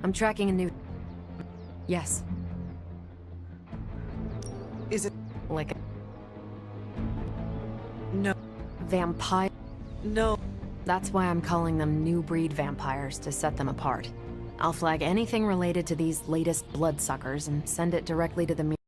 I'm tracking a new... Yes. Is it... Like a... No. Vampire? No. That's why I'm calling them new breed vampires, to set them apart. I'll flag anything related to these latest bloodsuckers and send it directly to the...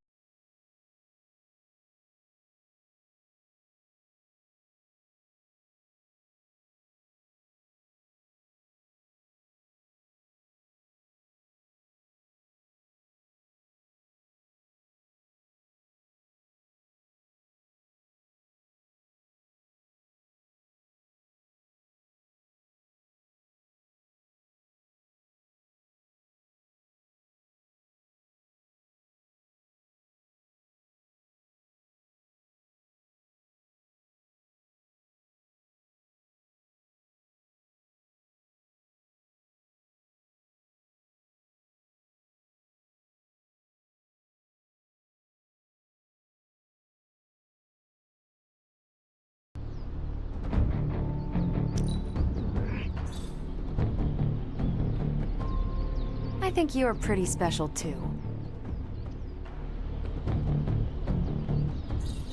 I think you're pretty special, too.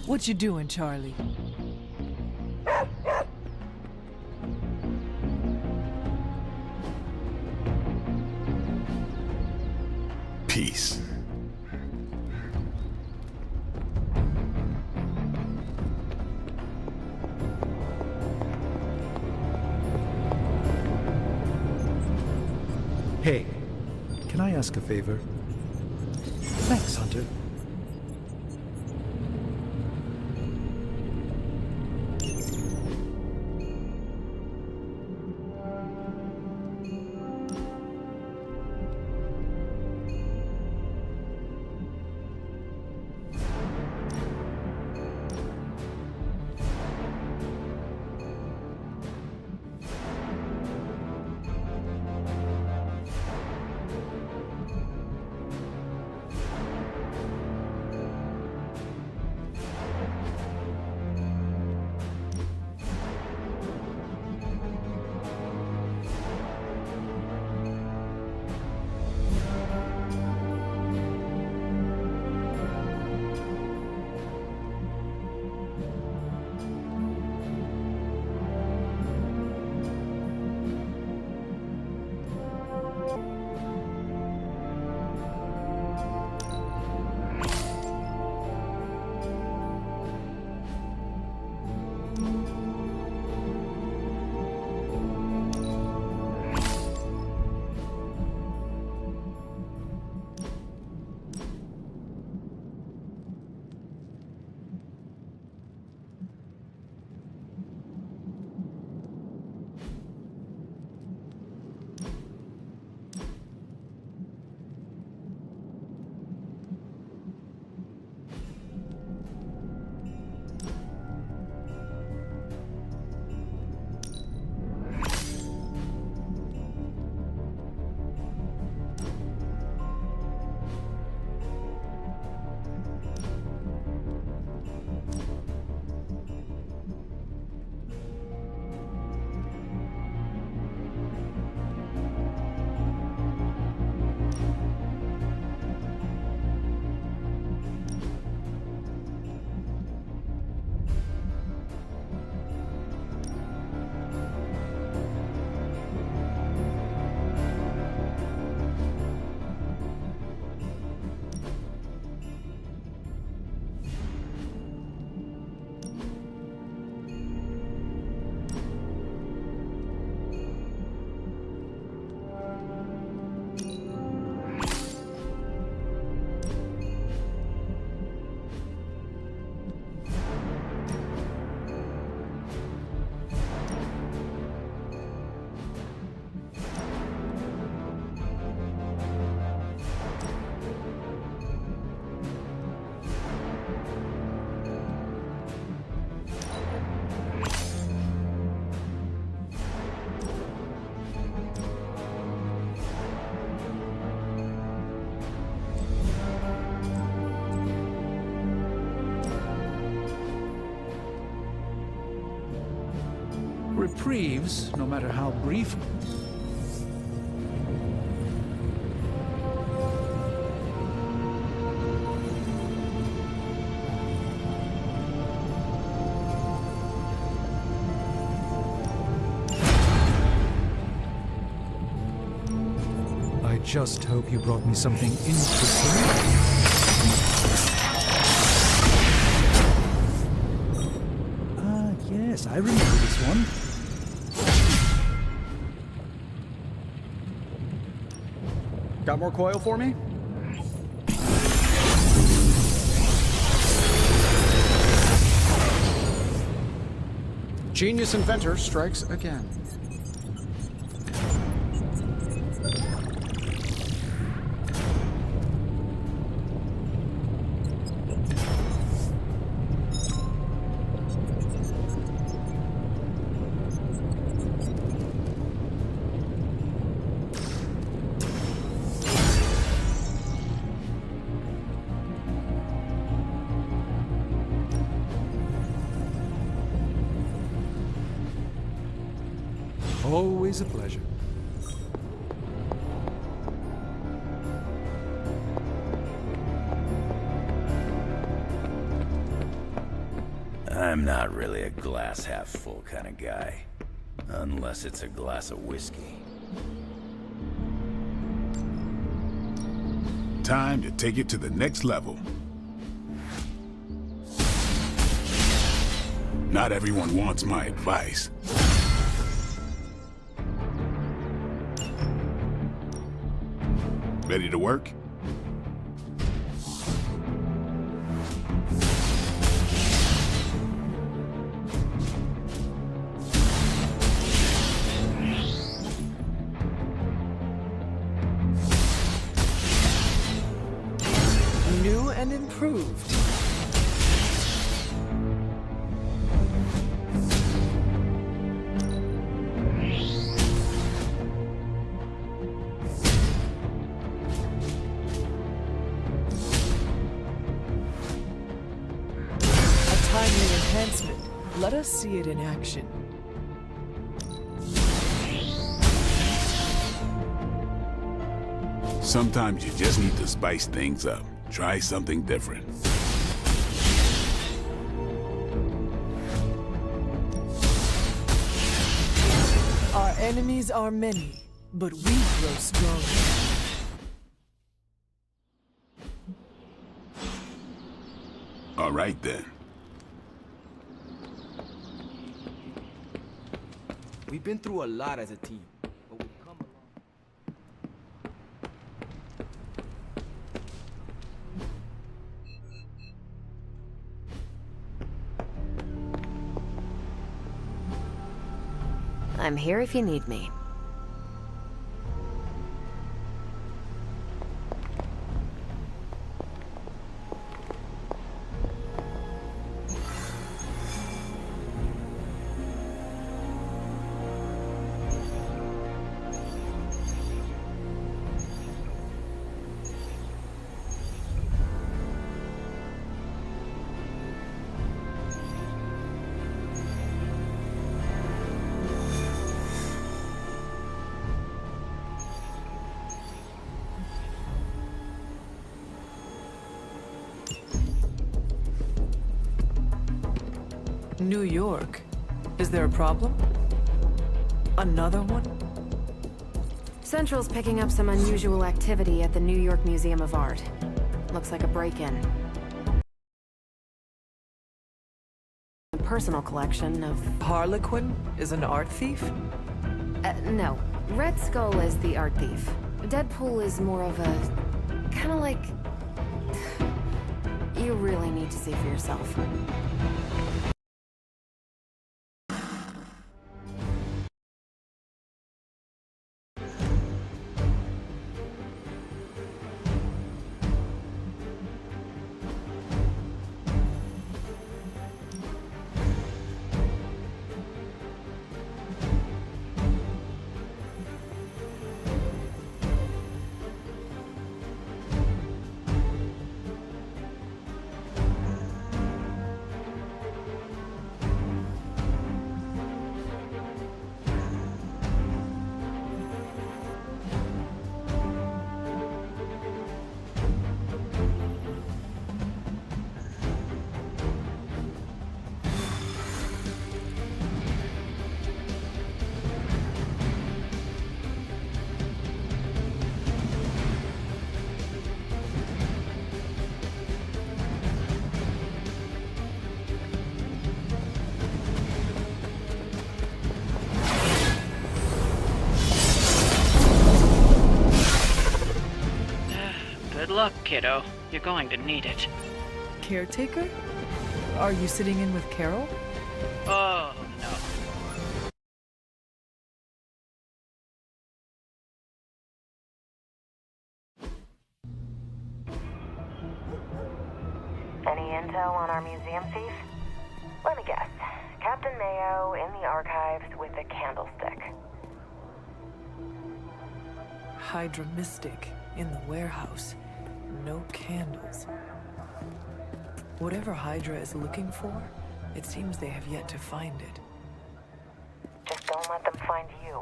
What you doing, Charlie? Peace. Hey, can I ask a favor? Thanks, Hunter. Reprieves, no matter how brief, just hope you brought me something interesting. Ah, yes, I remember this one. Got more coil for me? Genius inventor strikes again. Always a pleasure. I'm not really a glass half full kind of guy. Unless it's a glass of whiskey. Time to take it to the next level. Not everyone wants my advice. Ready to work? New and improved. Timely enhancement. Let us see it in action. Sometimes you just need to spice things up. Try something different. Our enemies are many, but we grow stronger. All right then. We've been through a lot as a team, but we've come along. I'm here if you need me. New York. Is there a problem? Another one? Central's picking up some unusual activity at the New York Museum of Art. Looks like a break-in. A personal collection of... Harlequin is an art thief? no. Red Skull is the art thief. Deadpool is more of a... kind of like... You really need to see for yourself. luck, kiddo. You're going to need it. Caretaker? Are you sitting in with Carol? Oh, no. Any intel on our museum thief? Let me guess. Captain Mayo in the archives with a candlestick. Hydra Mystic in the warehouse. No candles. Whatever Hydra is looking for, it seems they have yet to find it. Just don't let them find you.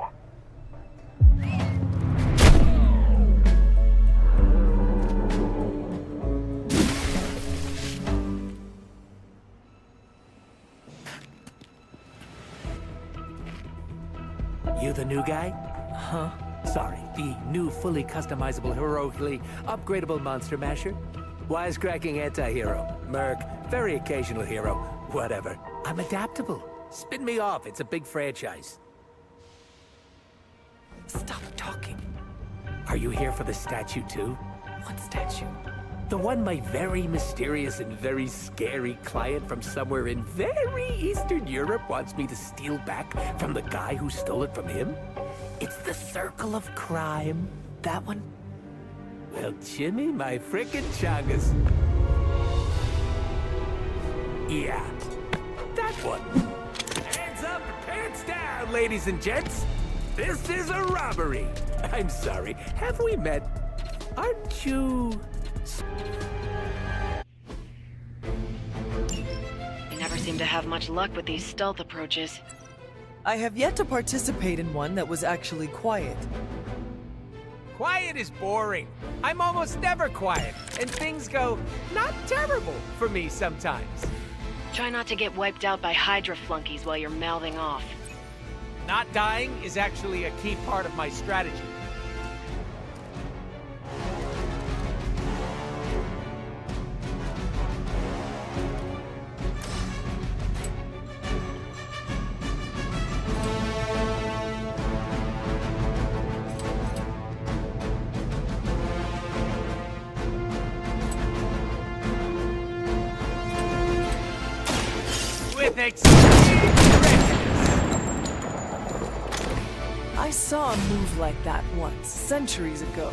You the new guy? Huh? Sorry, the new fully customizable, heroically upgradable monster masher? Wisecracking anti-hero, merc, very occasional hero, whatever. I'm adaptable. Spin me off, it's a big franchise. Stop talking. Are you here for the statue too? What statue? The one my very mysterious and very scary client from somewhere in very Eastern Europe wants me to steal back from the guy who stole it from him? It's the Circle of Crime. That one? Well, Jimmy, my frickin' chungus. Yeah, that one. Hands up and pants down, ladies and gents. This is a robbery. I'm sorry, have we met? Aren't you... You never seem to have much luck with these stealth approaches. I have yet to participate in one that was actually quiet. Quiet is boring. I'm almost never quiet, and things go not terrible for me sometimes. Try not to get wiped out by Hydra flunkies while you're mouthing off. Not dying is actually a key part of my strategy. With extreme risks. I saw a move like that once, centuries ago.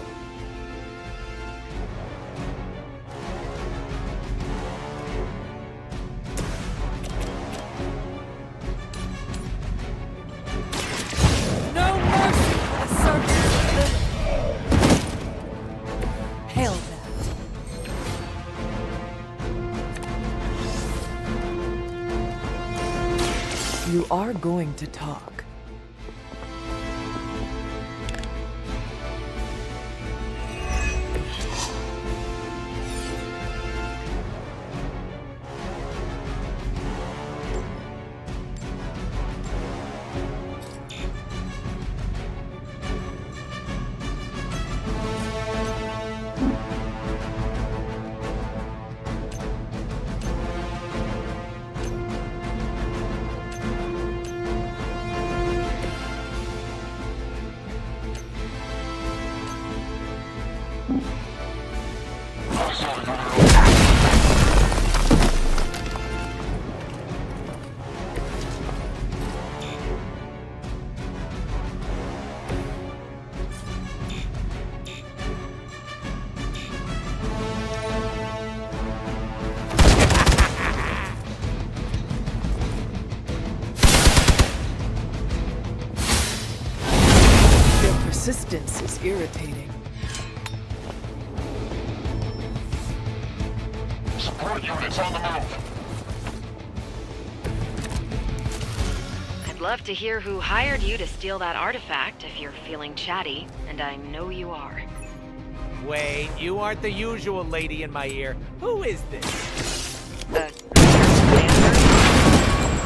No mercy! Hail that. You are going to talk. Persistence is irritating. Support units on the move. I'd love to hear who hired you to steal that artifact if you're feeling chatty, and I know you are. Wait, you aren't the usual lady in my ear. Who is this?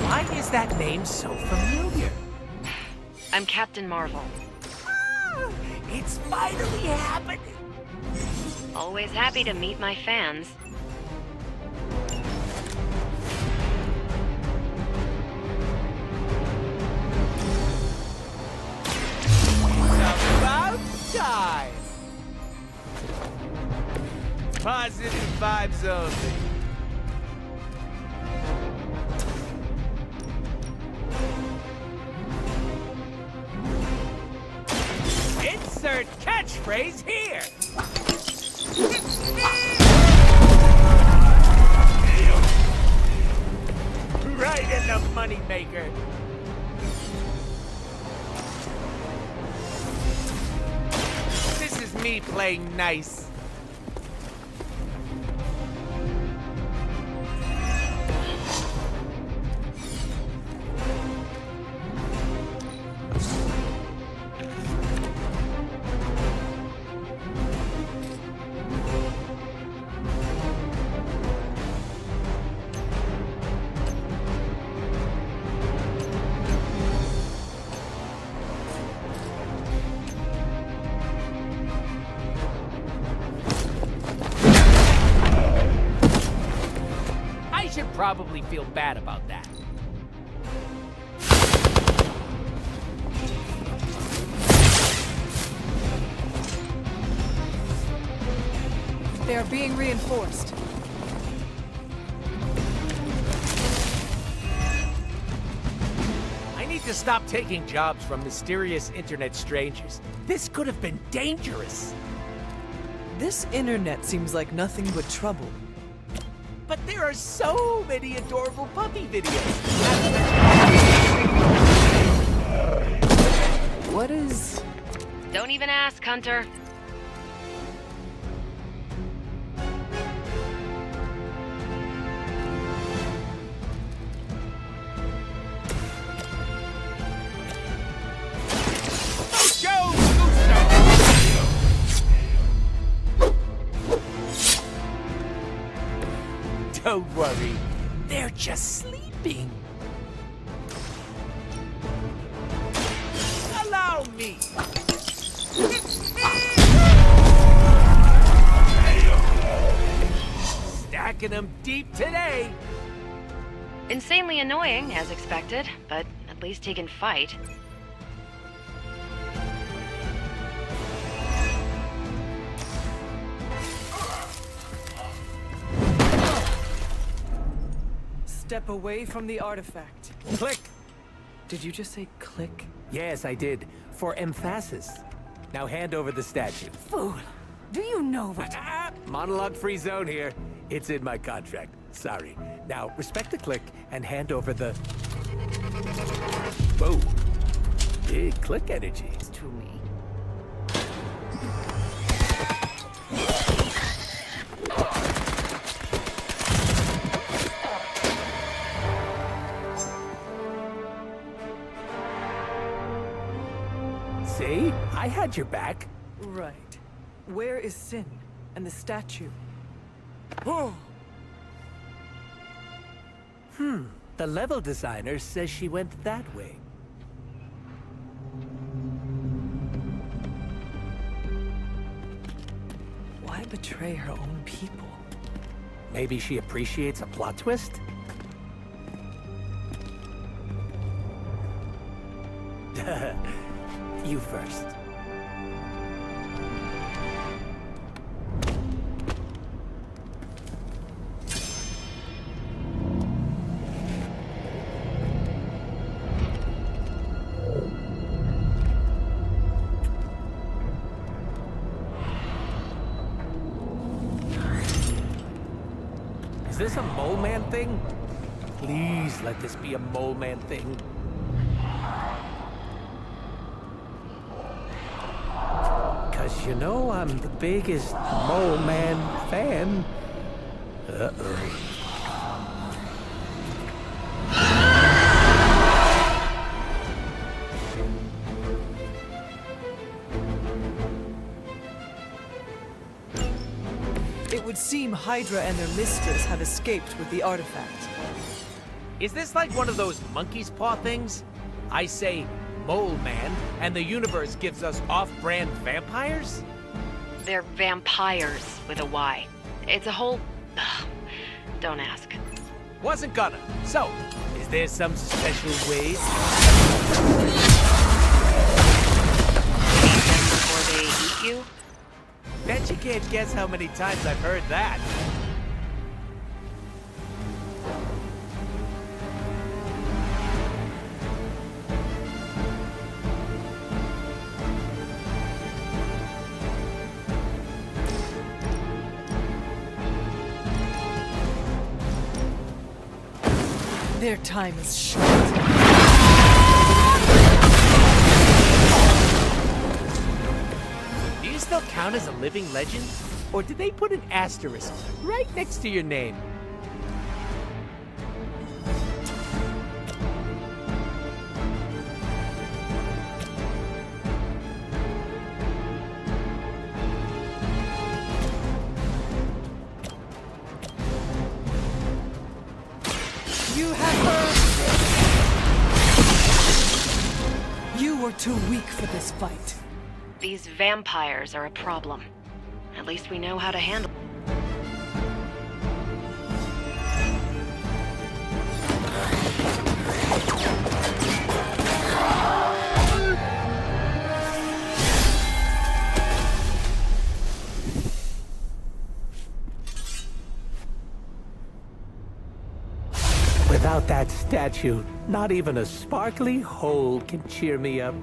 Why is that name so familiar? I'm Captain Marvel. It's finally happening! Always happy to meet my fans. About time! Positive vibes only. Insert catchphrase here. Right in the moneymaker. This is me playing nice. Should probably feel bad about that. They are being reinforced. I need to stop taking jobs from mysterious internet strangers. This could have been dangerous. This internet seems like nothing but trouble. But there are so many adorable puppy videos. What is... Don't even ask, Hunter. Don't worry, they're just sleeping. Allow me. Stacking them deep today. Insanely annoying, as expected, but at least he can fight. Step away from the artifact. Click. Did you just say click? Yes, I did. For emphasis. Now hand over the statue. Fool! Do you know what... Monologue-free zone here. It's in my contract. Sorry. Now, respect the click and hand over the... Whoa. Big click energy. To me. See? I had your back. Right. Where is Sin and the statue? The level designer says she went that way. Why betray her own people? Maybe she appreciates a plot twist? You first. Is this a mole man thing? Please let this be a mole man thing. Cause you know I'm the biggest mole man fan. Uh-oh. It would seem Hydra and their mistress have escaped with the artifact. Is this like one of those monkey's paw things? I say mole man, and the universe gives us off-brand vampires? They're vampires with a Y. It's a whole... Ugh. Don't ask. Wasn't gonna. So, is there some special way? Before they eat you? Bet you can't guess how many times I've heard that. Their time is short. Do you still count as a living legend? Or did they put an asterisk right next to your name? You have heard. You were too weak for this fight. These vampires are a problem. At least we know how to handle. Without that statue, not even a sparkly hole can cheer me up.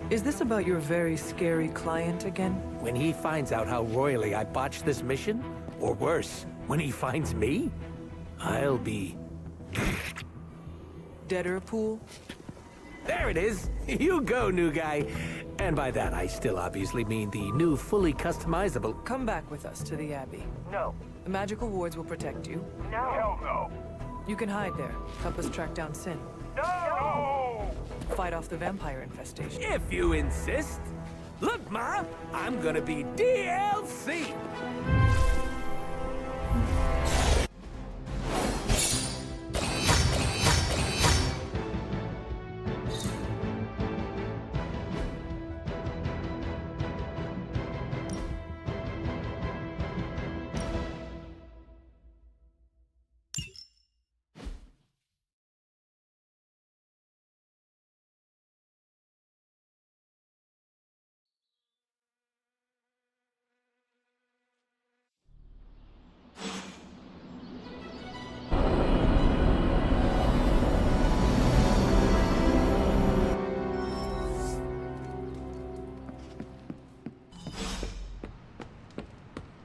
Is this about your very scary client again? When he finds out how royally I botched this mission, or worse, when he finds me, I'll be... Dead or a pool? There it is! You go, new guy! And by that, I still obviously mean the new fully customizable... Come back with us to the Abbey. No. The magical wards will protect you. No. Hell no. You can hide there. Help us track down Sin. No! Fight off the vampire infestation. If you insist. Look, Ma, I'm gonna be DLC!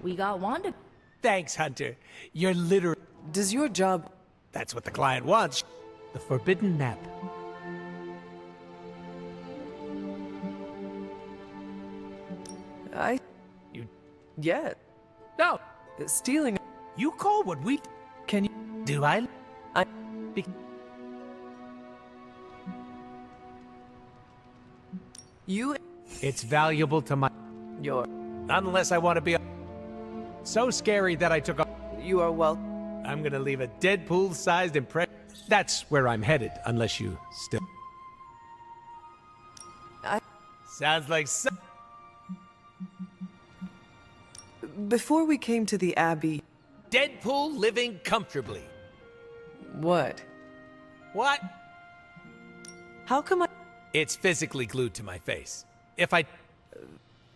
We got Wanda. Thanks, Hunter. You're literally... Does your job... That's what the client wants. The forbidden nap. You... Yeah. No! Stealing... You call what we... Can you... Do I? You... It's valuable to my... Your... Unless I want to be... So scary that I took a... You are well... I'm gonna leave a Deadpool-sized impression. That's where I'm headed, unless you still... Sounds like so... Before we came to the Abbey... Deadpool living comfortably. What? What? How come I... It's physically glued to my face. If I...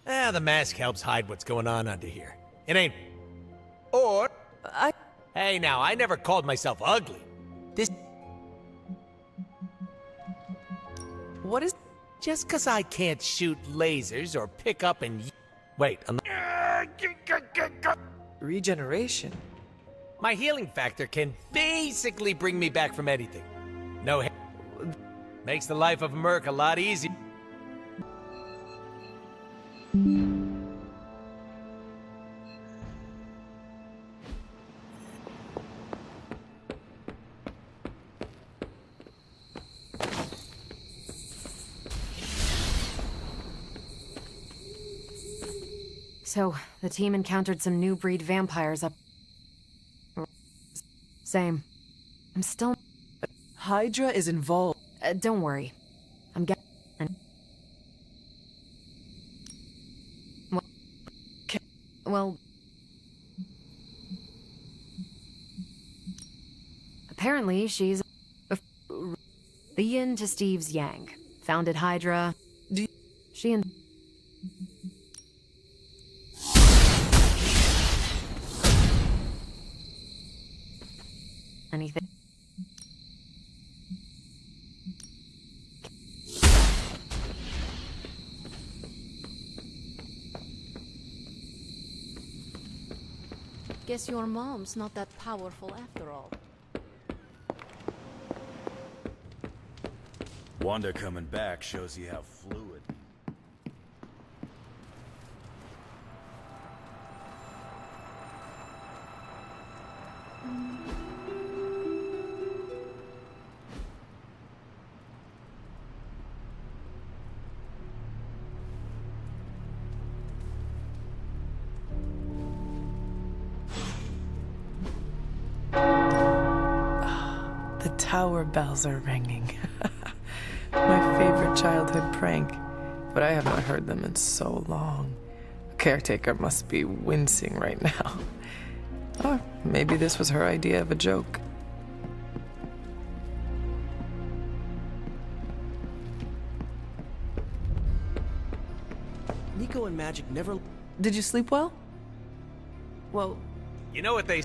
the mask helps hide what's going on under here. It ain't... Or... Hey now, I never called myself ugly. This... What is... Just 'cause I can't shoot lasers or pick up and... Wait, Regeneration? My healing factor can basically bring me back from anything. No... Makes the life of a merc a lot easier. So, the team encountered some new breed vampires up... Same. I'm still... Hydra is involved. Don't worry. I'm getting... Well... Apparently, she's... the yin to Steve's yang. Founded Hydra. She and... Guess your mom's not that powerful after all. Wanda coming back shows you how fluid. The tower bells are ringing. My favorite childhood prank, but I have not heard them in so long. The caretaker must be wincing right now. Or maybe this was her idea of a joke. Nico and Magic never... Did you sleep well? Well, You know what they...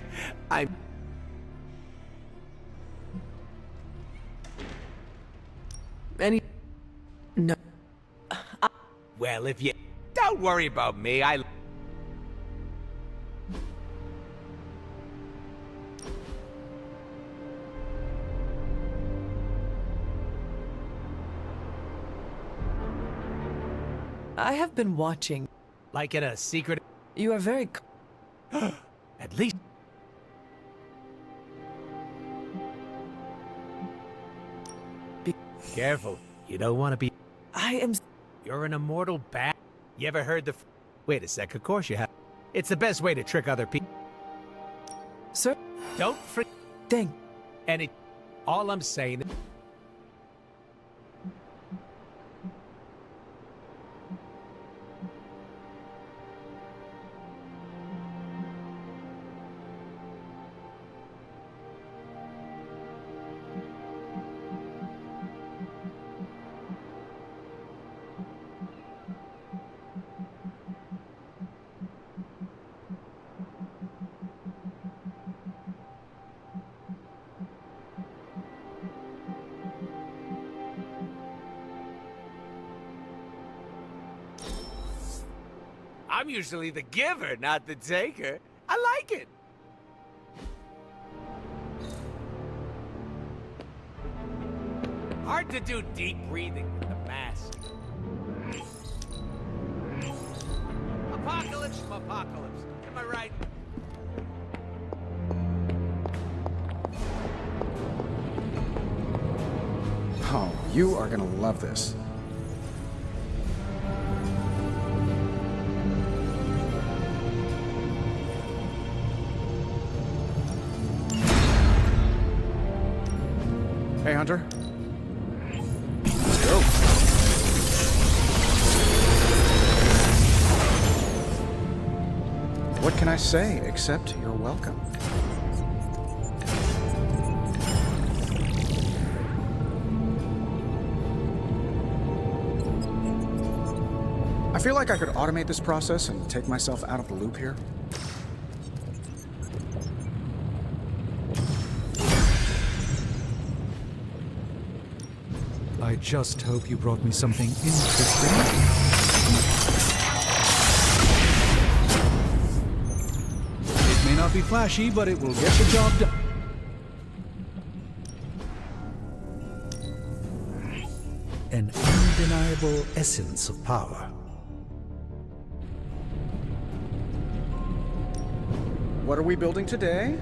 No. Well, if you... Don't worry about me, I have been watching. Like in a secret... You are very... At least... Careful. You don't want to be... I am... You're an immortal bat. You ever heard the... Wait a sec, of course you have. It's the best way to trick other people. Sir? Don't freak... Dang. And it... All I'm saying... I'm usually the giver, not the taker. I like it. Hard to do deep breathing with the mask. Apocalypse from apocalypse. Am I right? Oh, you are gonna love this. Hey, Hunter. Let's go. What can I say except you're welcome? I feel like I could automate this process and take myself out of the loop here. I just hope you brought me something interesting. It may not be flashy, but it will get the job done. An undeniable essence of power. What are we building today?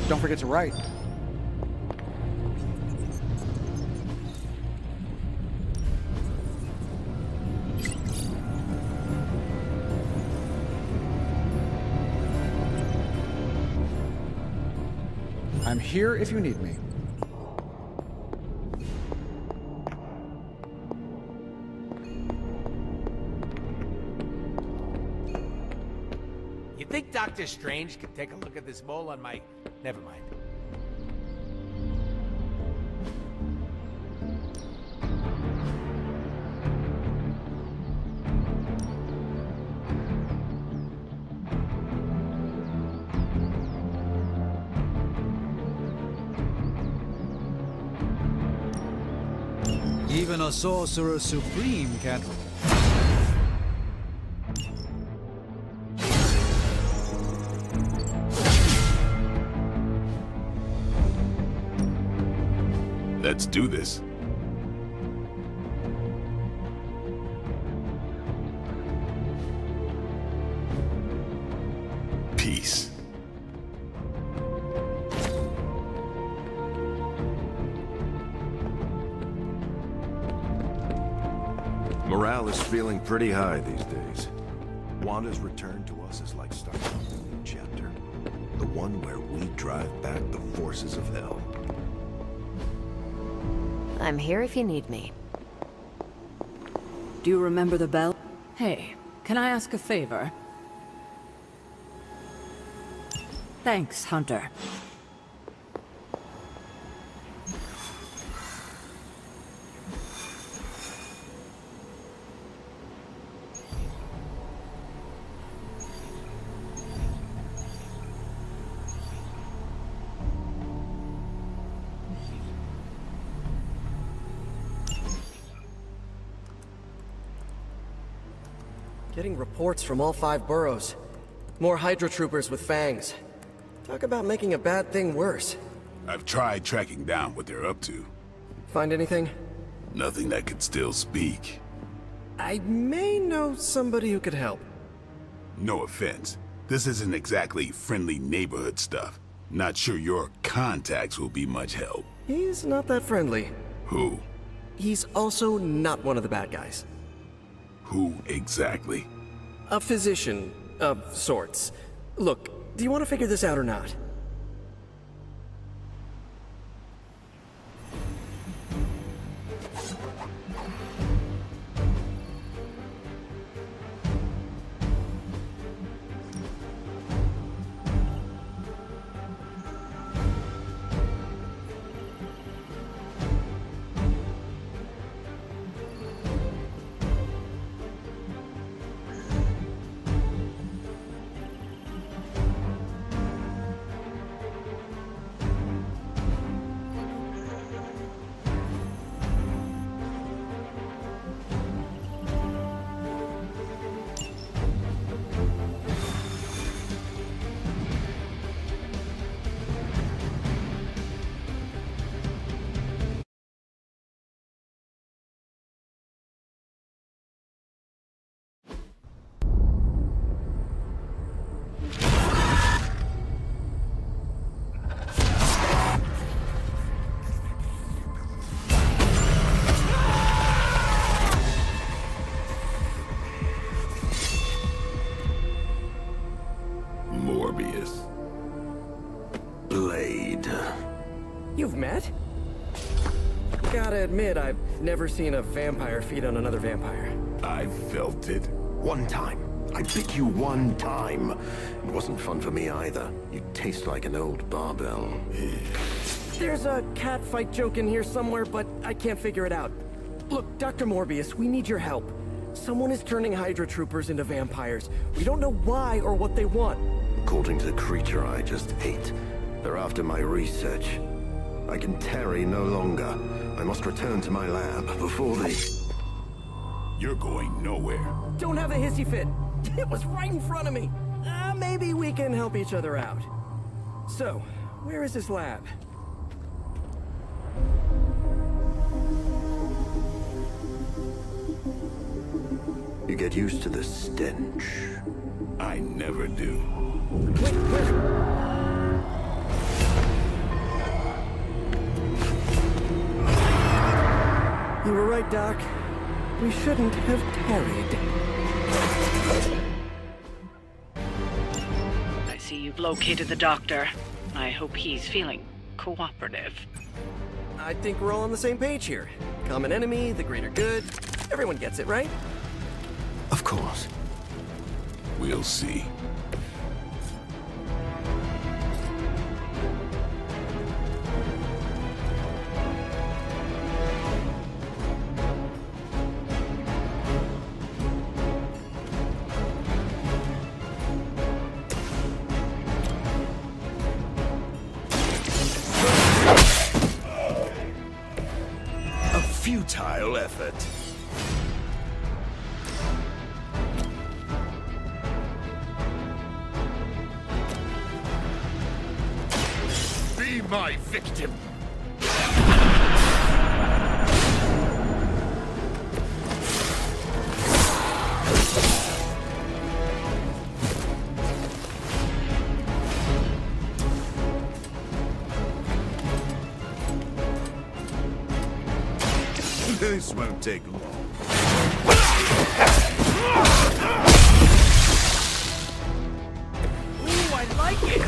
Don't forget to write. I'm here if you need me. You think Doctor Strange could take a look at this mole on my... Never mind. Even a sorcerer supreme can't... Let's do this. Peace. Morale is feeling pretty high these days. Wanda's return to us is like starting a new chapter. The one where we drive back the forces of hell. I'm here if you need me. Do you remember the bell? Hey, can I ask a favor? Thanks, Hunter. Getting reports from all 5 boroughs. More Hydra troopers with fangs. Talk about making a bad thing worse. I've tried tracking down what they're up to. Find anything? Nothing that could still speak. I may know somebody who could help. No offense. This isn't exactly friendly neighborhood stuff. Not sure your contacts will be much help. He's not that friendly. Who? He's also not one of the bad guys. Who exactly? A physician of sorts. Look, do you want to figure this out or not? Morbius. Blade. You've met? Gotta admit, I've never seen a vampire feed on another vampire. I felt it. One time. I bit you one time. It wasn't fun for me either. You taste like an old barbell. There's a cat fight joke in here somewhere, but I can't figure it out. Look, Dr. Morbius, we need your help. Someone is turning Hydra troopers into vampires. We don't know why or what they want. According to the creature I just ate, they're after my research. I can tarry no longer. I must return to my lab before they... You're going nowhere. Don't have a hissy fit. It was right in front of me. Maybe we can help each other out. So, where is this lab? You get used to the stench. I never do. Wait, you were right, Doc. We shouldn't have tarried. I see you've located the doctor. I hope he's feeling cooperative. I think we're all on the same page here. Common enemy, the greater good. Everyone gets it, right? Of course. We'll see. Futile it. Be my victim. This won't take long. Ooh, I like it!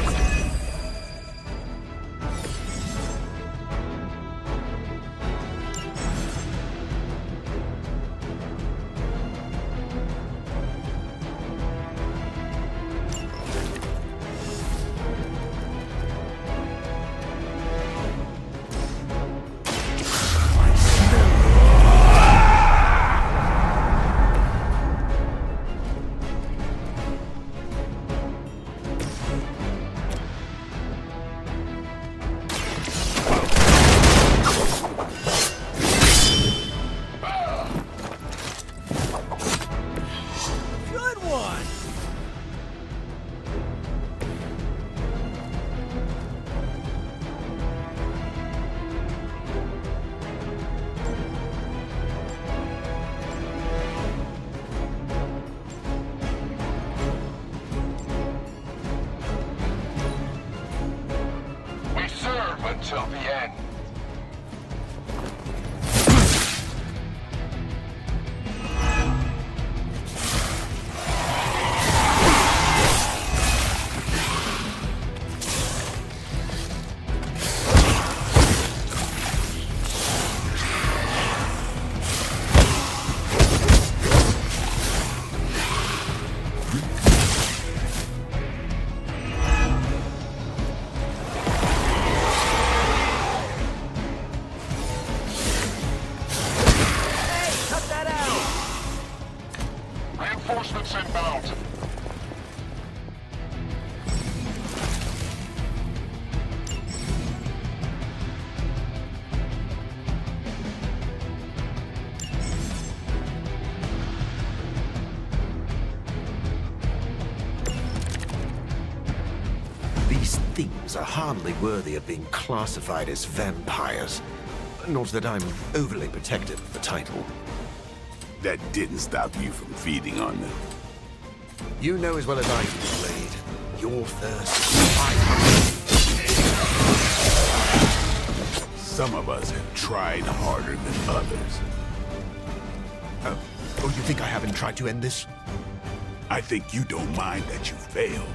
Until the end. Reinforcements inbound. These things are hardly worthy of being classified as vampires. Not that I'm overly protective of the title. That didn't stop you from feeding on them. You know as well as I do, Blade. Your thirst. Some of us have tried harder than others. Oh, you think I haven't tried to end this? I think you don't mind that you failed.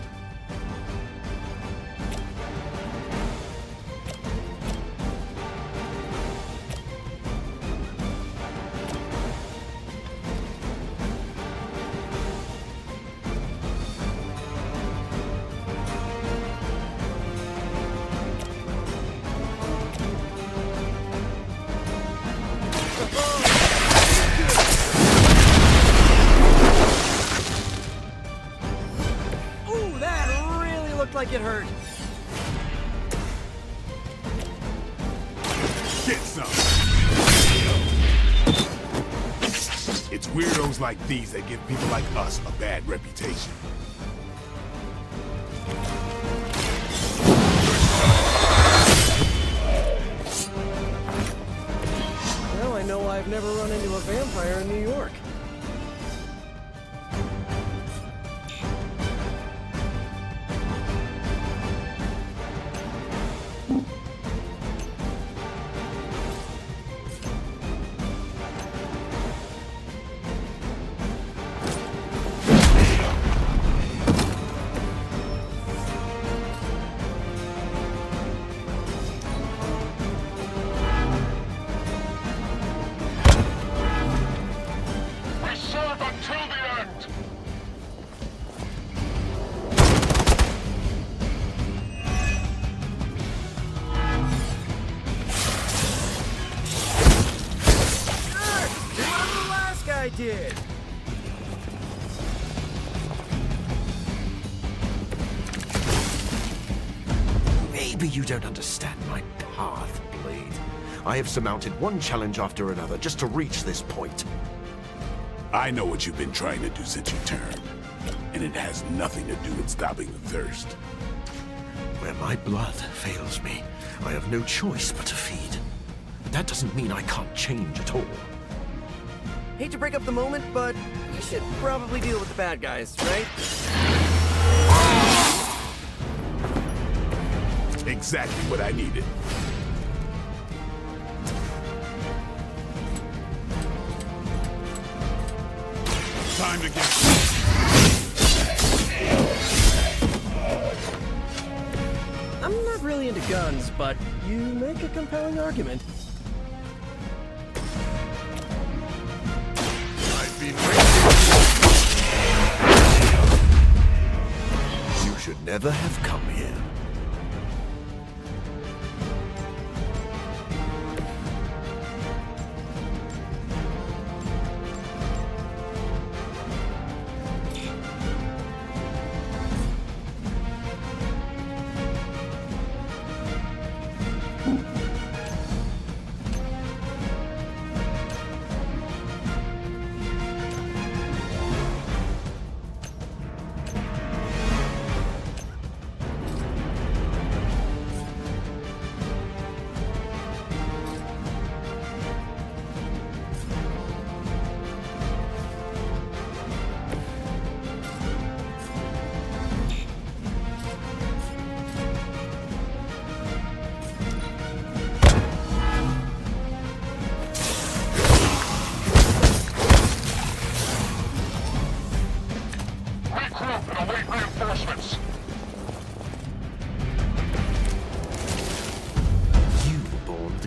Like it hurt. Get some. It's weirdos like these that give people like us a bad reputation. Well, I know I've never run into a vampire in New York. Did. Maybe you don't understand my path, Blade. I have surmounted one challenge after another just to reach this point. I know what you've been trying to do since you turned, and it has nothing to do with stopping the thirst. Where my blood fails me, I have no choice but to feed. But that doesn't mean I can't change at all. Hate to break up the moment, but we should probably deal with the bad guys, right? Exactly what I needed. Time to get... I'm not really into guns, but you make a compelling argument. I've been waiting. You should never have come here.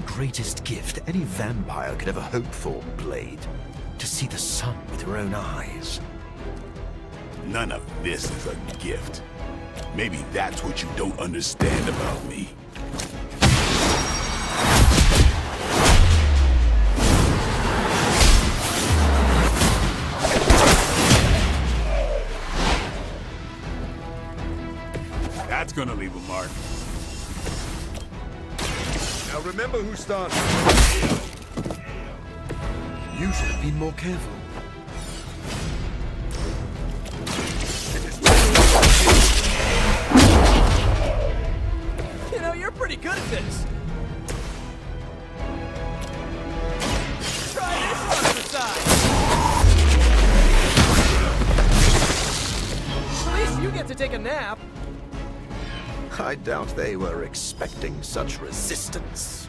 Greatest gift any vampire could ever hope for, Blade. To see the sun with your own eyes. None of this is a gift. Maybe that's what you don't understand about me. That's gonna leave a mark. Now remember who started. You should have been more careful. You know, you're pretty good at this. Try this on the side. At least you get to take a nap. I doubt they were expecting such resistance.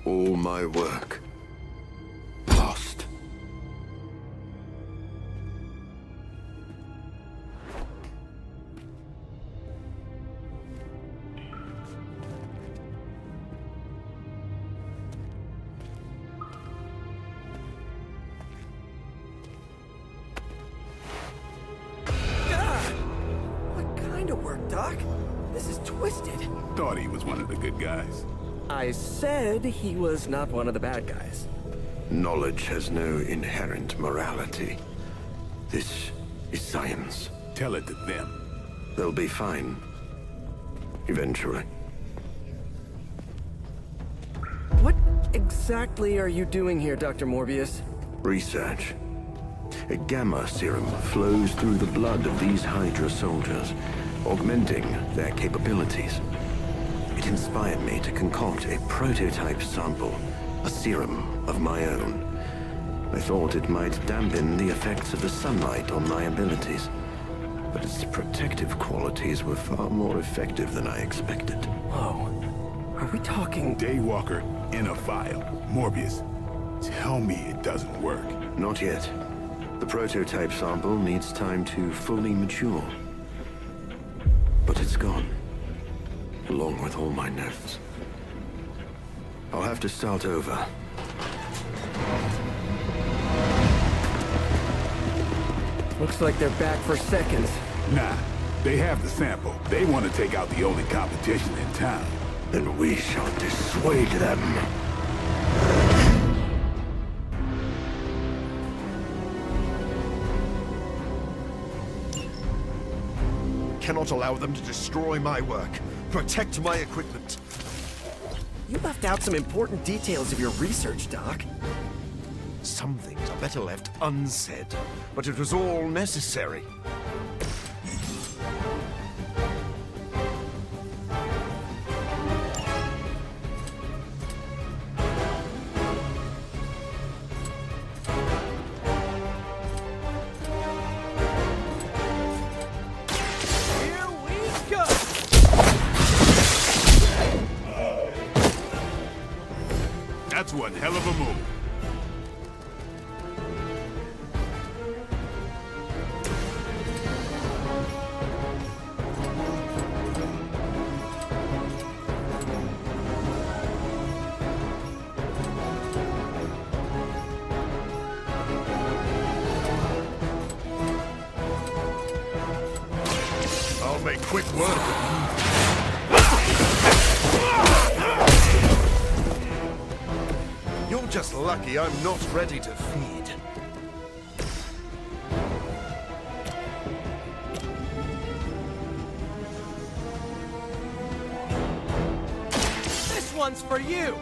All my work lost. God! What kind of work, Doc? This is twisted. Thought he was one of the good guys. I said he was not one of the bad guys. Knowledge has no inherent morality. This is science. Tell it to them. They'll be fine. Eventually. What exactly are you doing here, Dr. Morbius? Research. A gamma serum flows through the blood of these Hydra soldiers, augmenting their capabilities. It inspired me to concoct a prototype sample, a serum of my own. I thought it might dampen the effects of the sunlight on my abilities, but its protective qualities were far more effective than I expected. Whoa. Are we talking... Daywalker in a vial. Morbius, tell me it doesn't work. Not yet. The prototype sample needs time to fully mature. But it's gone, along with all my notes. I'll have to start over. Looks like they're back for seconds. Nah, they have the sample. They want to take out the only competition in town. Then we shall dissuade them. Cannot allow them to destroy my work. Protect my equipment. You left out some important details of your research, Doc. Some things are better left unsaid, but it was all necessary. That's one hell of a move. I'll make quick work of you. You're just lucky I'm not ready to feed. This one's for you!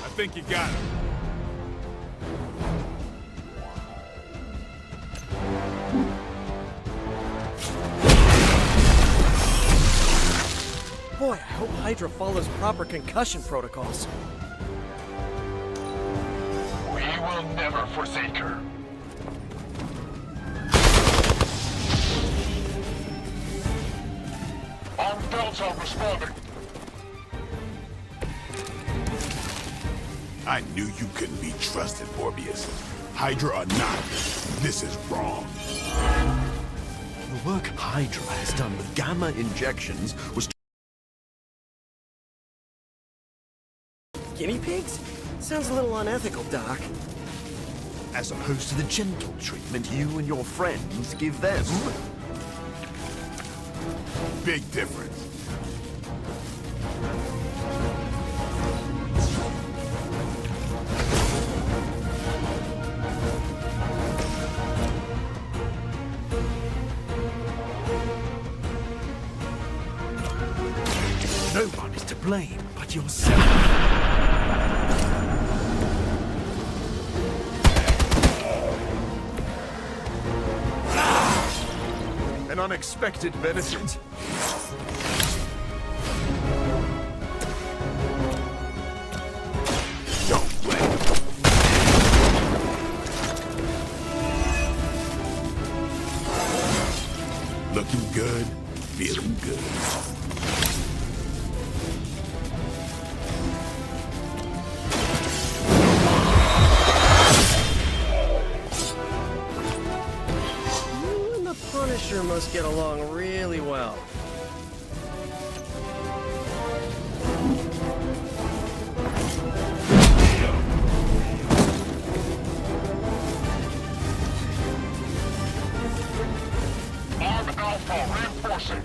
I think you got him. Boy, I hope Hydra follows proper concussion protocols. We will never forsake her. Armed belts are responding. I knew you couldn't be trusted, Morbius. Hydra or not, this is wrong. The work Hydra has done with gamma injections was Guinea pigs? Sounds a little unethical, Doc. as opposed to the gentle treatment you and your friends give them. Big difference. No one is to blame but yourself. An unexpected benefit. Don't let him. Looking good, feeling good. Punisher must get along really well. Arm Alpha reinforcing.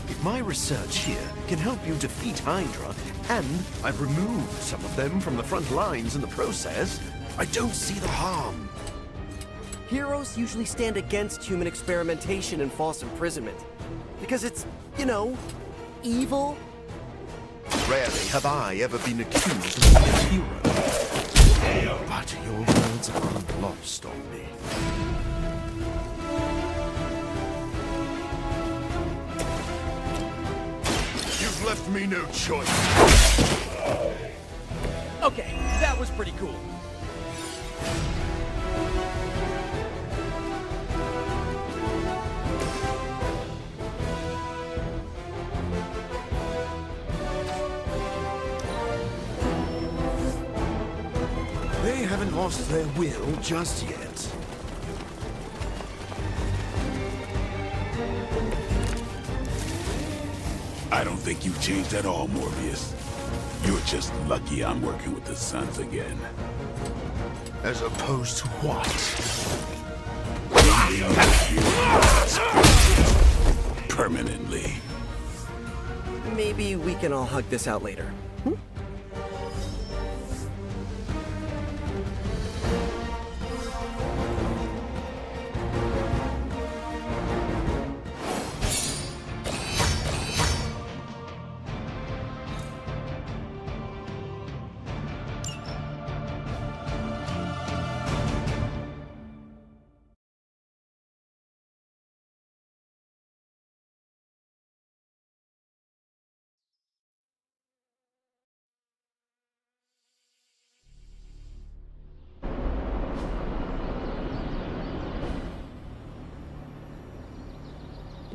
If my research here can help you defeat Hydra, and I've removed some of them from the front lines in the process, I don't see the harm. Heroes usually stand against human experimentation and false imprisonment. Because it's, you know, evil. Rarely have I ever been accused of being a hero. But your words aren't lost on me. You've left me no choice. Okay, that was pretty cool. haven't lost their will just yet. I don't think you've changed at all, Morbius. You're just lucky I'm working with the Sons again. As opposed to what? Permanently. Maybe we can all hug this out later.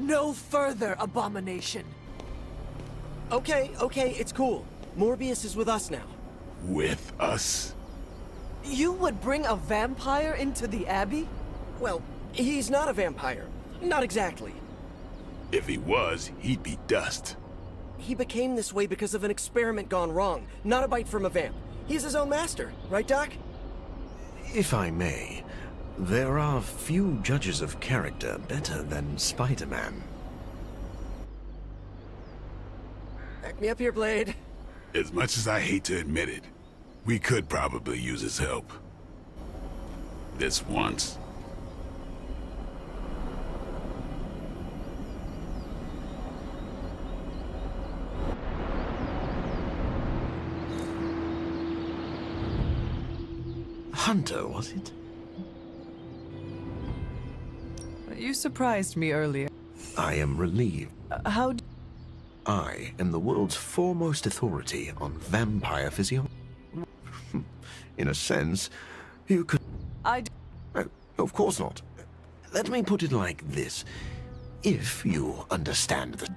No further, abomination! Okay, it's cool. Morbius is with us now. With us? You would bring a vampire into the Abbey? Well, he's not a vampire. Not exactly. If he was, he'd be dust. He became this way because of an experiment gone wrong, not a bite from a vamp. He's his own master, right, Doc? If I may, there are few judges of character better than Spider-Man. Back me up here, Blade. As much as I hate to admit it, we could probably use his help. This once. Hunter, was it? You surprised me earlier. I am relieved. How I am the world's foremost authority on vampire physiology. In a sense, you could... of course not. Let me put it like this. If you understand the...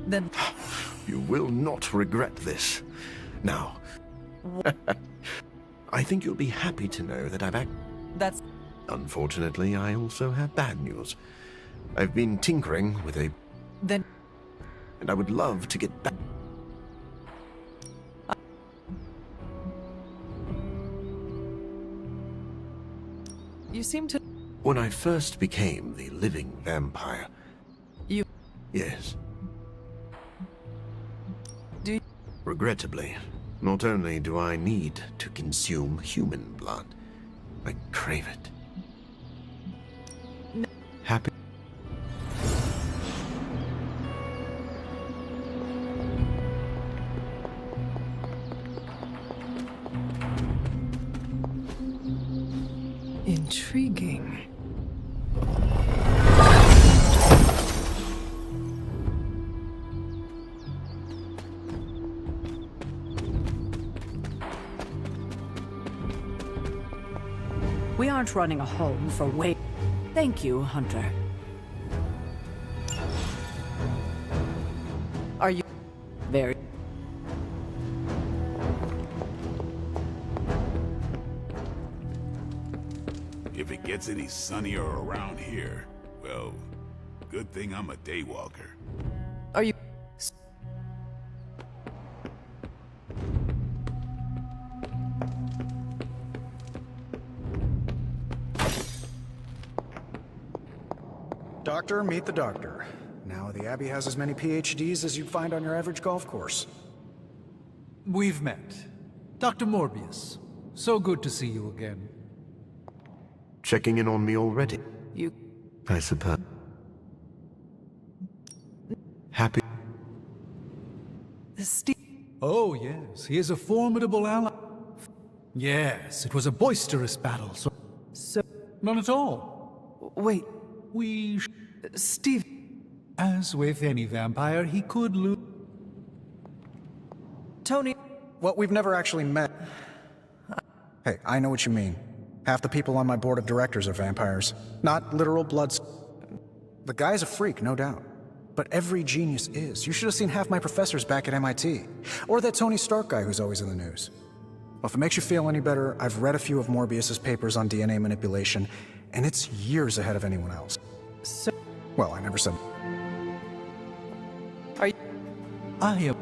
Then... You will not regret this. Now... I think you'll be happy to know that That's... Unfortunately, I also have bad news. I've been tinkering with a... Then... And I would love to get back... You seem to... When I first became the living vampire... You... Yes. Do you... Regrettably, not only do I need to consume human blood, I crave it. No. Happy... Intriguing. We aren't running a home for wait. Thank you, Hunter. Are you very... If it gets any sunnier around here, well, good thing I'm a daywalker. Are you... Doctor, meet the doctor. Now the Abbey has as many PhDs as you'd find on your average golf course. We've met. Dr. Morbius. So good to see you again. Checking in on me already? You... I suppose. Happy... Steve... Oh, yes. He is a formidable ally. Yes, it was a boisterous battle, so... None at all. Wait. We... Steve... As with any vampire, he could lose... Tony... Well, we've never actually met. Hey, I know what you mean. Half the people on my board of directors are vampires. Not literal bloods. The guy's a freak, no doubt. But every genius is. You should have seen half my professors back at MIT. Or that Tony Stark guy who's always in the news. Well, if it makes you feel any better, I've read a few of Morbius's papers on DNA manipulation, and it's years ahead of anyone else. So, Well, I never said... I am...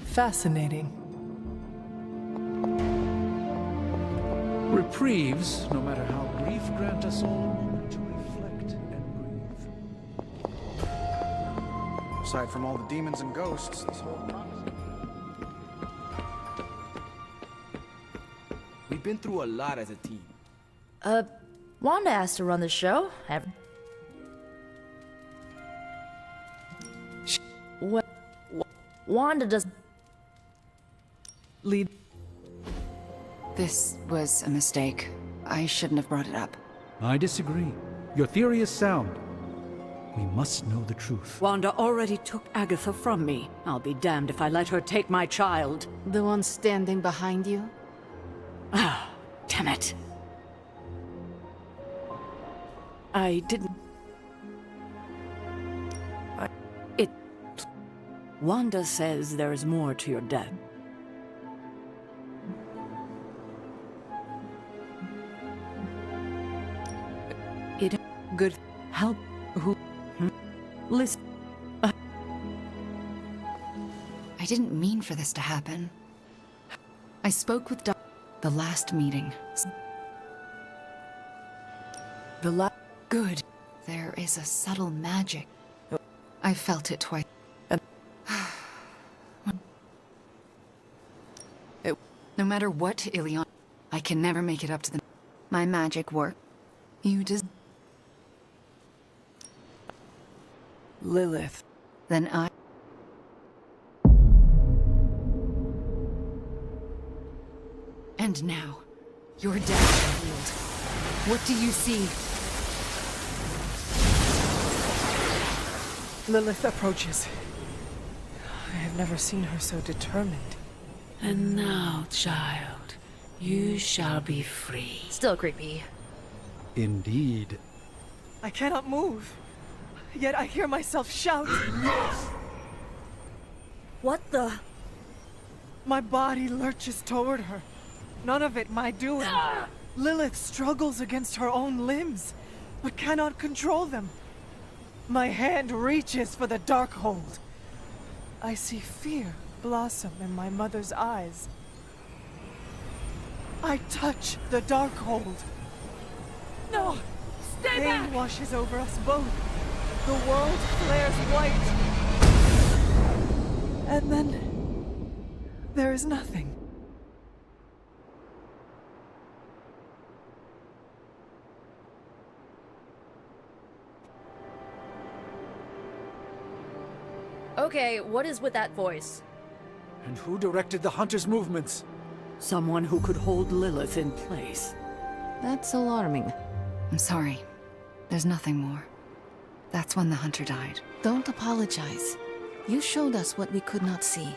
Fascinating. Reprieves, no matter how brief, grant us all a moment to reflect and breathe. Aside from all the demons and ghosts, this whole process... We've been through a lot as a team. Wanda asked to run the show. Wanda does... Lead. This was a mistake. I shouldn't have brought it up. I disagree. Your theory is sound. We must know the truth. Wanda already took Agatha from me. I'll be damned if I let her take my child. The one standing behind you? Ah, damn it. I didn't... Wanda says there's more to your death. Good help who listen. I didn't mean for this to happen. I spoke with the last meeting. Good. There is a subtle magic. I felt it twice. No matter what, Ilion, I can never make it up to my magic work. You just... Lilith. Then I... And now, your death is revealed. What do you see? Lilith approaches. I have never seen her so determined. And now, child, you shall be free. Still creepy. Indeed. I cannot move. Yet I hear myself shout. What the? My body lurches toward her. None of it my doing. Lilith struggles against her own limbs, but cannot control them. My hand reaches for the Darkhold. I see fear blossom in my mother's eyes. I touch the Darkhold. No! Stay back! Pain washes over us both. The world flares white. And then... there is nothing. Okay, what is with that voice? And who directed the hunter's movements? Someone who could hold Lilith in place. That's alarming. I'm sorry. There's nothing more. That's when the hunter died. Don't apologize. You showed us what we could not see.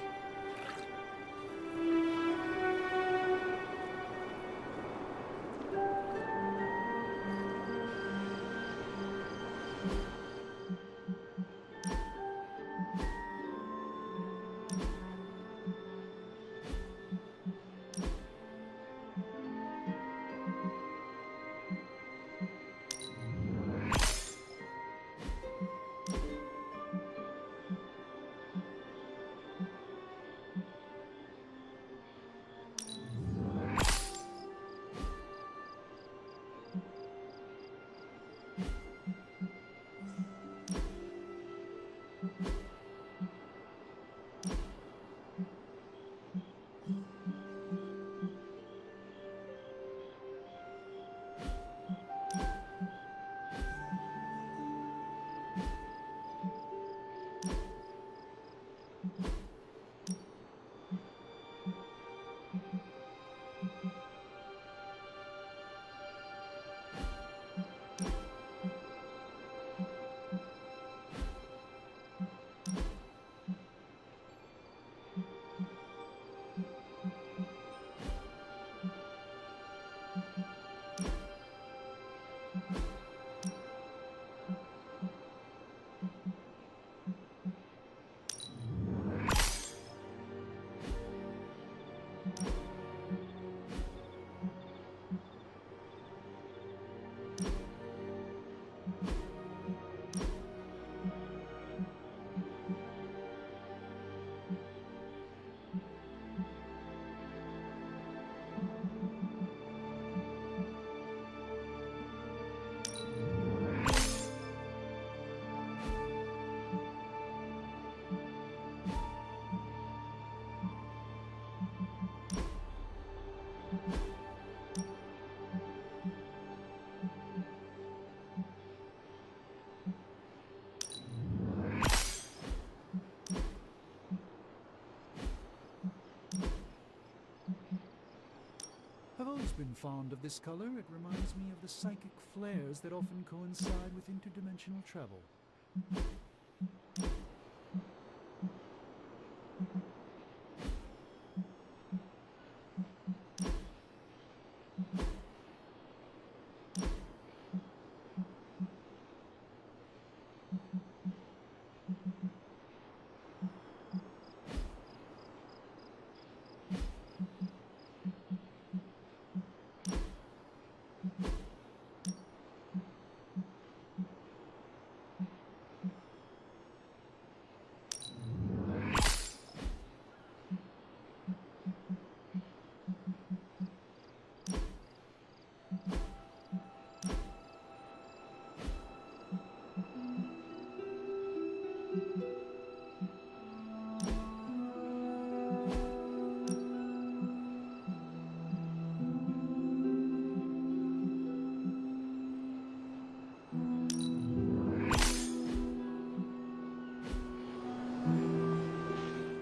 always been fond of this color. It reminds me of the psychic flares that often coincide with interdimensional travel.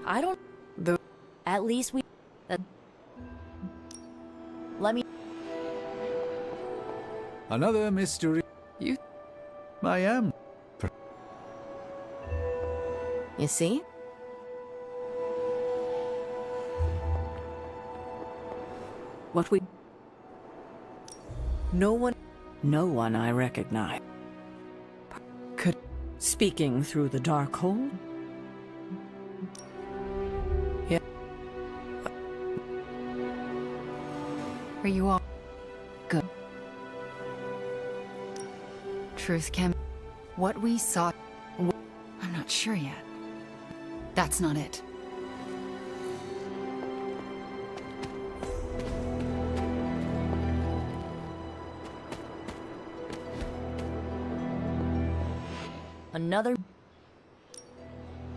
I don't... At least we... Let me... Another mystery. I am. You see? What we... No one I recognize. Could... Speaking through the dark hole? Yeah. Are you all good? Truth can... What we saw... I'm not sure yet. That's not it. Another...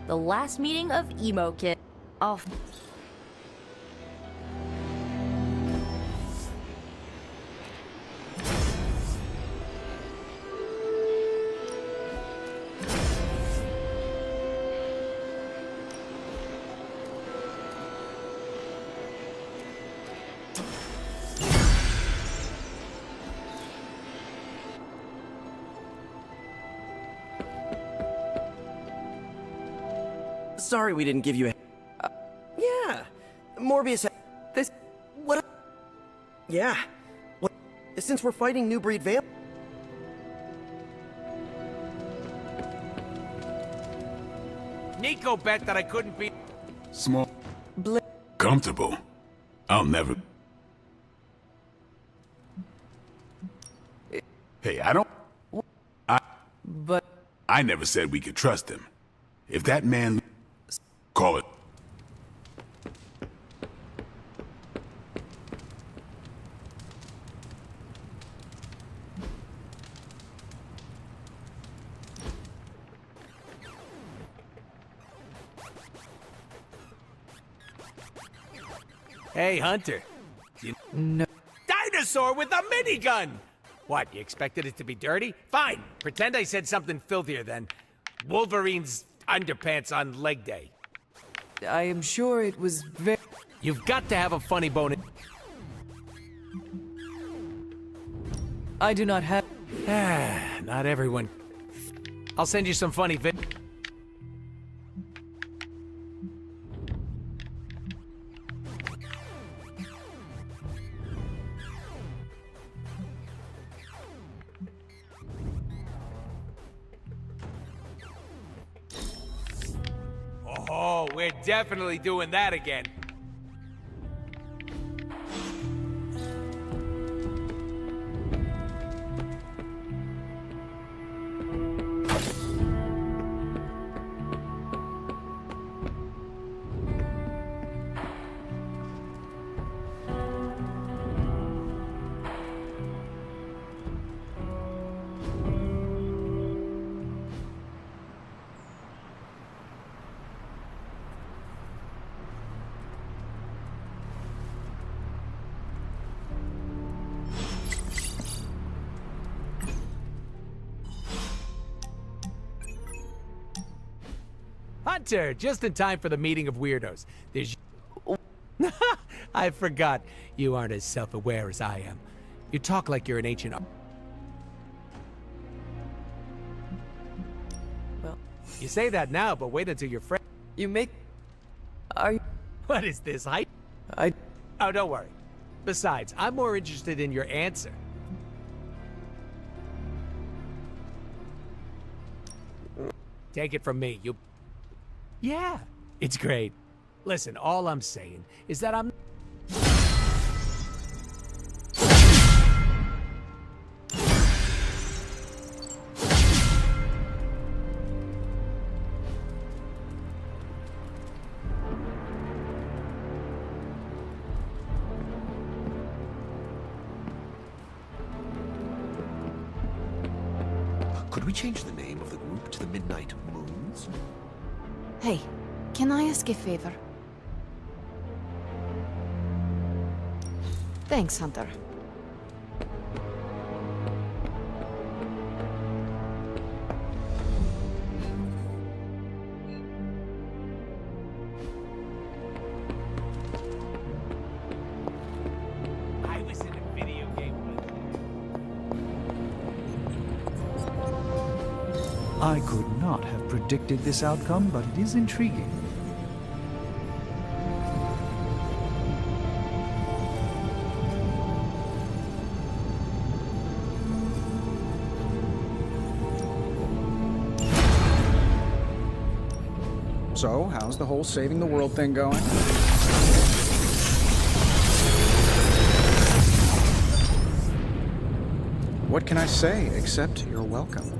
The last meeting of Emo Kid. Off. Sorry we didn't give you a... yeah. Morbius... This... What... Yeah. What... Since we're fighting new breed vamp... Nico bet that I couldn't be... Small. Comfortable. I'll never... Hey, I don't... But... I never said we could trust him. If that man... Call it. Hey, Hunter. No. Dinosaur with a minigun! What, you expected it to be dirty? Fine, pretend I said something filthier then. Wolverine's underpants on leg day. I am sure it was very... You've got to have a funny bone. I do not have... Not everyone. I'll send you some funny vid... Oh, we're definitely doing that again. Hunter, just in time for the meeting of weirdos. There's... I forgot you aren't as self-aware as I am. You talk like you're an ancient... Well... You say that now, but wait until your friend... You make... Are you... What is this, Heist? Oh, don't worry. Besides, I'm more interested in your answer. Take it from me, you... Yeah, it's great. Listen, all I'm saying is that I'm... Could we change the name of the group to the Midnight Moons? Hey, can I ask a favor? Thanks, Hunter. I was in a video game with... I could not have predicted this outcome, but it is intriguing. So, how's the whole saving the world thing going? What can I say except you're welcome?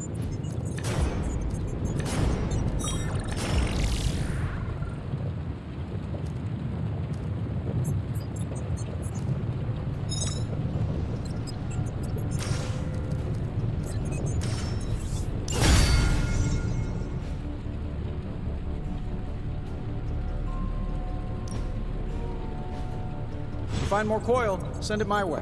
Find more coil, send it my way.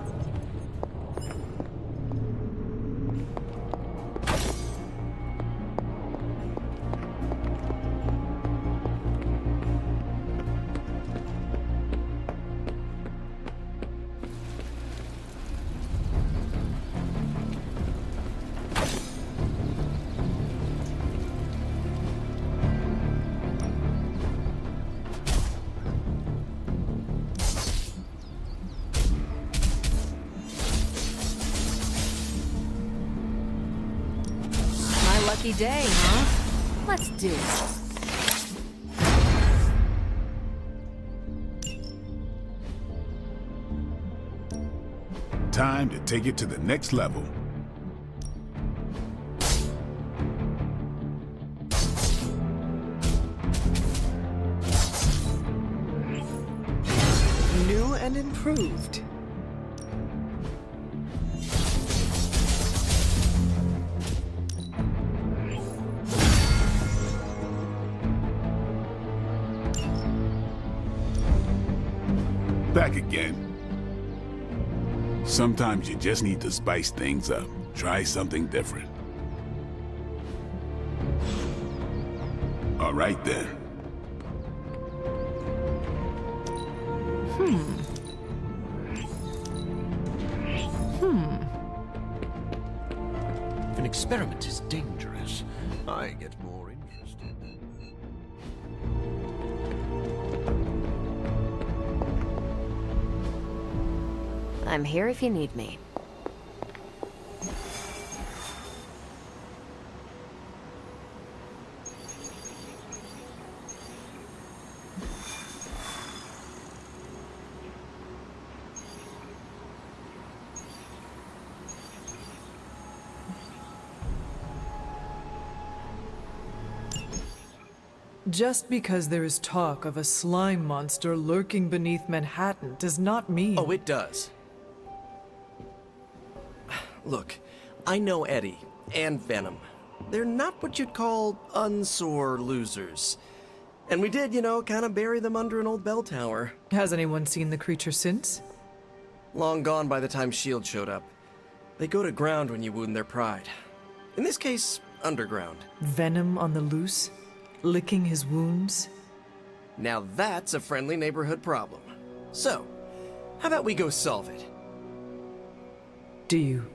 Lucky day, huh? Let's do it. Time to take it to the next level. New and improved. Back again. Sometimes you just need to spice things up. Try something different. All right then. If an experiment is dangerous, I get more interested. I'm here if you need me. Just because there is talk of a slime monster lurking beneath Manhattan does not mean... Oh, it does. Look, I know Eddie and Venom. They're not what you'd call unsore losers. And we did, you know, kind of bury them under an old bell tower. Has anyone seen the creature since? Long gone by the time S.H.I.E.L.D. showed up. They go to ground when you wound their pride. In this case, underground. Venom on the loose? Licking his wounds? Now that's a friendly neighborhood problem. So, How about we go solve it? Do you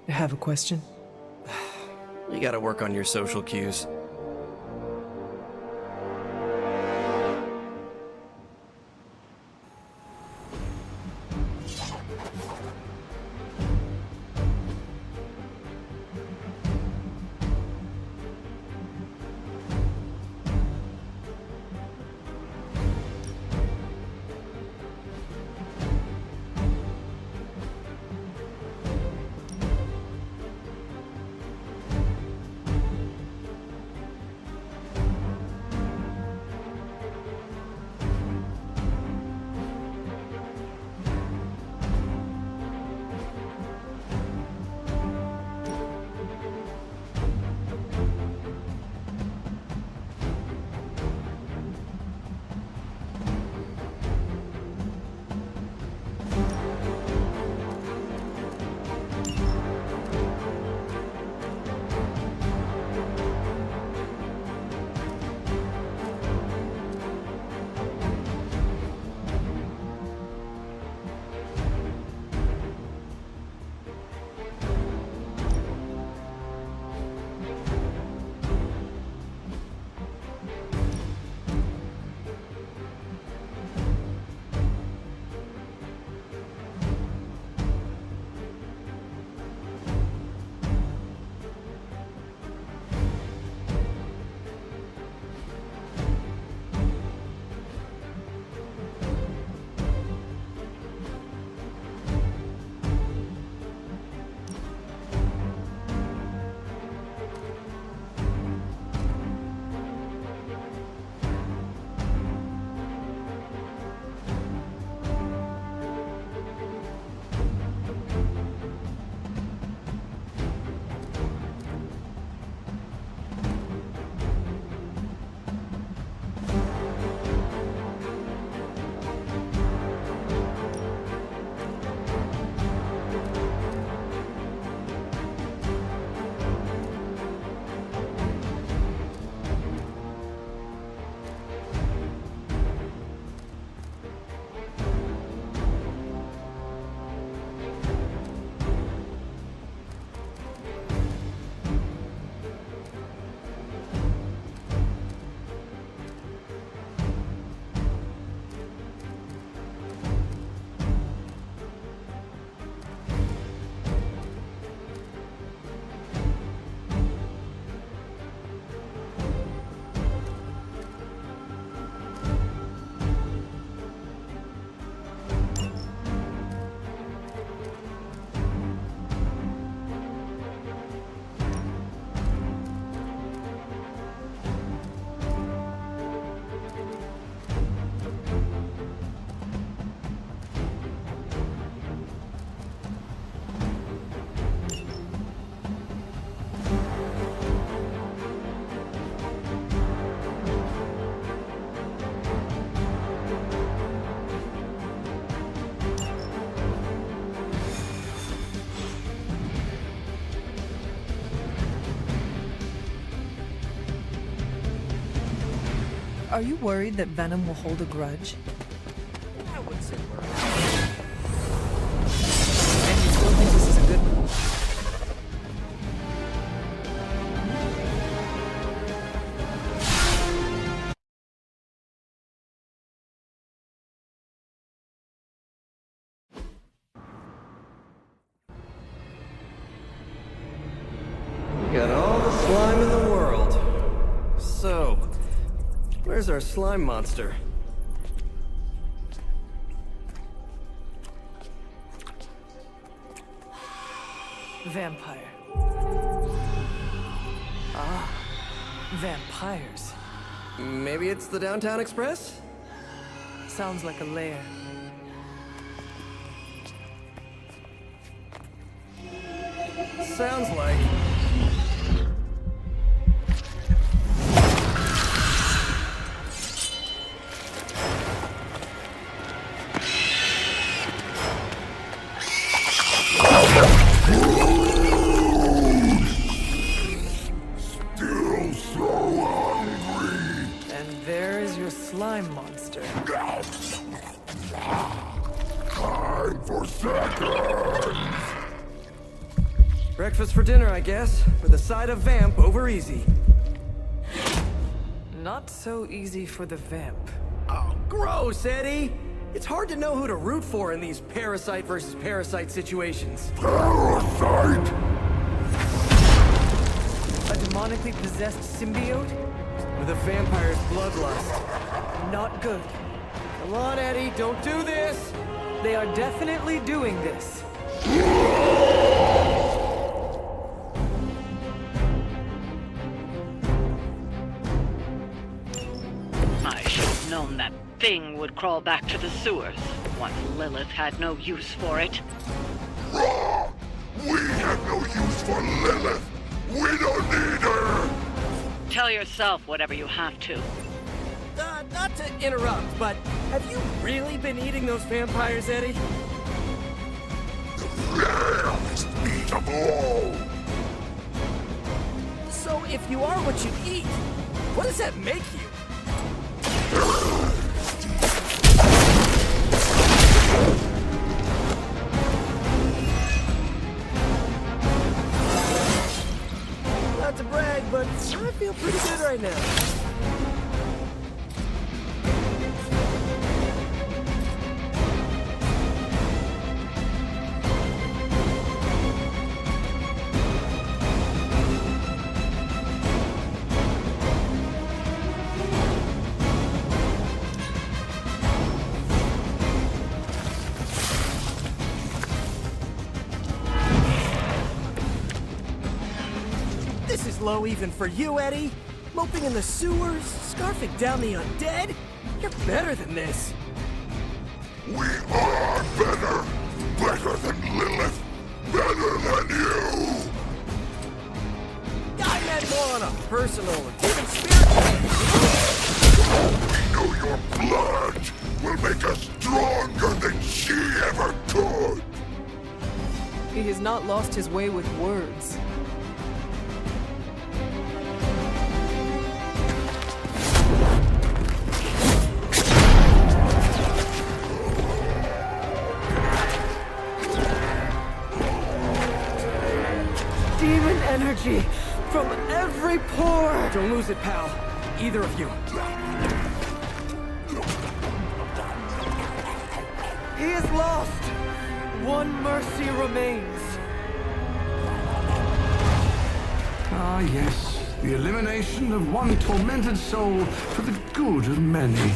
have a question? You gotta work on your social cues. Are you worried that Venom will hold a grudge? I wouldn't say worried. And you still think this is a good move? Got all the slime in the world. So, where's our slime monster? Vampire. Ah, vampires. Maybe it's the Downtown Express? Sounds like a lair. Sounds like... Still so hungry. And there is your slime monster. I for seconds! Breakfast for dinner, I guess, with a side of vamp over easy. Not so easy for the vamp. Oh, gross, Eddie! It's hard to know who to root for in these parasite versus parasite situations. Parasite? A demonically possessed symbiote? With a vampire's bloodlust. Not good. Come on, Eddie, don't do this! They are definitely doing this. I should have known that thing would crawl back to the sewers once Lilith had no use for it. Wrong! We have no use for Lilith! We don't need her! Tell yourself whatever you have to. Not to interrupt, but have you really been eating those vampires, Eddie? Last meat of all! So if you are what you eat, what does that make you? Not to brag, but I feel pretty good right now. This is low even for you, Eddie. Moping in the sewers, scarfing down the undead. You're better than this. We are better! Better than Lilith! Better than you! I meant more on a personal, even spiritual. We know your blood will make us stronger than she ever could! He has not lost his way with words. Demon energy from every pore! Don't lose it, pal. Either of you. He is lost! One mercy remains. Ah, yes. The elimination of one tormented soul for the good of many.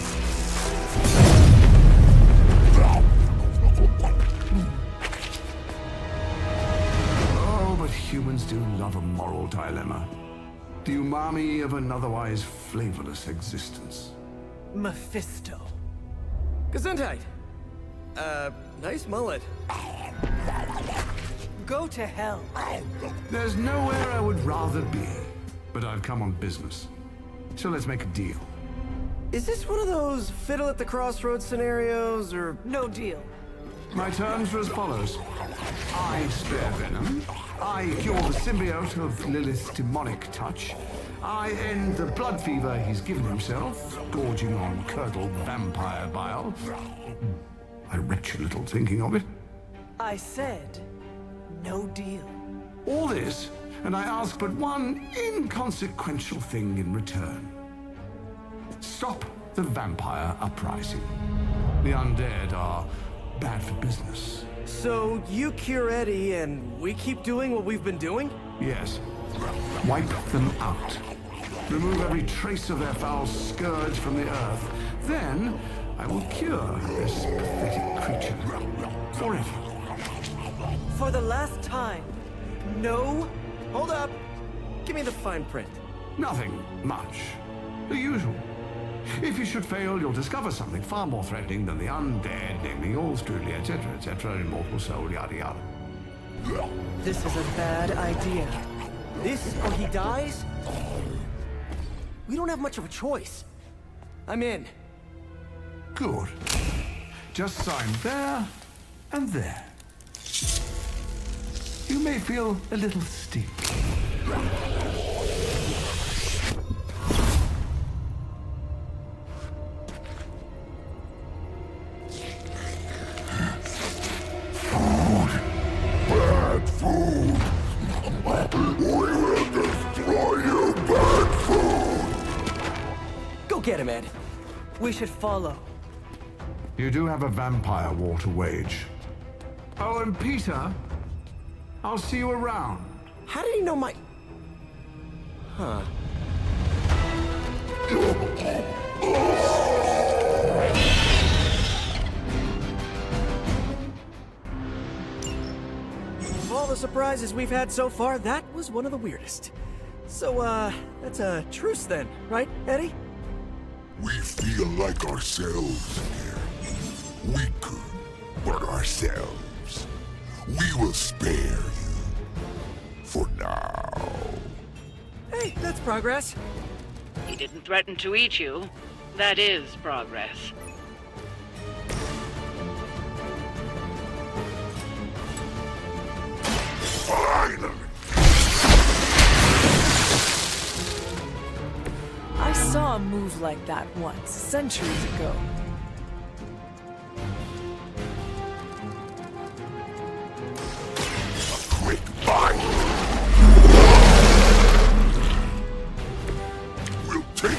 Oh, but humans do love a moral dilemma. The umami of an otherwise flavorless existence. Mephisto. Gesundheit. Nice mullet. Go to hell. There's nowhere I would rather be, but I've come on business. So let's make a deal. Is this one of those fiddle at the crossroads scenarios, or no deal? My terms are as follows. I spare Venom. I cure the symbiote of Lilith's demonic touch. I end the blood fever he's given himself, gorging on curdled vampire bile. I retch a little thinking of it. I said, no deal. All this, and I ask but one inconsequential thing in return. Stop the vampire uprising. The undead are bad for business. So you cure Eddie and we keep doing what we've been doing? Yes. Wipe them out. Remove every trace of their foul scourge from the earth. Then I will cure this pathetic creature forever. For the last time, no. Hold up. Give me the fine print. Nothing much. The usual. If you should fail, you'll discover something far more threatening than the undead, namely yours truly, etc., immortal soul, yada yada. This is a bad idea. This or he dies? We don't have much of a choice. I'm in. Good. Just sign there and there. You may feel a little sting. get him, Ed. We should follow. You do have a vampire war to wage. Oh, and Peter, I'll see you around. How did he know my... Huh. Of all the surprises we've had so far, that was one of the weirdest. So, that's a truce then, right, Eddie? We feel like ourselves here. Weaker, but ourselves. We will spare you. For now. Hey, that's progress. He didn't threaten to eat you. That is progress. Finally! I saw a move like that once, centuries ago. A quick bite! We'll take it.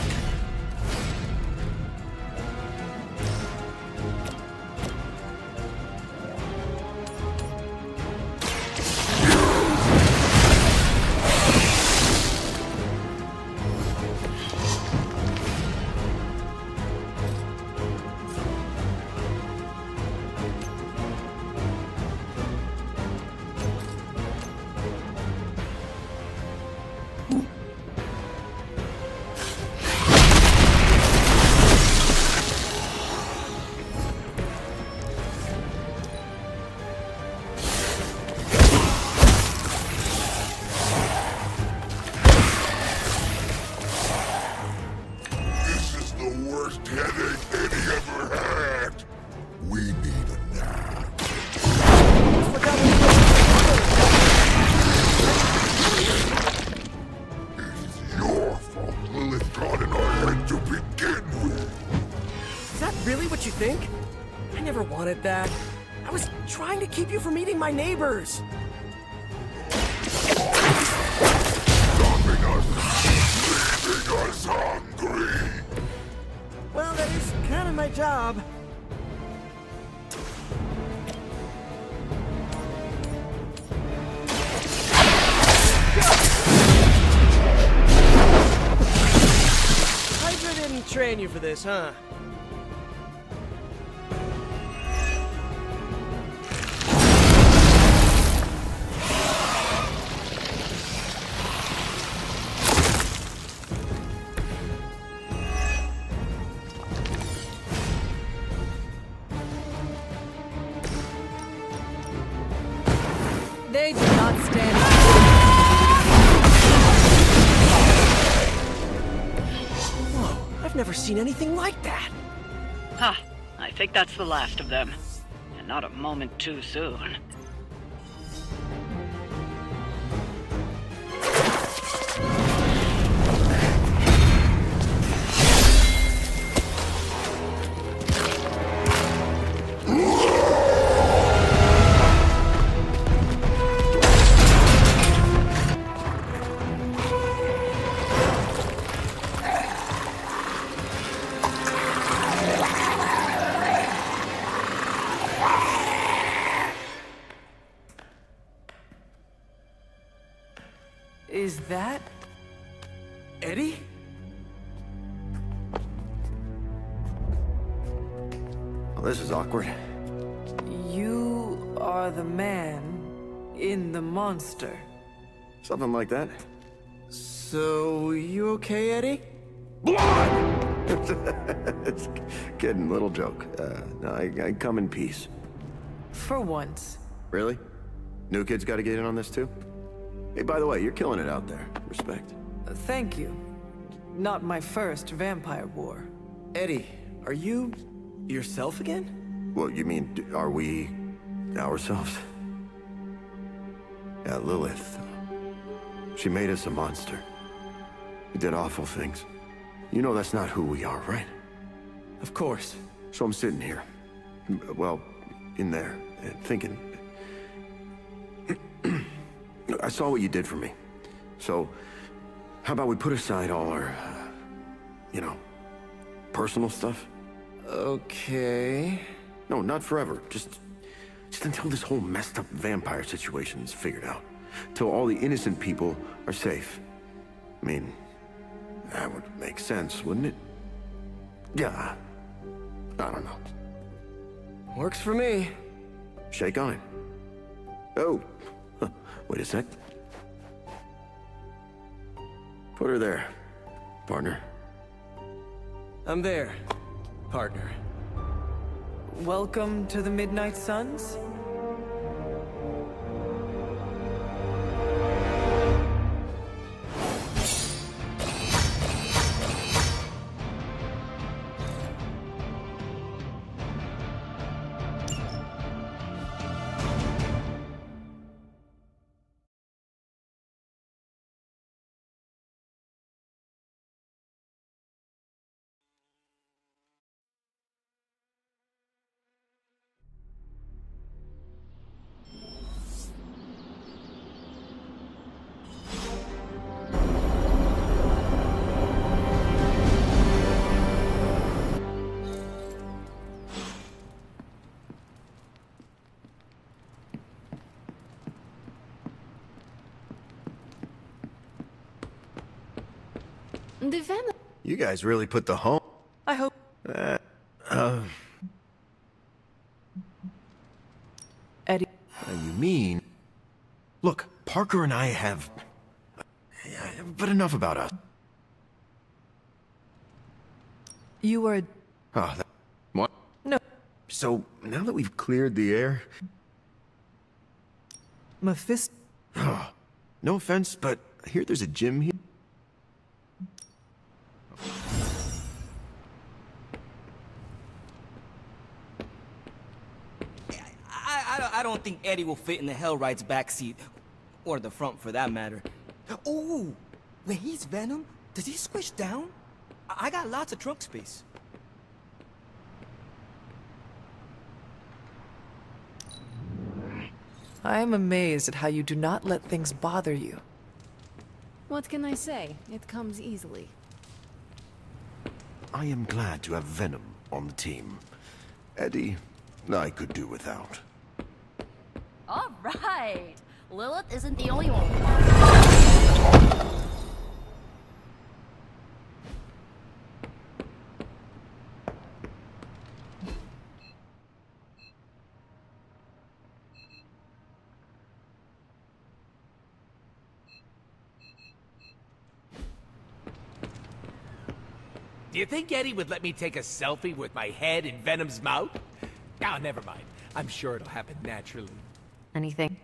That. I was trying to keep you from eating my neighbors. Stopping us, leaving us hungry. Well, that is kind of my job. Hydra didn't train you for this, huh? They do not stand. Whoa, I've never seen anything like that. Ha! I think that's the last of them. And not a moment too soon. Is that... Eddie? Well, this is awkward. You are the man in the monster. Something like that. So, you okay, Eddie? Blood! It's kidding, little joke. No, I come in peace. For once. Really? New kids gotta get in on this too? Hey, by the way, you're killing it out there. Respect. Thank you. Not my first vampire war. Eddie, are you yourself again? Well, you mean, are we ourselves? Yeah, Lilith. She made us a monster. We did awful things. You know that's not who we are, right? Of course. So I'm sitting here. Well, in there, thinking... I saw what you did for me. So, how about we put aside all our, personal stuff? Okay. No, not forever. Just until this whole messed up vampire situation is figured out. Till all the innocent people are safe. I mean, that would make sense, wouldn't it? Yeah. I don't know. Works for me. Shake on it. Oh, wait a sec. Put her there, partner. I'm there, partner. Welcome to the Midnight Suns? The Venom. You guys really put the home. I hope. Eddie. You mean? Look, Parker and I have. But enough about us. You were. Oh, what? No. So now that we've cleared the air. Mephisto. No offense, but I hear there's a gym here. I don't think Eddie will fit in the Hellright's backseat. Or the front, for that matter. Oh! When he's Venom, does he squish down? I got lots of trunk space. I am amazed at how you do not let things bother you. What can I say? It comes easily. I am glad to have Venom on the team. Eddie, I could do without. All right. Lilith isn't the only one. Do you think Eddie would let me take a selfie with my head in Venom's mouth? Oh, never mind. I'm sure it'll happen naturally. Anything?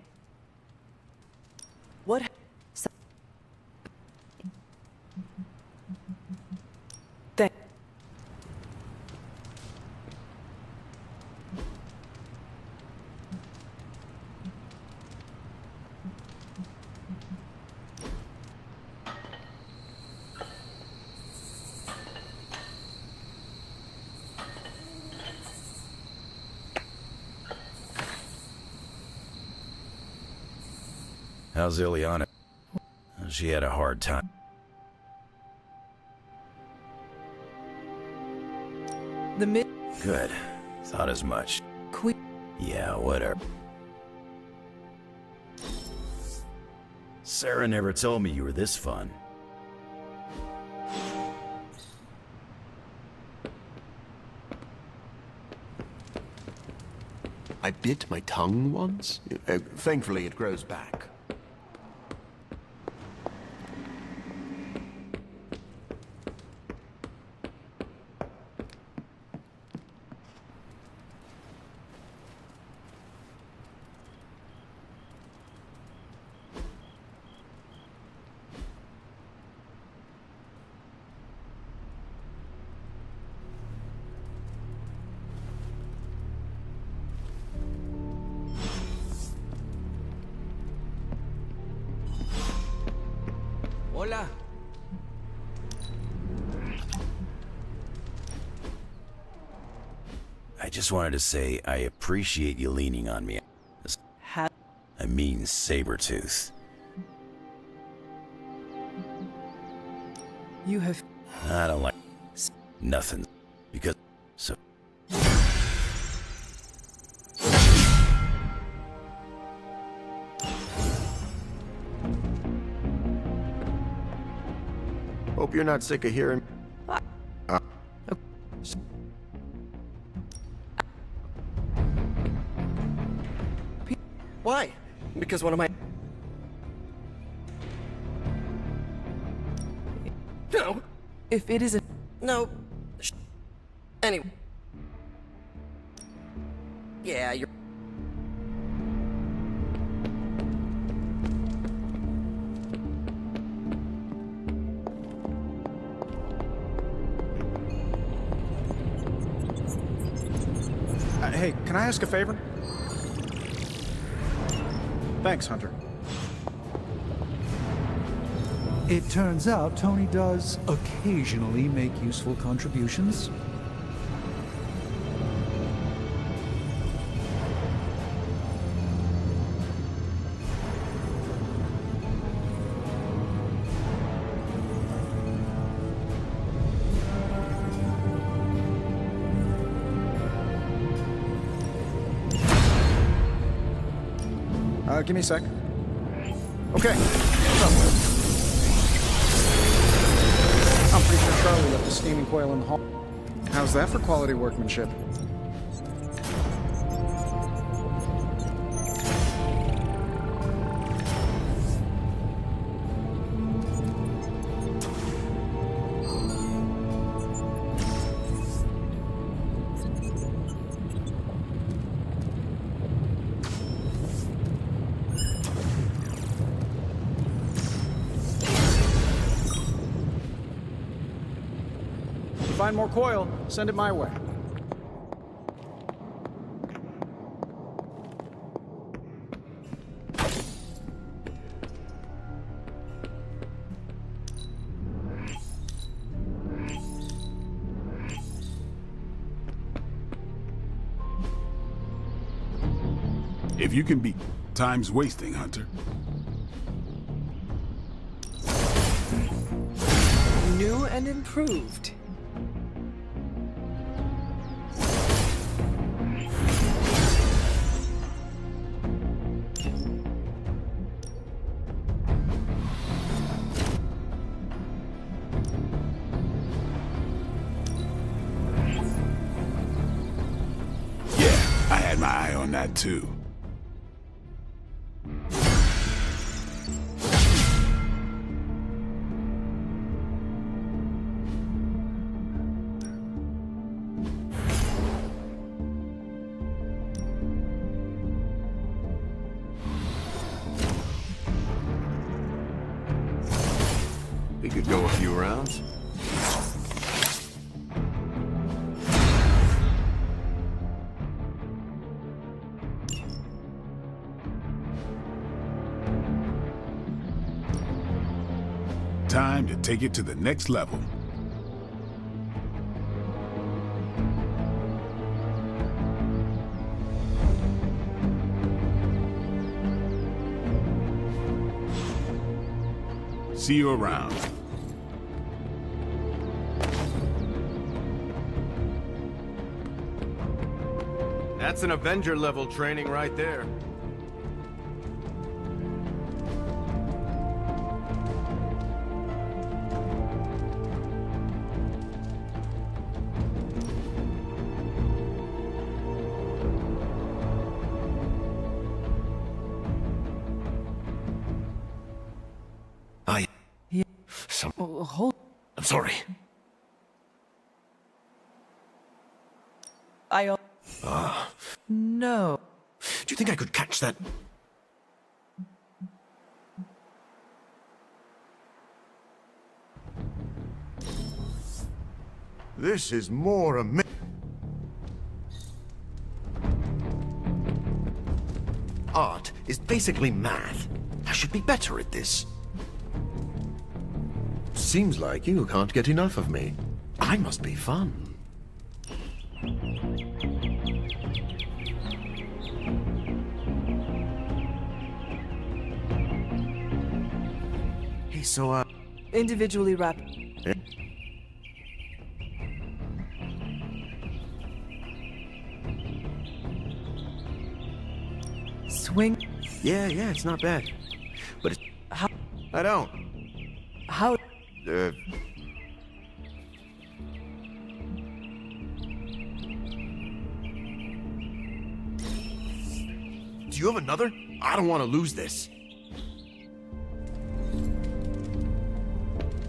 What? Thank. How's Ileana? She had a hard time. The mid. Good. Thought as much. Queen. Yeah, whatever. Sarah never told me you were this fun. I bit my tongue once. Thankfully, it grows back. Hola. I just wanted to say I appreciate you leaning on me. I mean Sabretooth. You have. I don't like nothing. Because... so... Hope you're not sick of hearing... Why? Because one of my... No. If it isn't... No. Anyway. Yeah, you're... Hey, can I ask a favor? Thanks, Hunter. It turns out Tony does occasionally make useful contributions. Give me a sec. Okay. I'm pretty sure Charlie left the steaming coil in the hall. How's that for quality workmanship? Find more coil, send it my way. If you can beat time's wasting, Hunter. New and improved. I had my eye on that too. We could go a few rounds. Time to take it to the next level. See you around. That's an Avenger level training right there. Hold. I'm sorry. No. Do you think I could catch that? This is more Art is basically math. I should be better at this. Seems like you can't get enough of me. I must be fun. Hey, so, individually wrapped. Swing? Yeah, it's not bad. But it's... How? I don't. How? Do you have another? I don't want to lose this.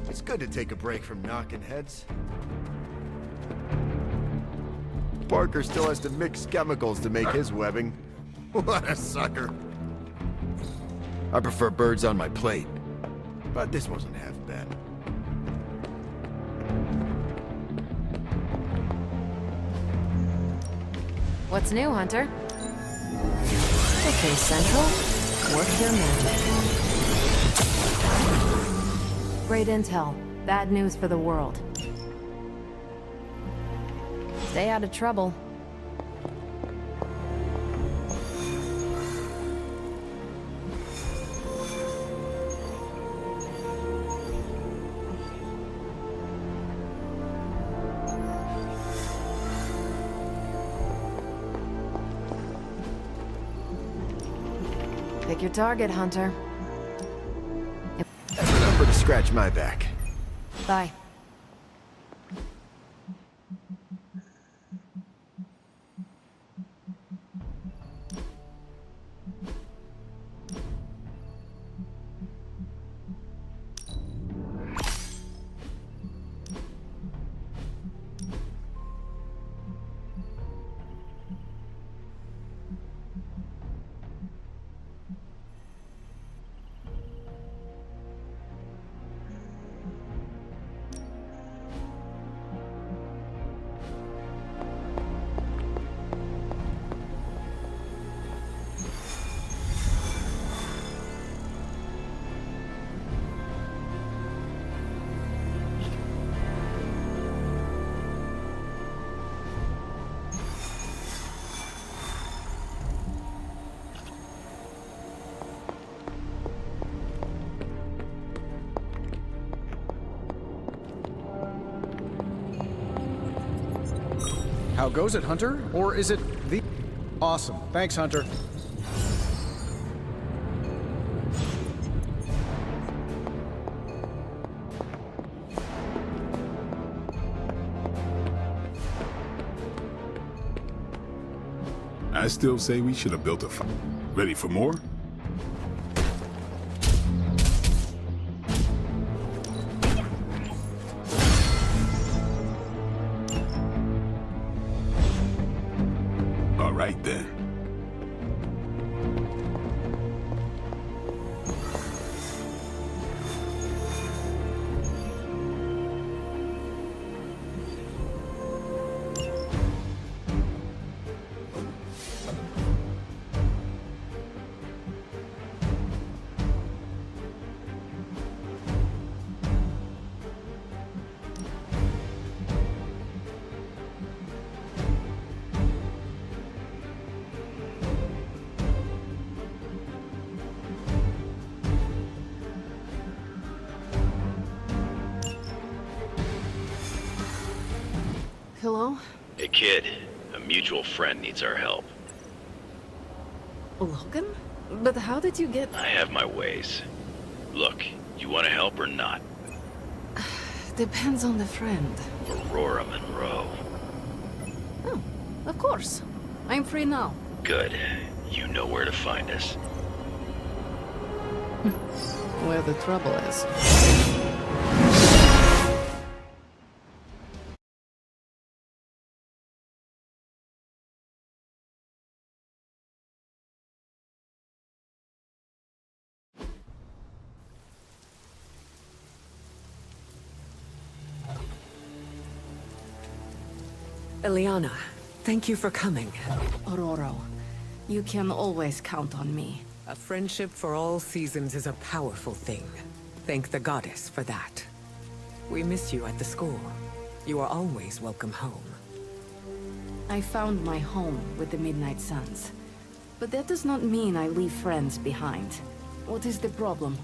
It's good to take a break from knocking heads. Parker still has to mix chemicals to make his webbing. What a sucker. I prefer birds on my plate. But this wasn't half bad. What's new, Hunter? Okay, Central. Work your magic. Great intel. Bad news for the world. Stay out of trouble. Pick your target, Hunter. That's a number to scratch my back. Bye. How goes it, Hunter? Or is it the... Awesome. Thanks, Hunter. I still say we should have built a fire. Ready for more? All right then. Hello? Hey kid, a mutual friend needs our help. Logan? But how did you get... I have my ways. Look, you want to help or not? Depends on the friend. Aurora Monroe. Oh, of course. I'm free now. Good. You know where to find us. Where the trouble is. Eliana, thank you for coming. Aurora, you can always count on me. A friendship for all seasons is a powerful thing. Thank the goddess for that. We miss you at the school. You are always welcome home. I found my home with the Midnight Suns. But that does not mean I leave friends behind. What is the problem?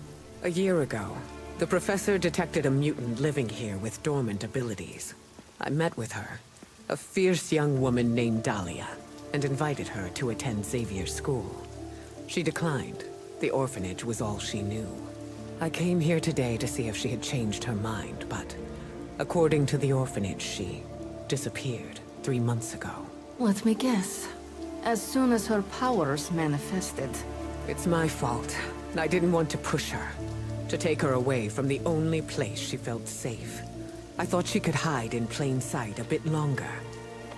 A year ago, the professor detected a mutant living here with dormant abilities. I met with her, a fierce young woman named Dahlia, and invited her to attend Xavier's school. She declined. The orphanage was all she knew. I came here today to see if she had changed her mind, but according to the orphanage, she disappeared 3 months ago. Let me guess. As soon as her powers manifested. It's my fault. I didn't want to push her. To take her away from the only place she felt safe. I thought she could hide in plain sight a bit longer.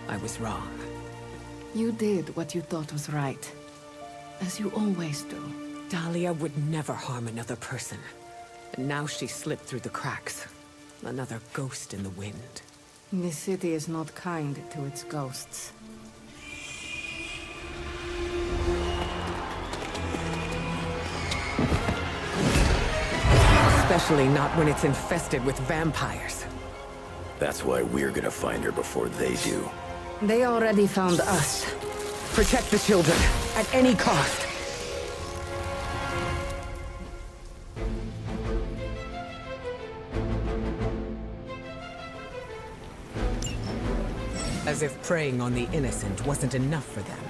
I was wrong. You did what you thought was right. As you always do. Dahlia would never harm another person. And now she slipped through the cracks. Another ghost in the wind. The city is not kind to its ghosts. Especially not when it's infested with vampires. That's why we're gonna find her before they do. They already found us. Protect the children, at any cost. As if preying on the innocent wasn't enough for them.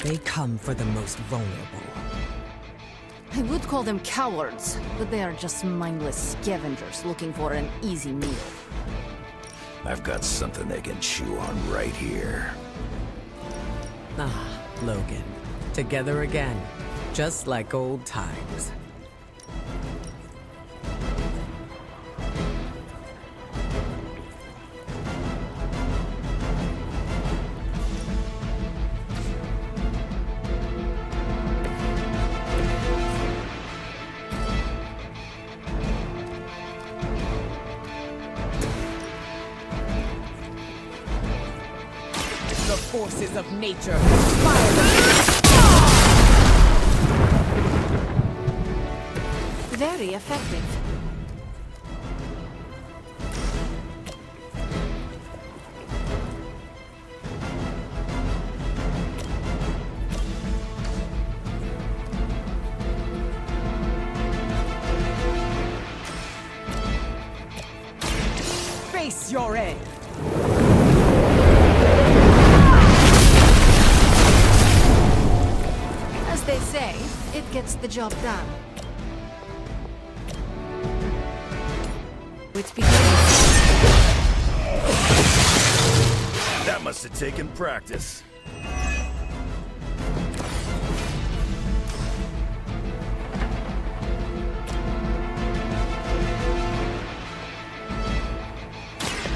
They come for the most vulnerable. I would call them cowards, but they are just mindless scavengers looking for an easy meal. I've got something they can chew on right here. Ah, Logan. Together again. Just like old times. Forces of nature conspire. Very effective. Face your end. They say, it gets the job done. It begins. That must have taken practice.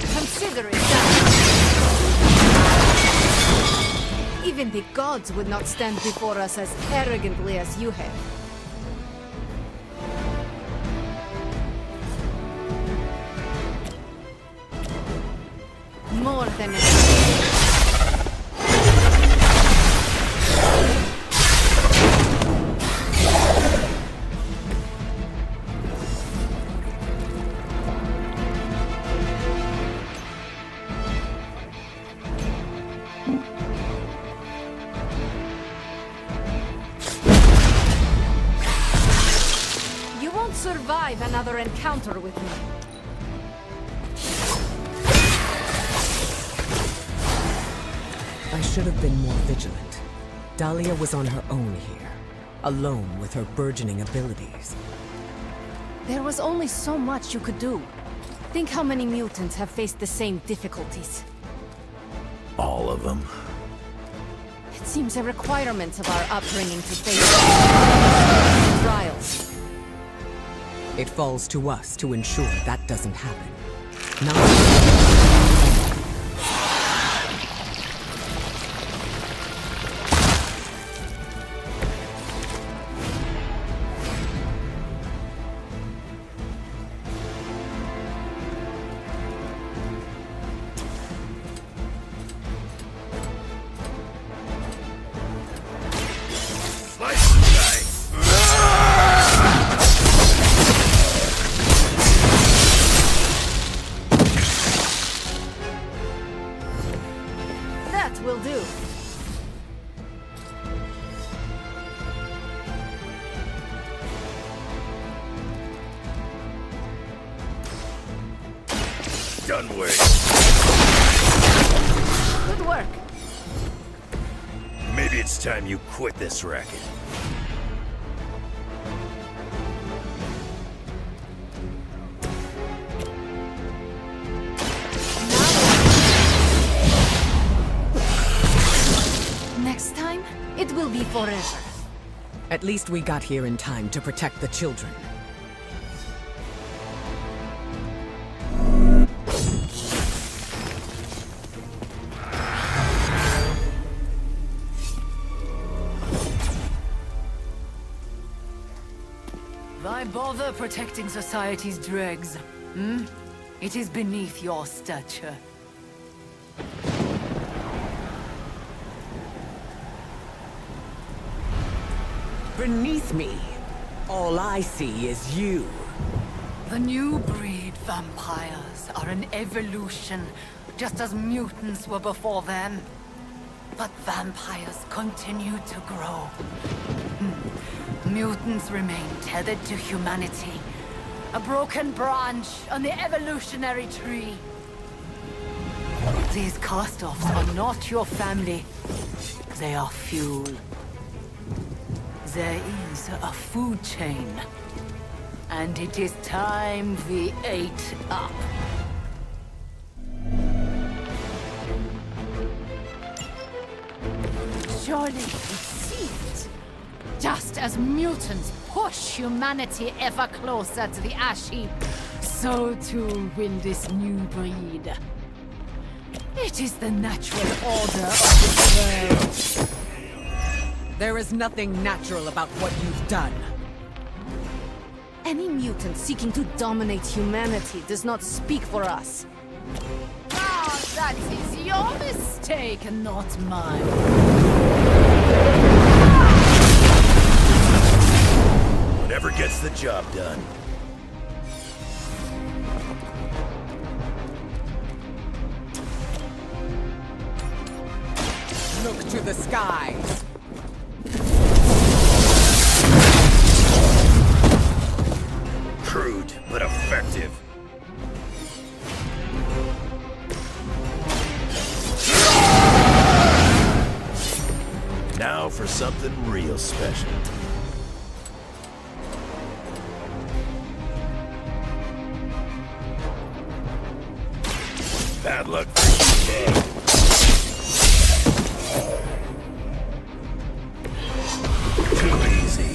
Consider it done. Even the gods would not stand before us as arrogantly as you have. More than enough. Survive another encounter with me. I should have been more vigilant. Dahlia was on her own here, alone with her burgeoning abilities. There was only so much you could do. Think how many mutants have faced the same difficulties. All of them. It seems a requirement of our upbringing to face trials. It falls to us to ensure that doesn't happen. Will do. Done with. Good work. Maybe it's time you quit this racket. will be forever. At least we got here in time to protect the children. Why bother protecting society's dregs? Hmm? It is beneath your stature. Beneath me, all I see is you. The new breed vampires are an evolution, just as mutants were before them. But vampires continue to grow. Mutants remain tethered to humanity, a broken branch on the evolutionary tree. These cast-offs are not your family. They are fuel. There is a food chain, and it is time we ate up. Surely you see it. Just as mutants push humanity ever closer to the ash heap, so too will this new breed. It is the natural order of the world. There is nothing natural about what you've done. Any mutant seeking to dominate humanity does not speak for us. Ah, that is your mistake and not mine. Whatever gets the job done. Look to the skies. Crude, but effective. Now for something real special. Bad luck for you, bud. Too easy.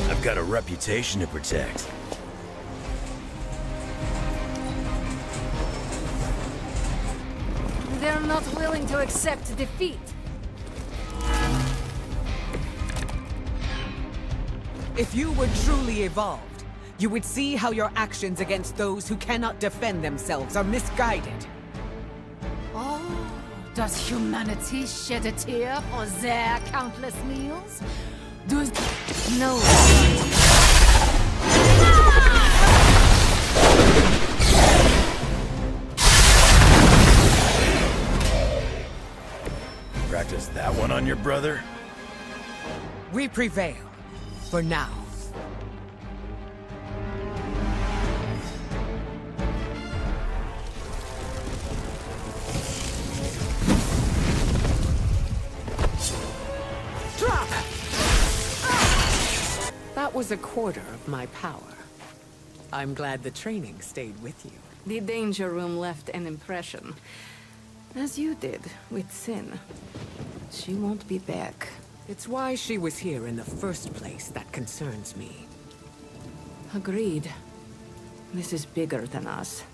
I've got a reputation to protect. They're not willing to accept defeat. If you were truly evolved, you would see how your actions against those who cannot defend themselves are misguided. Oh, does humanity shed a tear for their countless meals? Does... No. Practice that one on your brother? We prevail. For now. Drop! That was a quarter of my power. I'm glad the training stayed with you. The danger room left an impression. As you did with Sin. She won't be back. It's why she was here in the first place that concerns me. Agreed. This is bigger than us.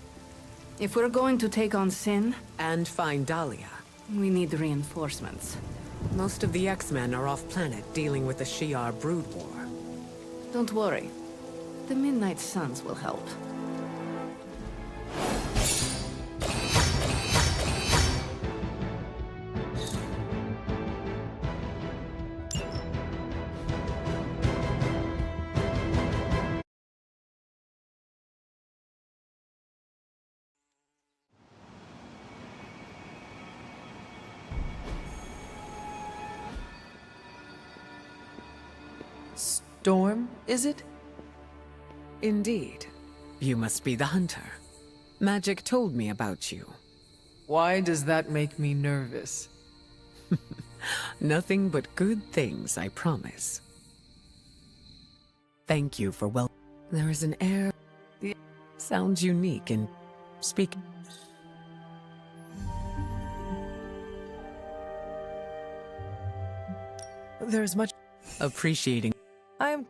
If we're going to take on Sin... And find Dahlia. We need reinforcements. Most of the X-Men are off-planet dealing with the Shi'ar brood war. Don't worry. The Midnight Suns will help. Storm, is it? Indeed. You must be the hunter. Magic told me about you. Why does that make me nervous? Nothing but good things, I promise. Thank you for There is an air. It sounds unique in speak. There's much appreciating. I'll.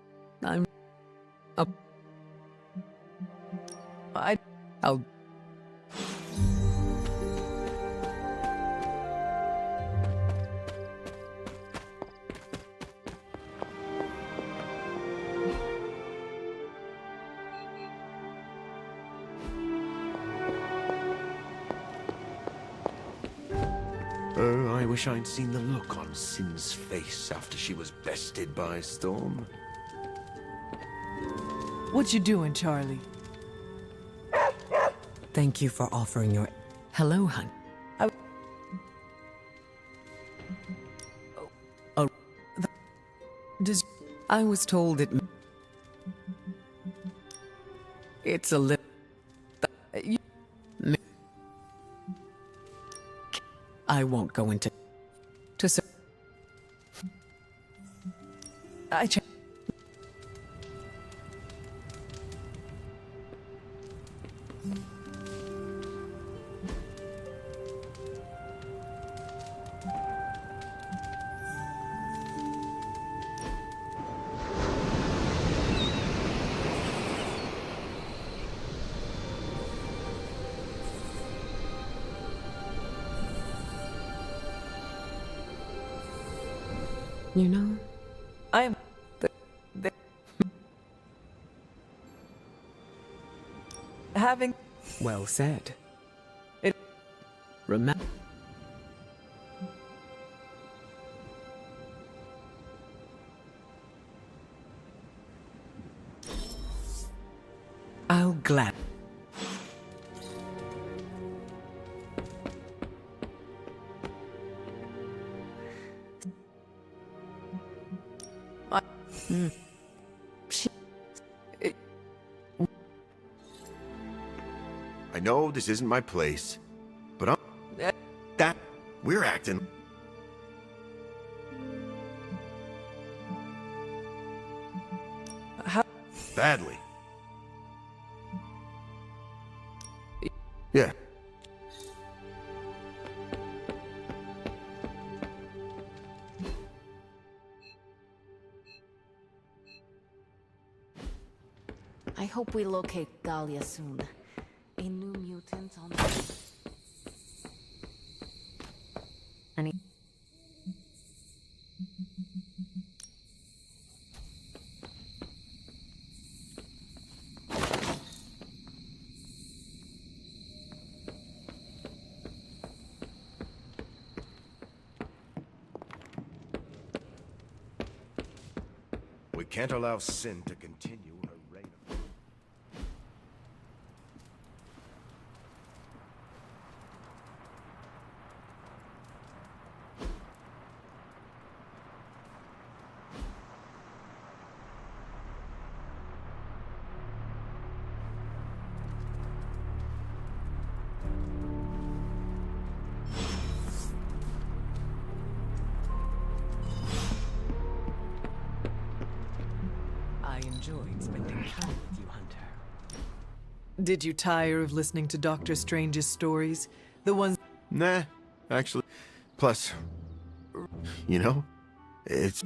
I wish I'd seen the look on Sin's face after she was bested by Storm. What you doing, Charlie? Thank you for offering your. Hello, hun. I was told it. It's a little. I won't go into. You know, I'm having. Well said. It. Remember. I'll glad. I know this isn't my place, but we're acting. Badly. Yeah. I hope we locate Dahlia soon. A new mutant on the... We can't allow Sin to continue her reign of... I enjoyed spending time with you, Hunter. Did you tire of listening to Doctor Strange's stories? The ones... Nah, actually. Plus, you know, it's...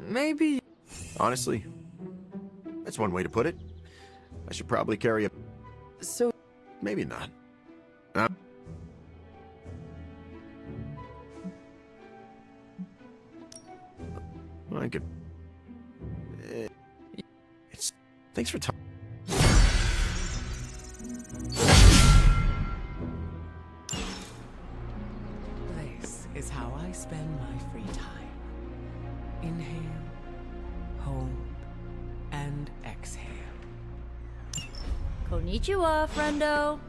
Maybe... Honestly, that's one way to put it. I should probably carry a... So... Maybe not. I could... It's... Thanks for talking. This is how I spend my free time. Inhale, hold, and exhale. Konnichiwa, friendo.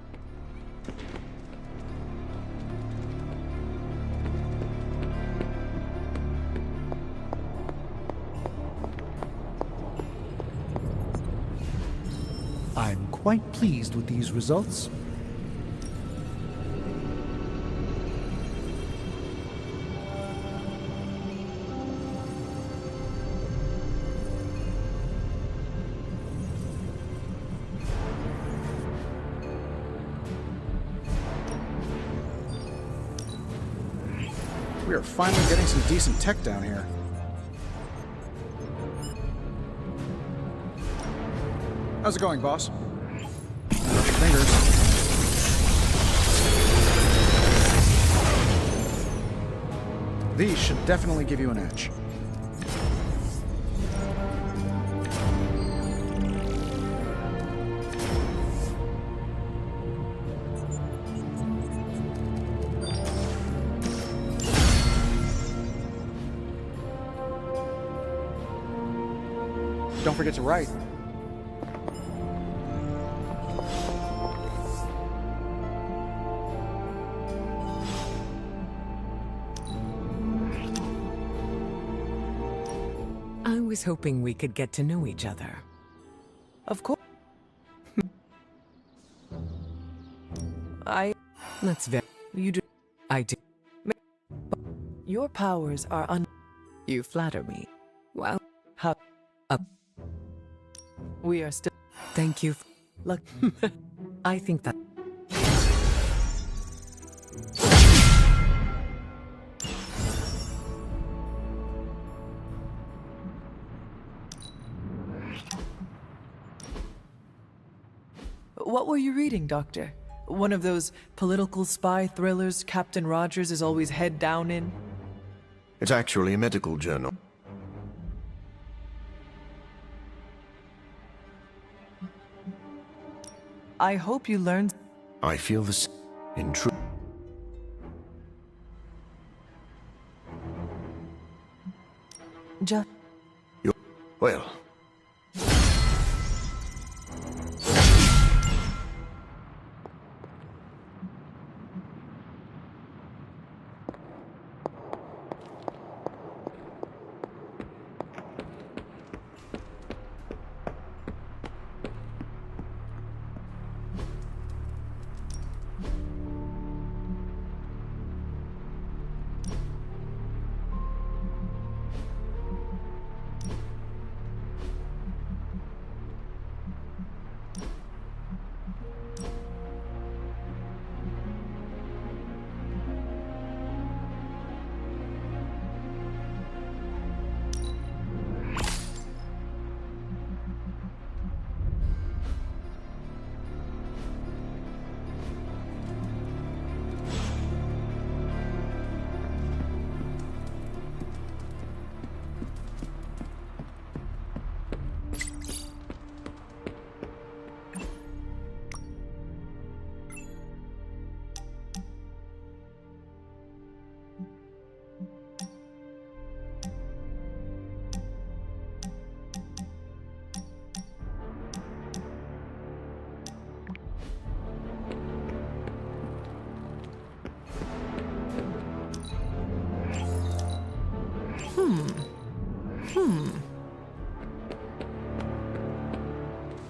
I'm quite pleased with these results. We are finally getting some decent tech down here. How's it going, boss? Watch your fingers. These should definitely give you an edge. Don't forget to write. I was hoping we could get to know each other. Of course. That's very... You do. I do. Your powers are You flatter me. Well, how... We are still... Thank you. Look, I think that... What were you reading, Doctor? One of those political spy thrillers Captain Rogers is always head down in? It's actually a medical journal. I hope you learned... I feel this in truth. Just... Well...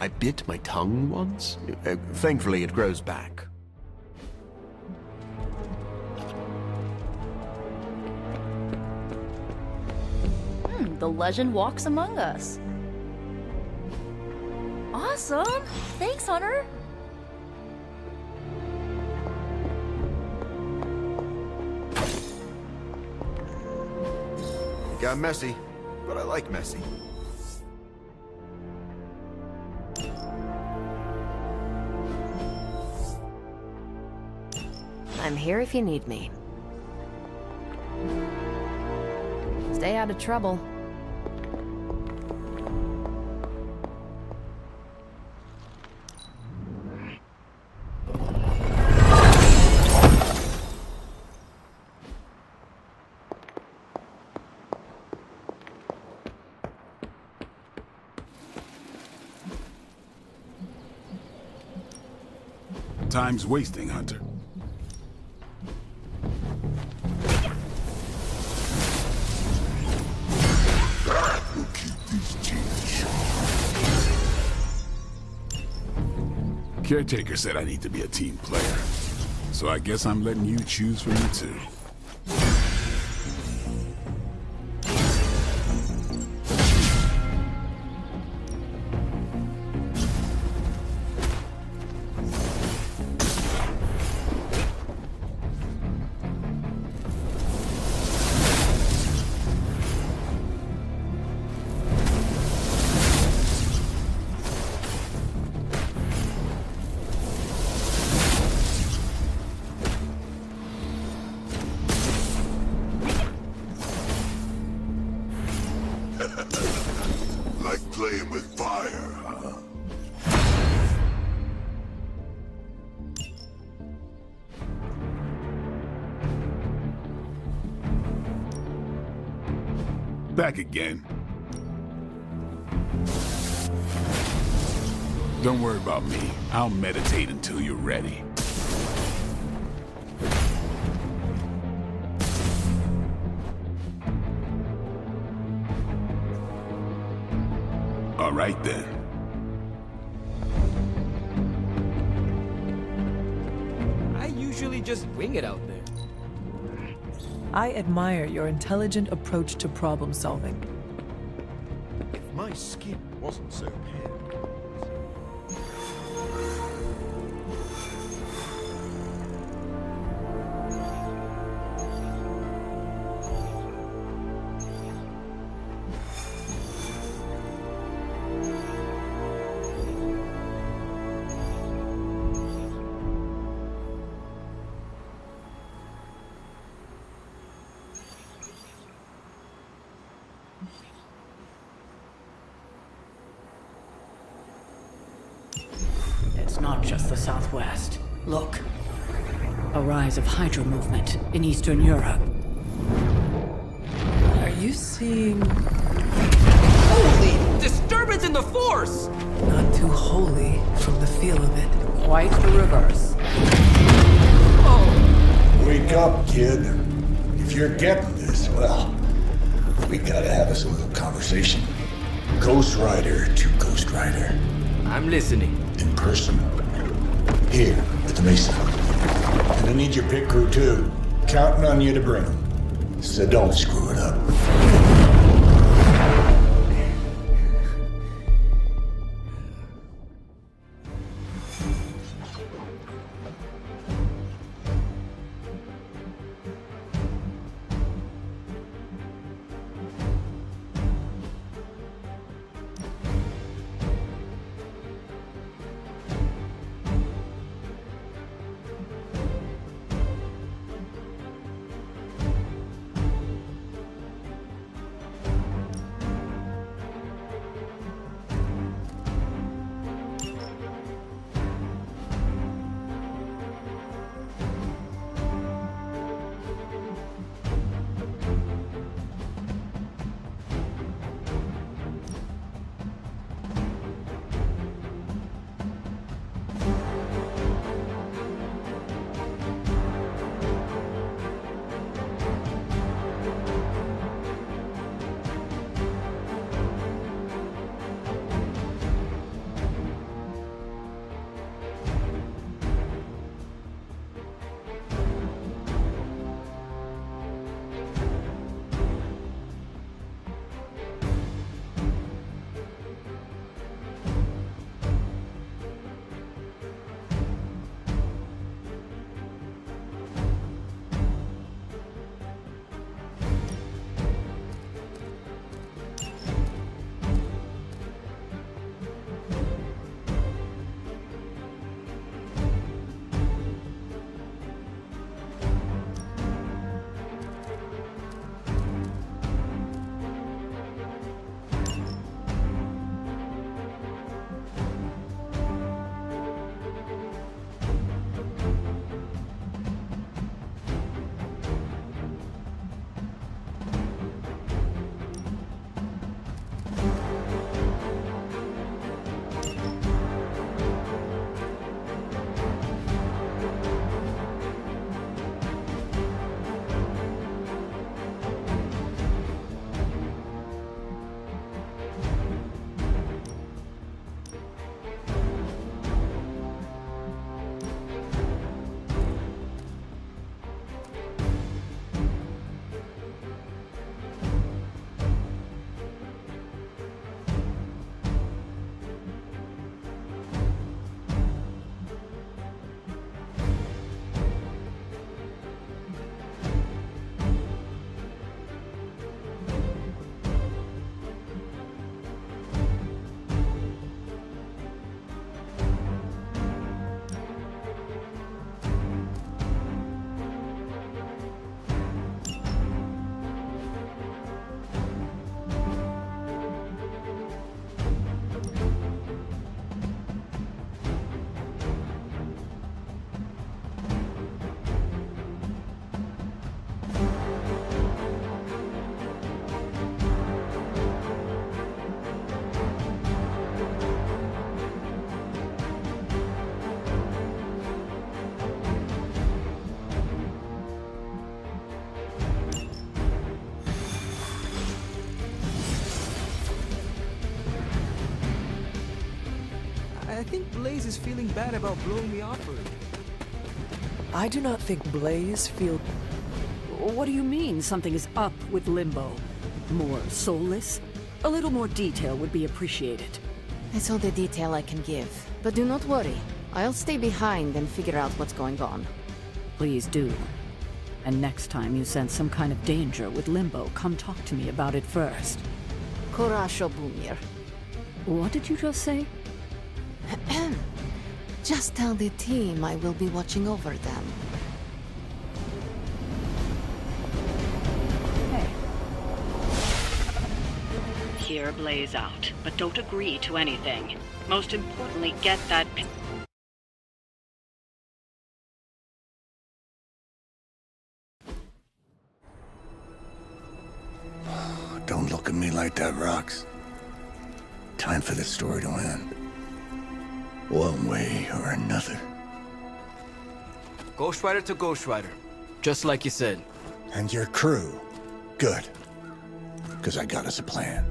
I bit my tongue once. Thankfully, it grows back. The legend walks among us. Awesome! Thanks, Hunter! It got messy, but I like messy. I'm here if you need me. Stay out of trouble. Time's wasting, Hunter. We'll keep these teeth short. Caretaker said I need to be a team player, so I guess I'm letting you choose for me too. Back again. Don't worry about me. I'll meditate until you're ready. All right then. I usually just wing it out there. I admire your intelligent approach to problem solving. If my skin wasn't so pale. It's not just the Southwest. Look. A rise of Hydra movement in Eastern Europe. Are you seeing... Holy disturbance in the Force! Not too holy from the feel of it. Quite the reverse. Wake up, kid. If you're getting this, well, we gotta have us a little conversation. Ghost Rider to Ghost Rider. I'm listening. In person. Here, at the Mesa. And I need your pit crew too. Counting on you to bring them. So don't screw it up. Blaze is feeling bad about blowing me off already. I do not think Blaze feel... What do you mean something is up with Limbo? More soulless? A little more detail would be appreciated. It's all the detail I can give. But do not worry. I'll stay behind and figure out what's going on. Please do. And next time you sense some kind of danger with Limbo, come talk to me about it first. Korasho Bumir. What did you just say? Just tell the team I will be watching over them. Hear Blaze out, but don't agree to anything. Most importantly, get that... Don't look at me like that, Rox. Time for this story to end. One way or another. Ghost Rider to Ghost Rider. Just like you said. And your crew. Good. Because I got us a plan.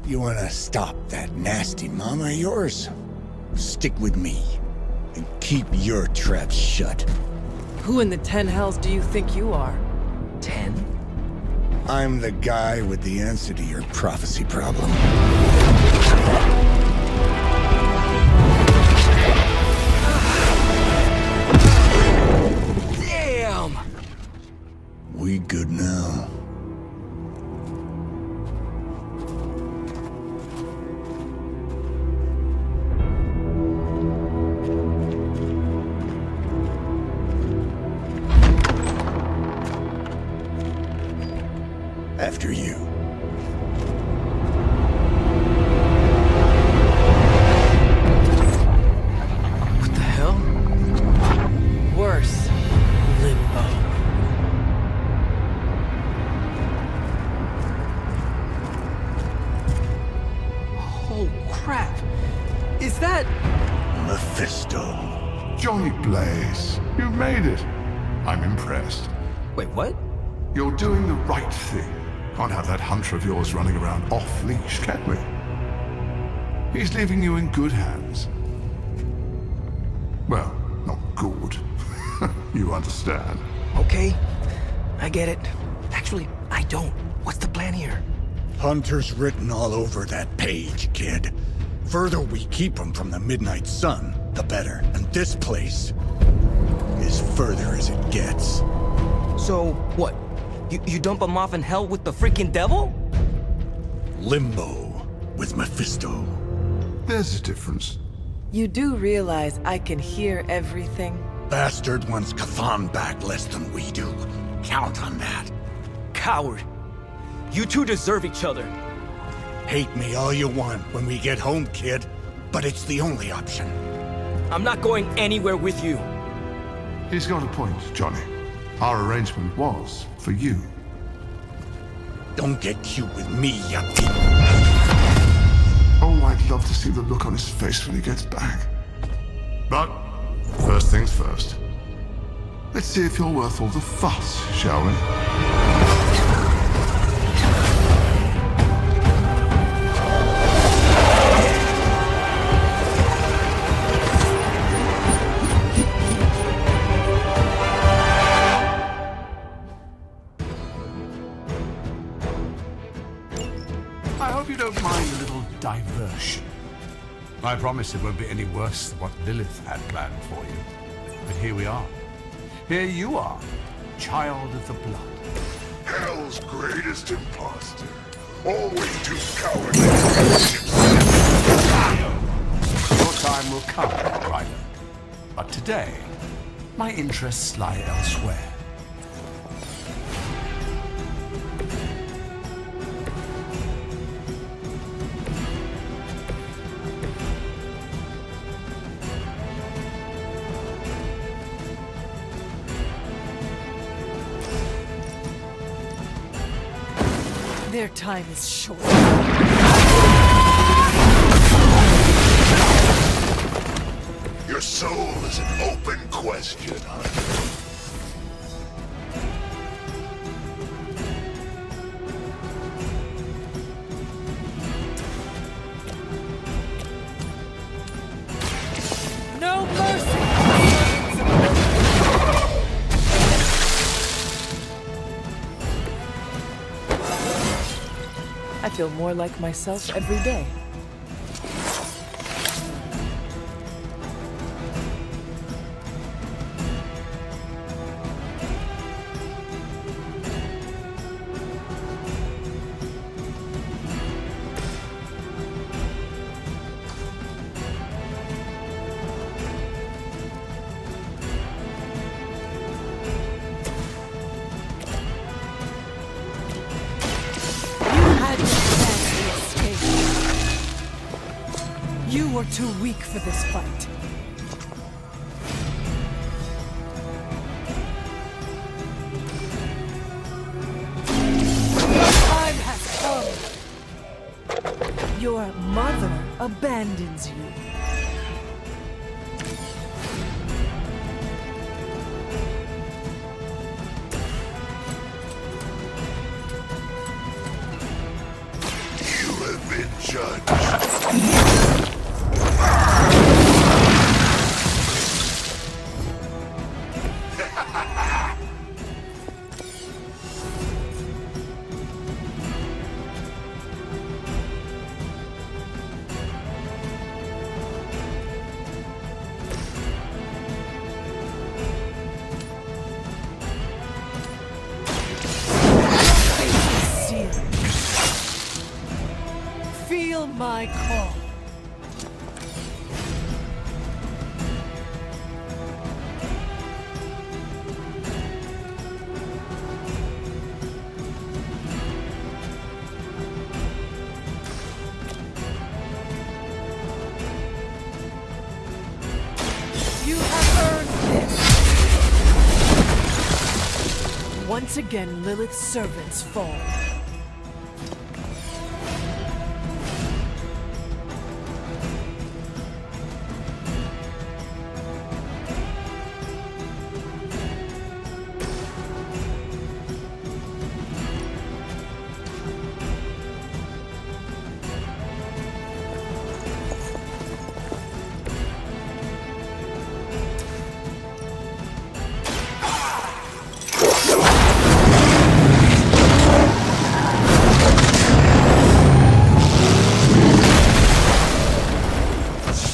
You wanna stop that nasty mama of yours? Stick with me. And keep your traps shut. Who in the 10 hells do you think you are? 10? I'm the guy with the answer to your prophecy problem. Damn! We good now? After you. What the hell? Worse. Limbo. Oh, crap. Is that... Mephisto. Johnny Blaze, you made it. I'm impressed. Wait, what? You're doing the right thing. Can't have that hunter of yours running around off-leash, can we? He's leaving you in good hands. Well, not good. You understand. Okay, I get it. Actually, I don't. What's the plan here? Hunter's written all over that page, kid. Further we keep him from the midnight sun, the better. And this place is further as it gets. So, what? You dump him off in hell with the freaking devil? Limbo with Mephisto. There's a difference. You do realize I can hear everything? Bastard wants Kathan back less than we do. Count on that. Coward. You two deserve each other. Hate me all you want when we get home, kid. But it's the only option. I'm not going anywhere with you. He's got a point, Johnny. Our arrangement was for you. Don't get cute with me, yuppie. Oh, I'd love to see the look on his face when he gets back. But, first things first. Let's see if you're worth all the fuss, shall we? I hope you don't mind a little diversion. I promise it won't be any worse than what Lilith had planned for you. But here we are. Here you are, child of the blood. Hell's greatest imposter. Always too cowardly. Your time will come, Ryder. But today, my interests lie elsewhere. Their time is short. Your soul is an open question, Hunter. I feel more like myself every day. You were too weak for this fight. The time has come. Your mother abandons you. You have been judged. Feel my call. You have earned this. Once again, Lilith's servants fall.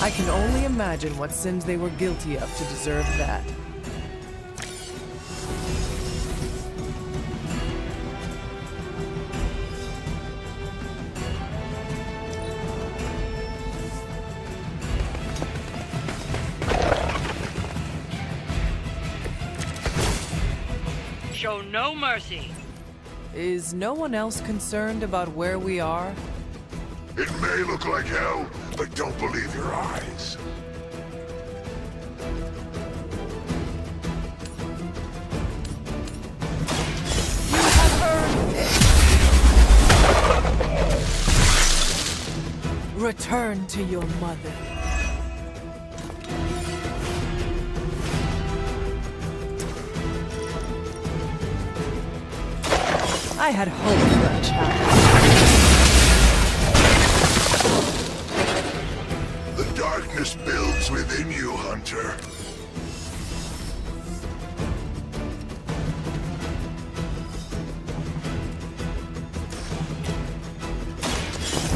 I can only imagine what sins they were guilty of to deserve that. Show no mercy. Is no one else concerned about where we are? It may look like hell, but don't believe your eyes. You have earned this. Return to your mother. I had hope for a child. The darkness builds within you, Hunter.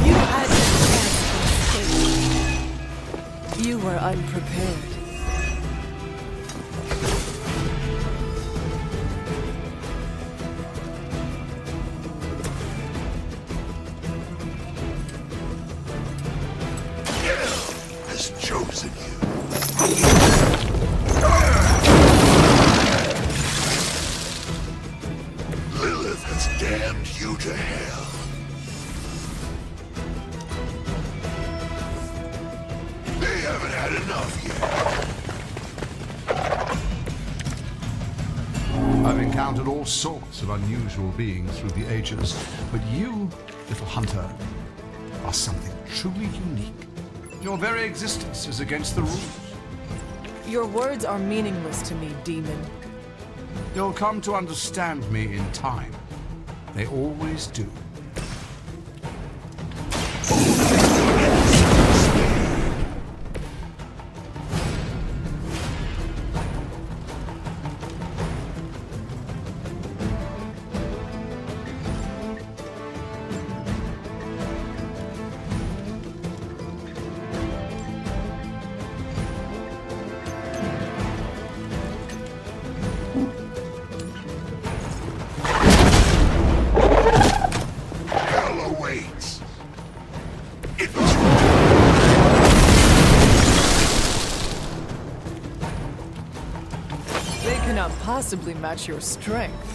You had the chance to escape. You were unprepared. Has chosen you. Lilith has damned you to hell. They haven't had enough yet. I've encountered all sorts of unusual beings through the ages, but you, little hunter, are something truly unique. Your very existence is against the rules. Your words are meaningless to me, demon. You'll come to understand me in time. They always do. Hell awaits. They cannot possibly match your strength.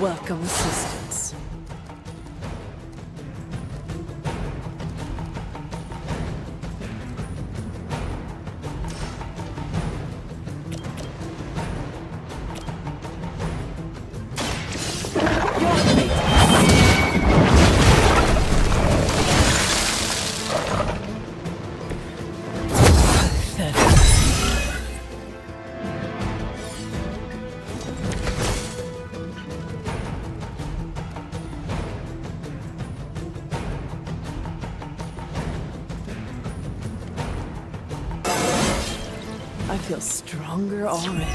Welcome assistance. I feel stronger already.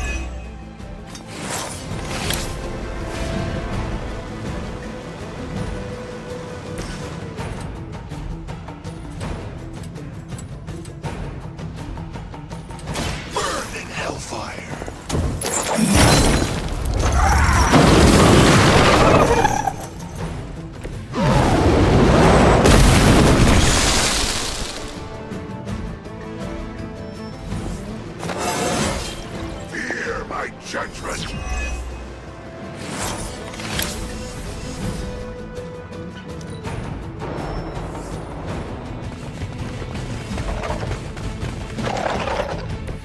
Burn in hellfire. Fear my judgment.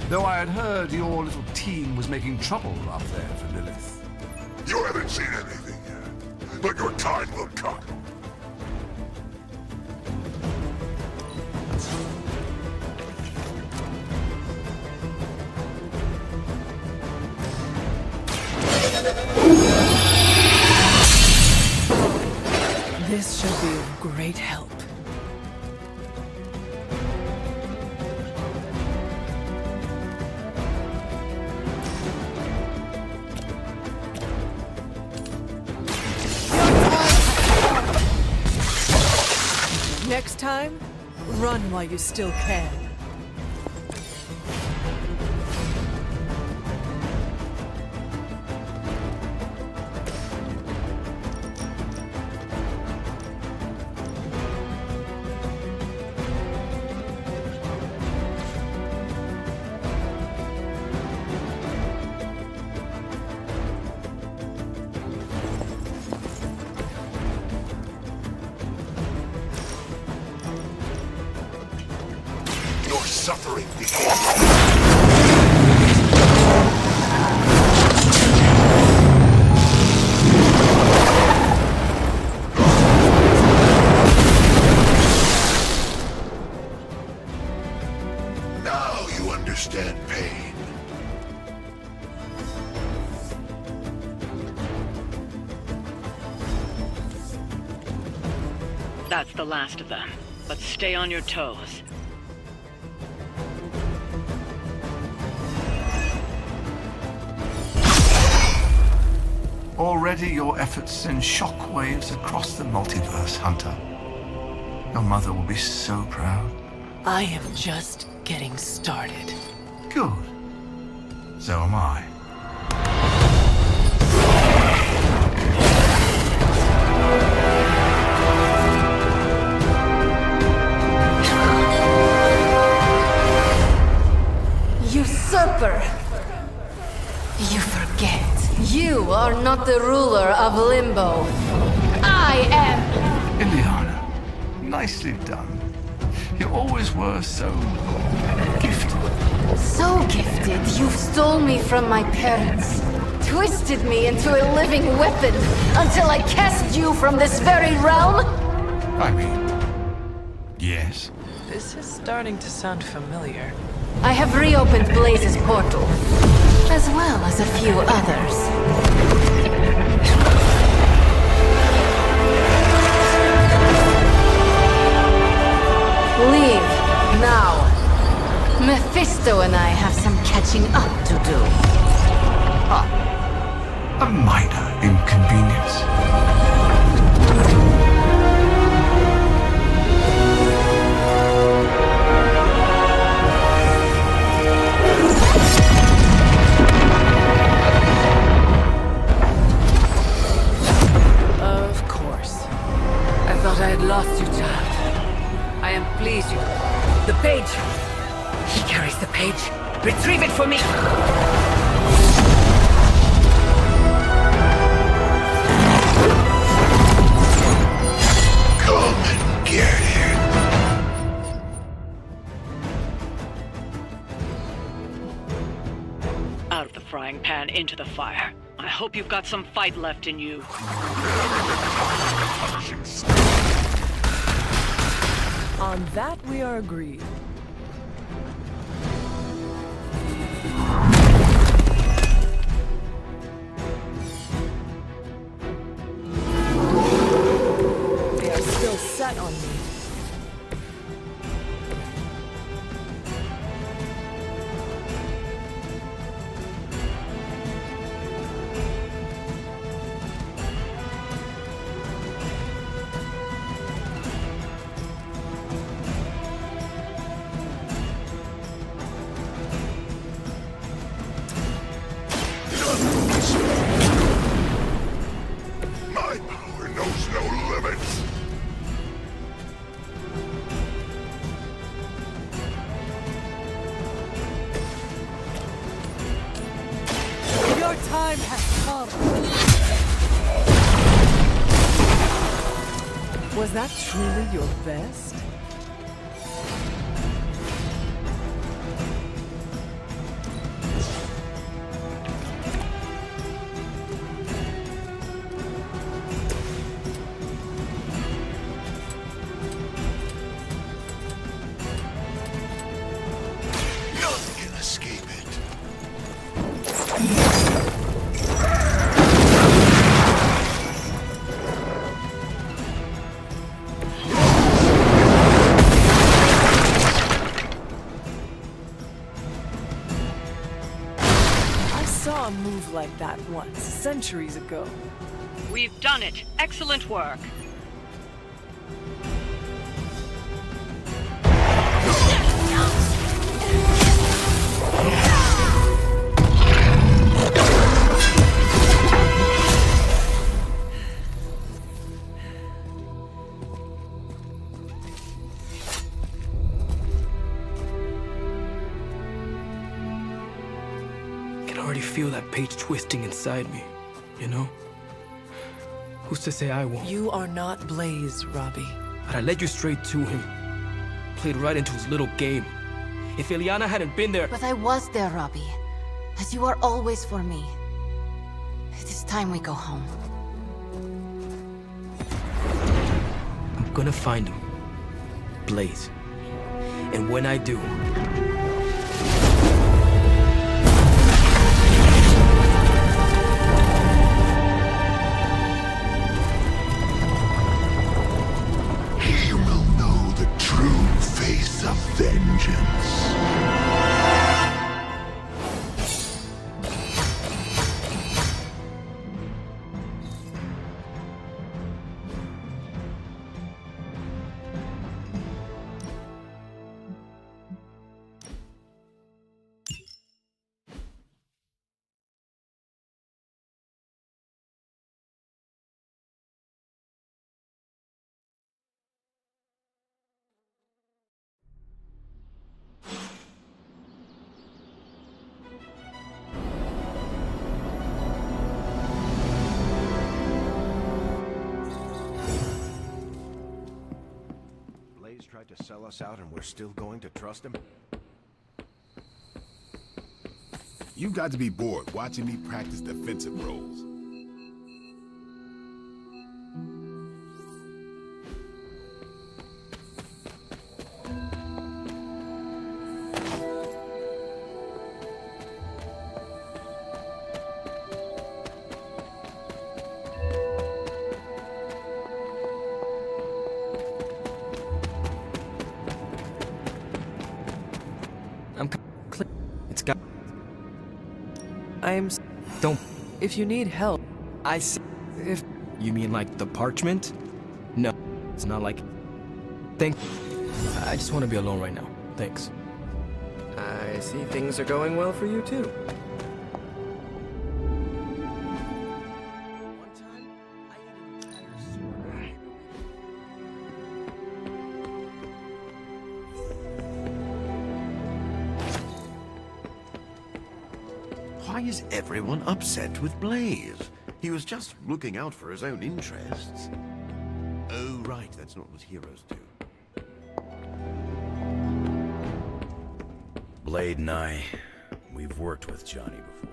Though I had heard your little team was making trouble up there for Lilith. You haven't seen anything yet, but your time will come. This should be of great help. Next time, run while you still can. Your suffering begins. Now you understand pain. That's the last of them. But stay on your toes. Already your efforts send shockwaves across the multiverse, Hunter. Your mother will be so proud. I am just getting started. Good. So am I. Usurper! You forget. You are not the ruler of Limbo. I am! Ileana, nicely done. You always were so gifted. So gifted, you stole me from my parents. Twisted me into a living weapon until I cast you from this very realm? I mean, yes. This is starting to sound familiar. I have reopened Blaze's portal, as well as a few others. Leave, now. Mephisto and I have some catching up to do. A minor inconvenience. Of course. I thought I had lost you, child. I am pleased you... The page! He carries the page. Retrieve it for me! Come and get it. Out of the frying pan into the fire. I hope you've got some fight left in you. On that, we are agreed. They are still set on me. My power knows no limits. Your time has come. Was that truly your best? None can escape it. I saw a move like that once, centuries ago. We've done it. Excellent work. I can already feel that page twisting inside me, you know? Who's to say I won't? You are not Blaze, Robbie. But I led you straight to him. Played right into his little game. If Ileana hadn't been there... But I was there, Robbie. As you are always for me. It is time we go home. I'm gonna find him. Blaze. And when I do... You will know the true face of vengeance. Blaze tried to sell us out and we're still going to trust him? You got to be bored watching me practice defensive roles. It's got... Don't... If you need help, I see. If you mean like the parchment? No, it's not like. I just want to be alone right now. Thanks. I see things are going well for you too. Why is everyone upset with Blaze? He was just looking out for his own interests. Oh, right, that's not what heroes do. Blade and I, we've worked with Johnny before.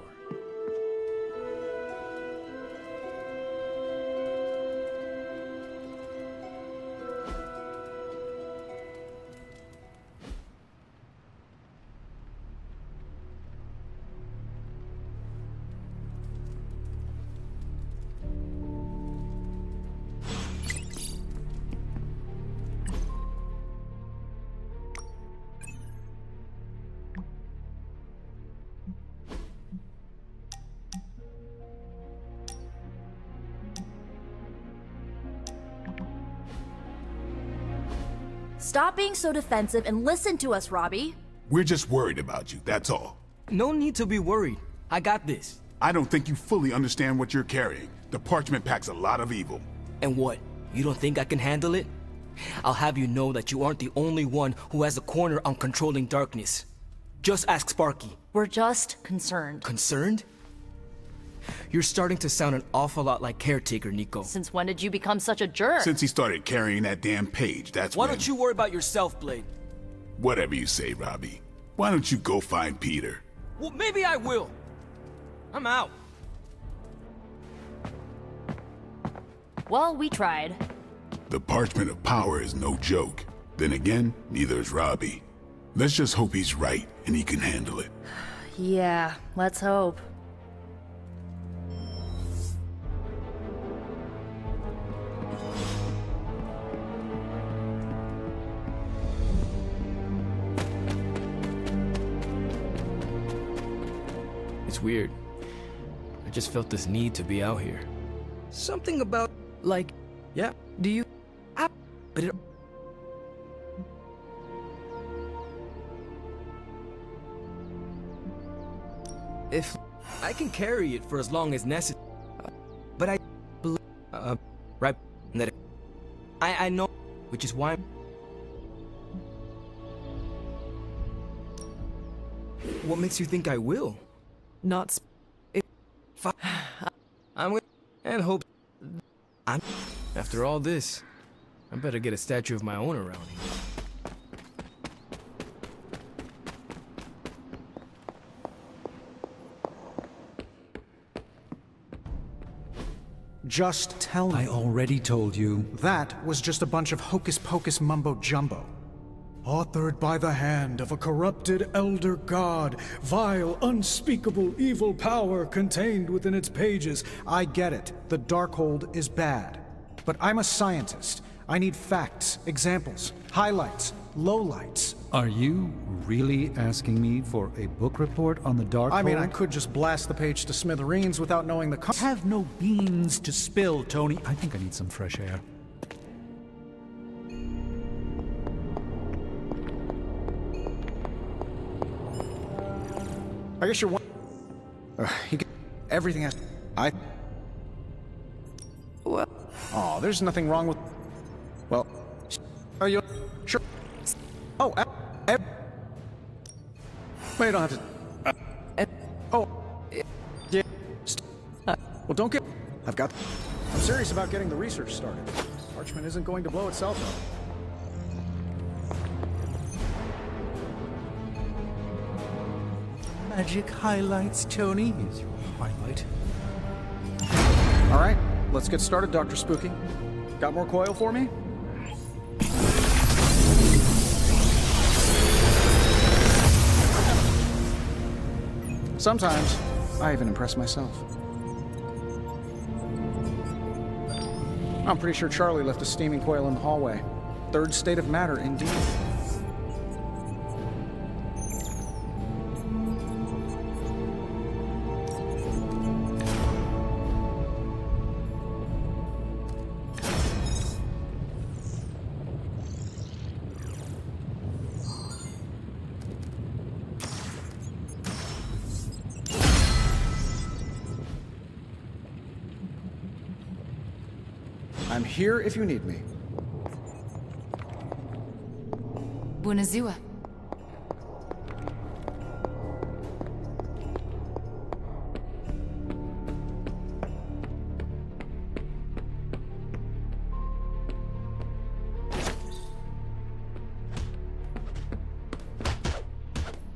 Stop being so defensive and listen to us, Robbie. We're just worried about you, that's all. No need to be worried. I got this. I don't think you fully understand what you're carrying. The parchment packs a lot of evil. And what? You don't think I can handle it? I'll have you know that you aren't the only one who has a corner on controlling darkness. Just ask Sparky. We're just concerned. Concerned? You're starting to sound an awful lot like Caretaker, Nico. Since when did you become such a jerk? Since he started carrying that damn page, that's Why when... don't you worry about yourself, Blade? Whatever you say, Robbie. Why don't you go find Peter? Well, maybe I will. I'm out. Well, we tried. The parchment of power is no joke. Then again, neither is Robbie. Let's just hope he's right and he can handle it. Yeah, let's hope. It's weird. I just felt this need to be out here. Something about, like, yeah, do you... But it... If I can carry it for as long as necessary, but I believe, right, that I know, which is why. What makes you think I will? Not I'm gonna and hope. After all this, I better get a statue of my own around here. Just tell me. I already told you. That was just a bunch of hocus-pocus mumbo-jumbo. Authored by the hand of a corrupted elder god, vile, unspeakable evil power contained within its pages. I get it. The Darkhold is bad. But I'm a scientist. I need facts, examples, highlights, lowlights. Are you really asking me for a book report on the Darkhold? I mean, I could just blast the page to smithereens without knowing the have no beans to spill, Tony. I think I need some fresh air. I guess you're one. Everything has. What? Oh, there's nothing wrong with. Well, are you sure? Oh, well, you don't have to. Oh, yeah. Well, don't get. I'm serious about getting the research started. Parchment isn't going to blow itself up. Magic highlights, Tony, is your highlight. All right, let's get started, Dr. Spooky. Got more coil for me? Sometimes, I even impress myself. I'm pretty sure Charlie left a steaming coil in the hallway. Third state of matter, indeed. I'm here if you need me. Bunazua.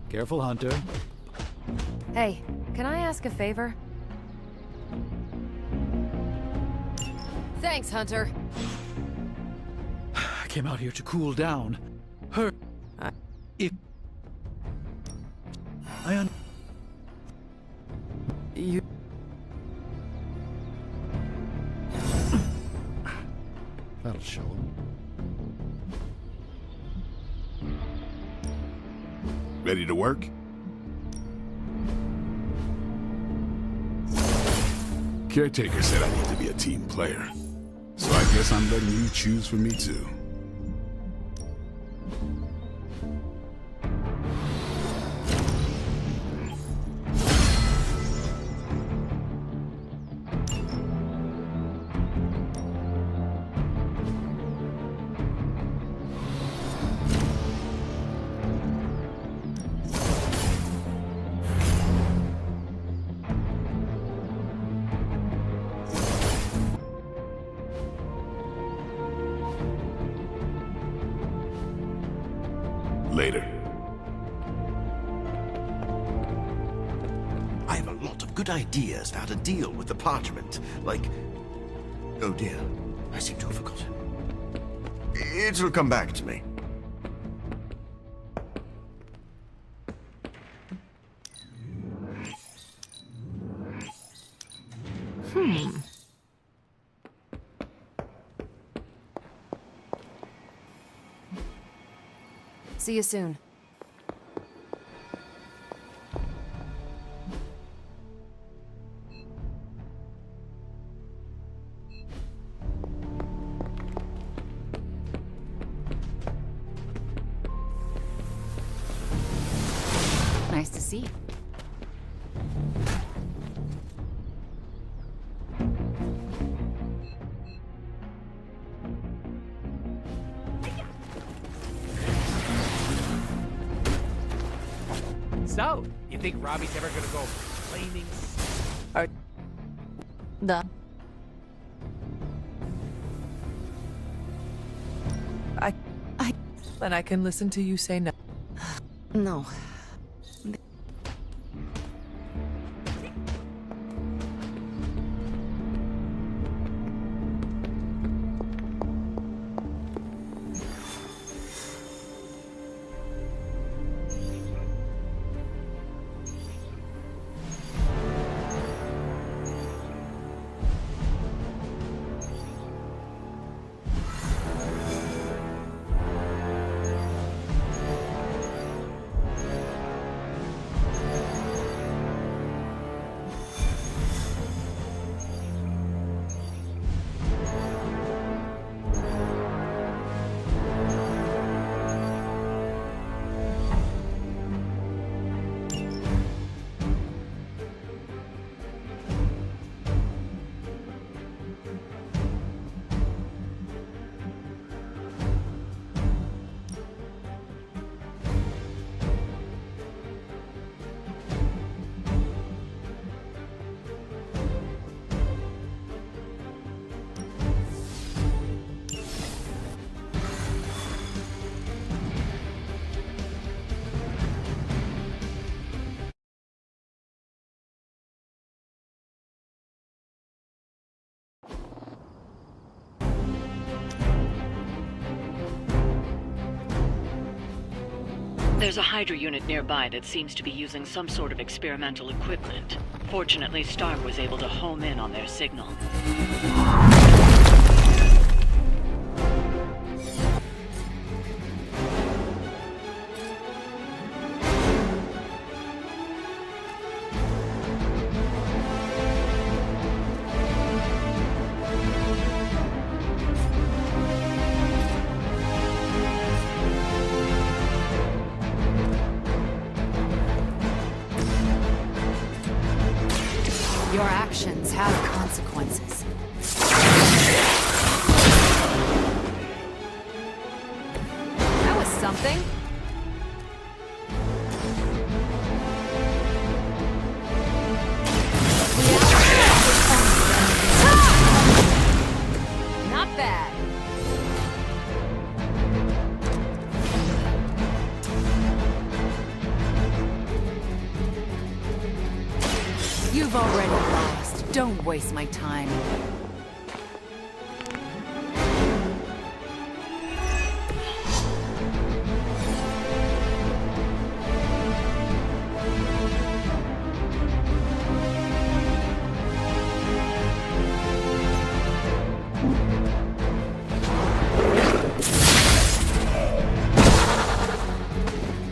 Careful, Hunter. Hey, can I ask a favor? Thanks, Hunter. I came out here to cool down. If You... That'll show him. Ready to work? Caretaker said I need to be a team player. So I guess I'm letting you choose for me too. Later. I have a lot of good ideas for how to deal with the parchment. Like... Oh dear, I seem to have forgotten. It'll come back to me. See you soon. Nice to see you. So, you think Robbie's ever gonna go flaming? And I can listen to you say no. No. There's a Hydra unit nearby that seems to be using some sort of experimental equipment. Fortunately, Stark was able to home in on their signal. Your actions have consequences. something? Not bad. You've already lost. Don't waste my time.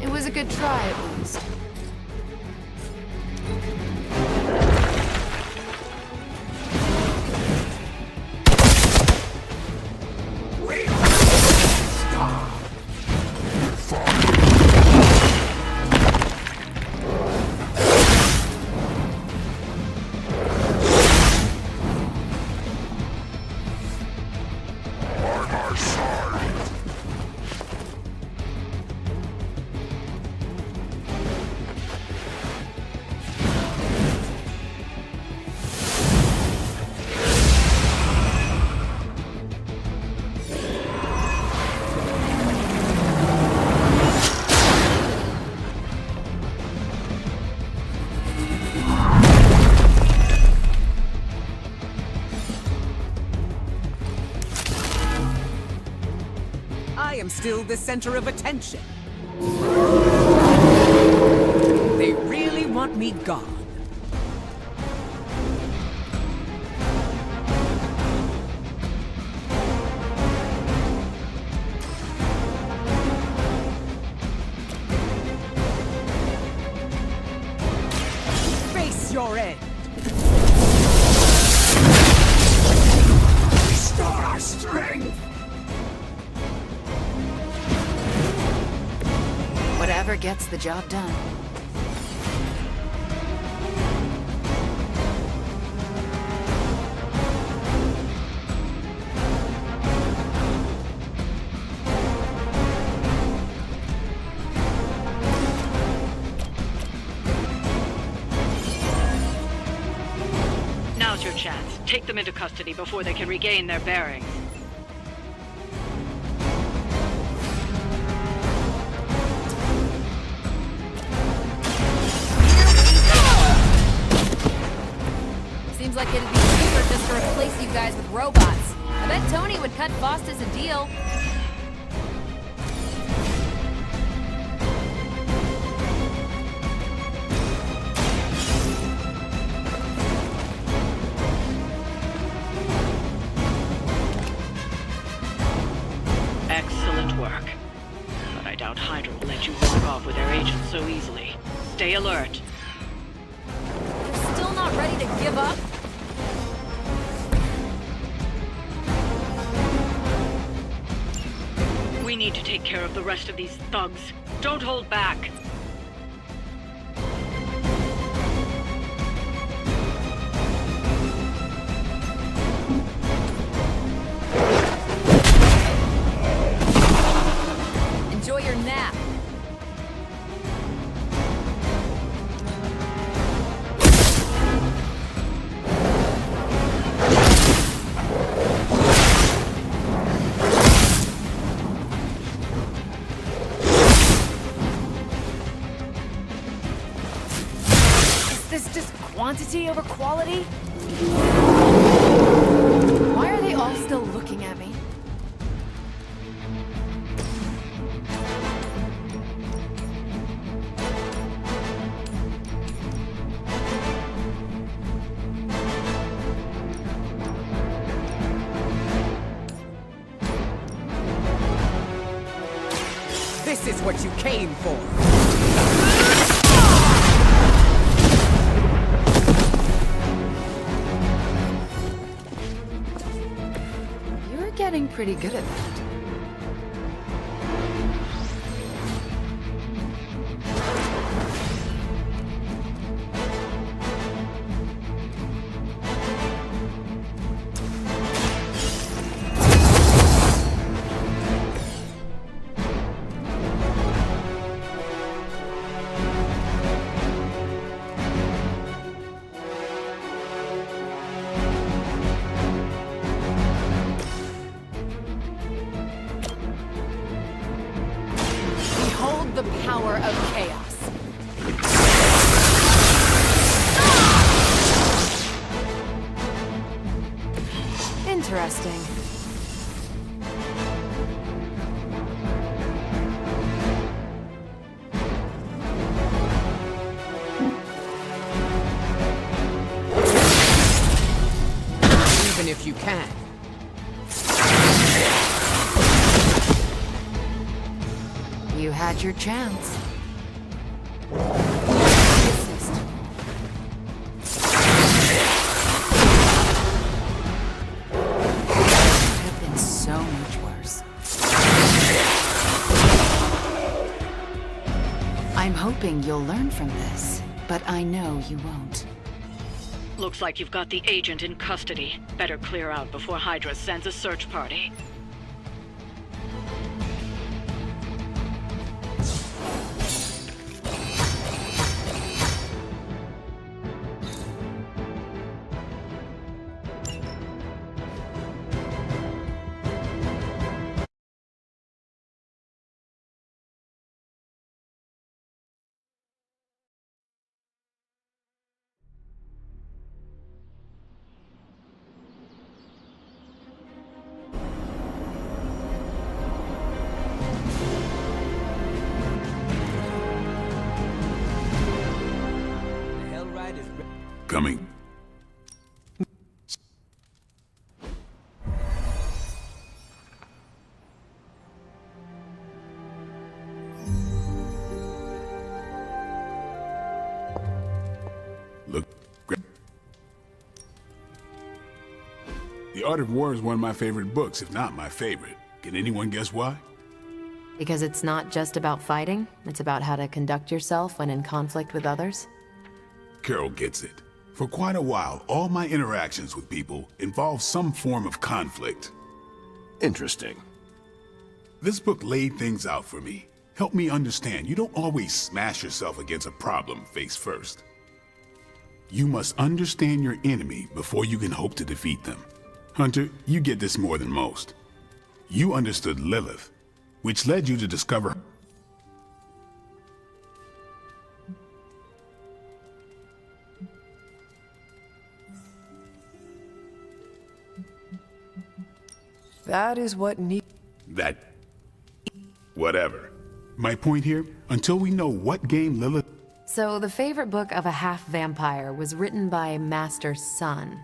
It was a good try, at least. I am still the center of attention. They really want me gone. Face your end. Restore our strength! Whatever gets the job done. Now's your chance. Take them into custody before they can regain their bearings. Seems like it'd be cheaper just to replace you guys with robots. I bet Tony would cut cost as a deal. Excellent work. But I doubt Hydra will let you walk off with their agents so easily. Stay alert. You're still not ready to give up? We need to take care of the rest of these thugs. Don't hold back. Enjoy your nap. Is this just quantity over quality? Why are they all still looking at me? This is what you came for. You're getting pretty good at that. power of chaos. Interesting. Even if you can. You had your chance. So much worse. I'm hoping you'll learn from this, but I know you won't. Looks like you've got the agent in custody. Better clear out before Hydra sends a search party. Coming. Look. The Art of War is one of my favorite books, if not my favorite. Can anyone guess why? Because it's not just about fighting, it's about how to conduct yourself when in conflict with others. Carol gets it. For quite a while, all my interactions with people involve some form of conflict. Interesting. This book laid things out for me. Helped me understand you don't always smash yourself against a problem face first. You must understand your enemy before you can hope to defeat them. Hunter, you get this more than most. You understood Lilith, which led you to discover That is what that. Whatever. My point here, until we know what game Lilith... So the favorite book of a half-vampire was written by Master's son.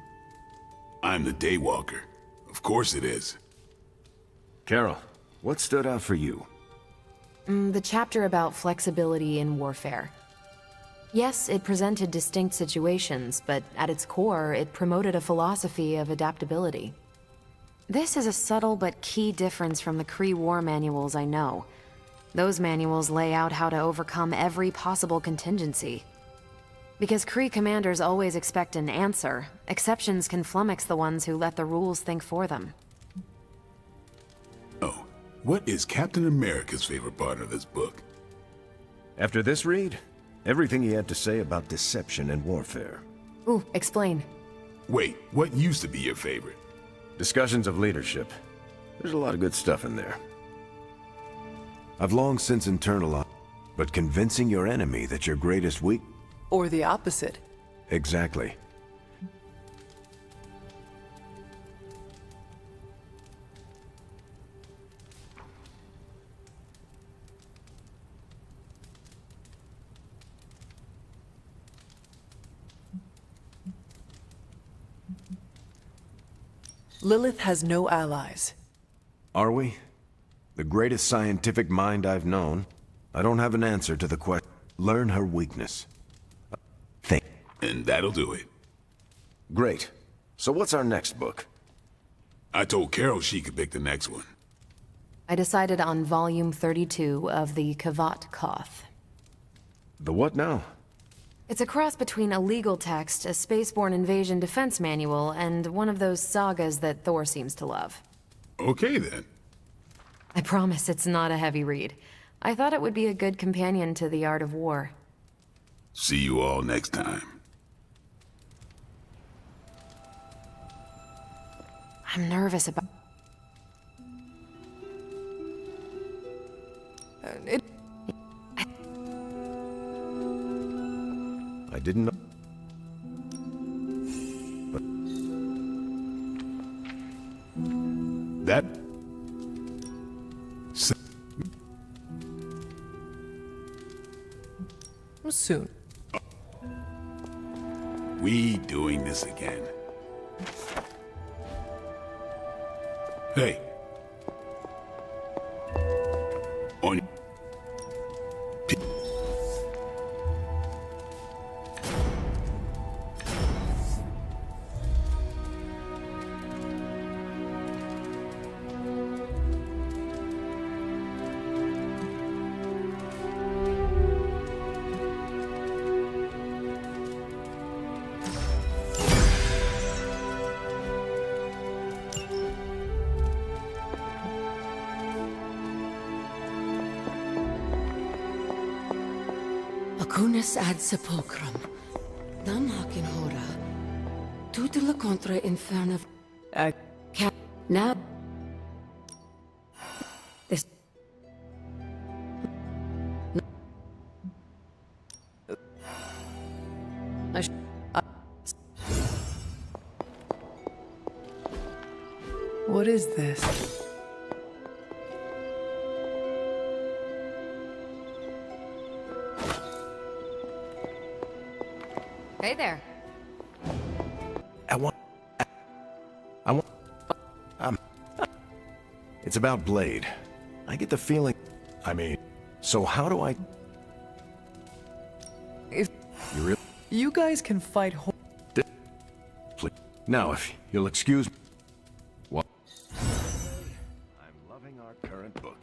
I'm the Daywalker. Of course it is. Carol, what stood out for you? The chapter about flexibility in warfare. Yes, it presented distinct situations, but at its core, it promoted a philosophy of adaptability. This is a subtle but key difference from the Kree war manuals I know. Those manuals lay out how to overcome every possible contingency. Because Kree commanders always expect an answer, exceptions can flummox the ones who let the rules think for them. Oh, what is Captain America's favorite part of this book? After this read, everything he had to say about deception and warfare. Ooh, explain. Wait, what used to be your favorite? Discussions of leadership. There's a lot of good stuff in there. I've long since internalized, but convincing your enemy that your greatest weak... Or the opposite. Exactly. Lilith has no allies. Are we? The greatest scientific mind I've known. I don't have an answer to the question. Learn her weakness. Think. And that'll do it. Great. So what's our next book? I told Carol she could pick the next one. I decided on volume 32 of the Kavat Koth. The what now? It's a cross between a legal text, a spaceborne invasion defense manual, and one of those sagas that Thor seems to love. Okay, then. I promise it's not a heavy read. I thought it would be a good companion to The Art of War. See you all next time. I'm nervous about... I didn't know. That... Soon. We doing this again. Hey. On... Acunus ad sepulchrum. Dam hacin hora. Tutela contra inferna. Now. This. What is this? Hey there. It's about Blade. I get the feeling... so how do I... If You really... you guys can fight Please. Now, if you'll excuse me... What? I'm loving our current book.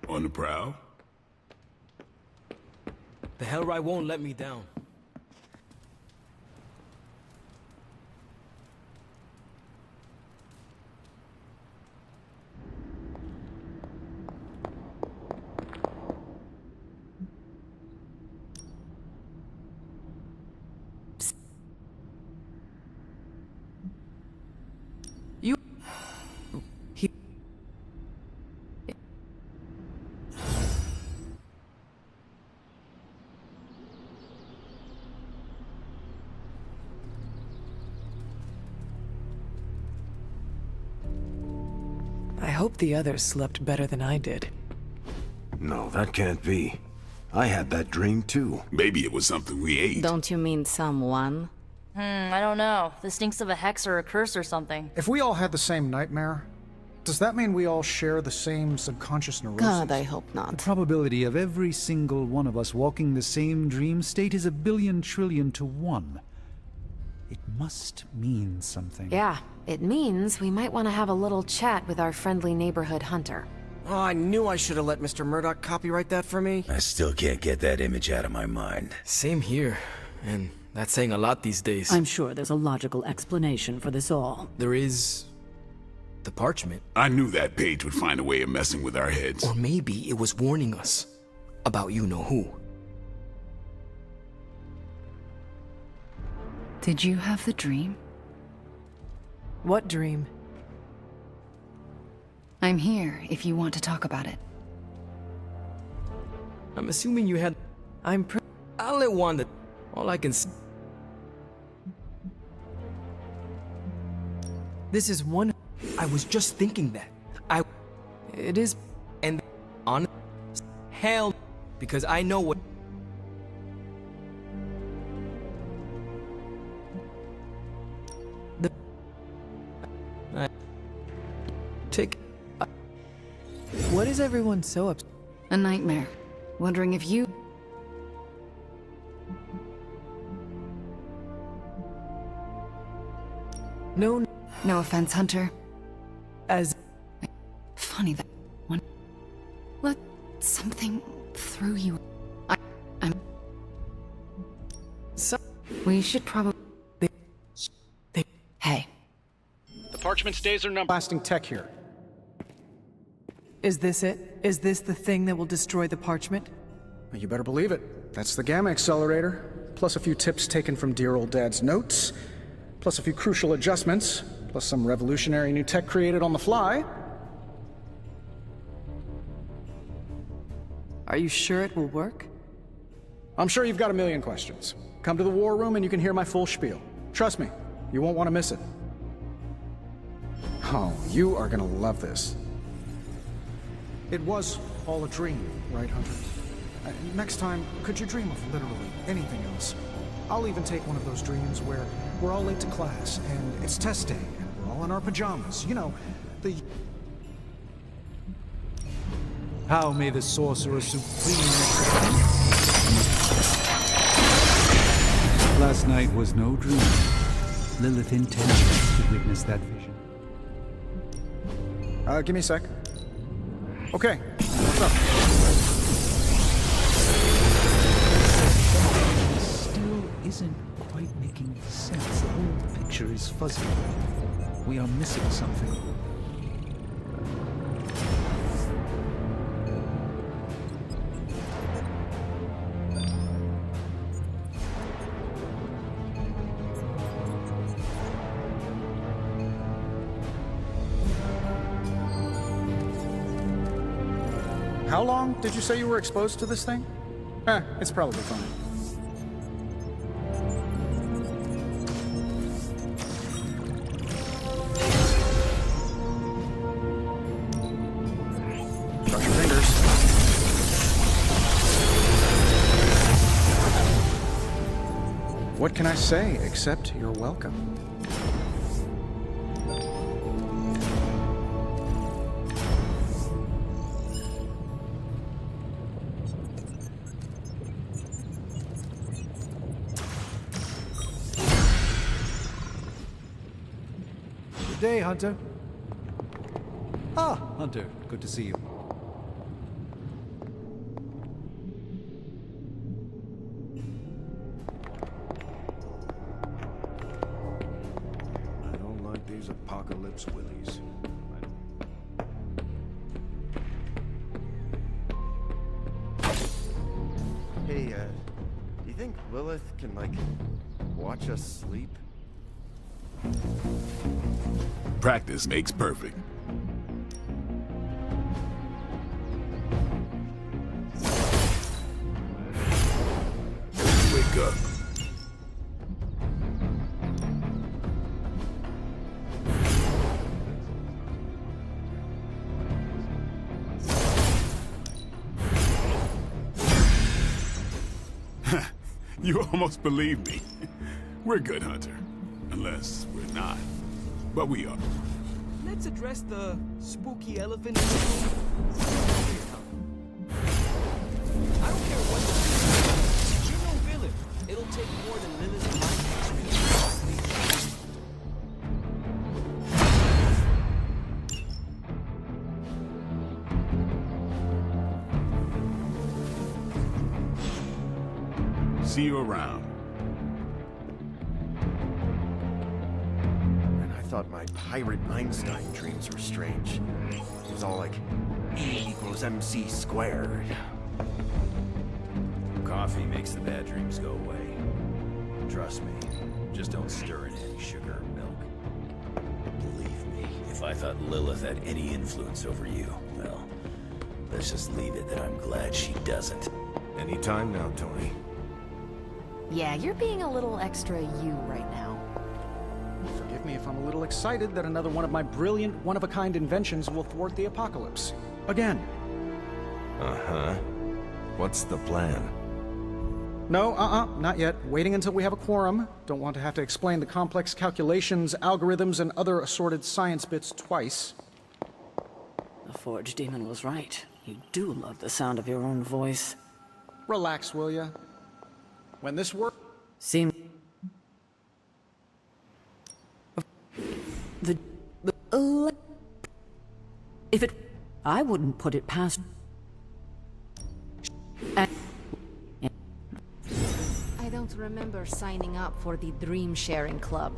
On the prowl? The Hellrite won't let me down. I hope the others slept better than I did. No, that can't be. I had that dream too. Maybe it was something we ate. Don't you mean someone? I don't know. This stinks of a hex or a curse or something. If we all had the same nightmare, does that mean we all share the same subconscious neurosis? God, I hope The not. probability of every single one of us walking the same dream state is 1 billion trillion to 1. It must mean something. Yeah, it means we might want to have a little chat with our friendly neighborhood hunter. Oh, I knew I should have let Mr. Murdoch copyright that for me. I still can't get that image out of my mind. Same here. And that's saying a lot these days. I'm sure there's a logical explanation for this all. There is... the parchment. I knew that page would find a way of messing with our heads. Or maybe it was warning us about you-know-who. Did you have the dream? What dream? I'm here if you want to talk about it. I'm assuming you had... I'll let Wanda... All I can s... This is one... I was just thinking that. It is... And... On... Hell... Because I know what... Take... What is everyone so upset? A nightmare. Wondering if you... No... No offense, Hunter. As... Funny that one... Let something through you. I'm... So... We should probably... Hey. The parchment stays are numbered. Blasting tech here. Is this it? Is this the thing that will destroy the parchment? Well, you better believe it. That's the Gamma Accelerator. Plus a few tips taken from dear old Dad's notes. Plus a few crucial adjustments. Plus some revolutionary new tech created on the fly. Are you sure it will work? I'm sure you've got a million questions. Come to the war room and you can hear my full spiel. Trust me, you won't want to miss it. Oh, you are gonna love this. It was all a dream, right, Hunter? Next time, could you dream of literally anything else? I'll even take one of those dreams where we're all late to class, and it's test day, and we're all in our pajamas. You know, the... How may the Sorcerer Supreme... Last night was no dream. Lilith intended to witness that vision. Give me a sec. Okay, what's up? Still isn't quite making sense. The whole picture is fuzzy. We are missing something. How long did you say you were exposed to this thing? It's probably fine. Cross your fingers. What can I say except you're welcome? Good day, Hunter. Ah, Hunter, good to see you. I don't like these apocalypse willies. Hey, do you think Lilith can, like, watch us sleep? Practice makes perfect. Wake up. You almost believe me. We're good, Hunter. Unless we're not. But we are. Let's address the spooky elephant. I don't care what you know, villain. It'll take more than Lilith's mind to see you around. I thought my pirate Einstein dreams were strange. It was all like E=mc squared. Coffee makes the bad dreams go away. Trust me, just don't stir in any sugar or milk. Believe me, if I thought Lilith had any influence over you, well, let's just leave it that I'm glad she doesn't. Anytime now, Tony. Yeah, you're being a little extra you right now. Forgive me if I'm a little excited that another one of my brilliant, one-of-a-kind inventions will thwart the apocalypse. Again. Uh-huh. What's the plan? No, not yet. Waiting until we have a quorum. Don't want to have to explain the complex calculations, algorithms, and other assorted science bits twice. The Forge Demon was right. You do love the sound of your own voice. Relax, will ya? When this works... If it... I wouldn't put it past... I don't remember signing up for the Dream Sharing Club.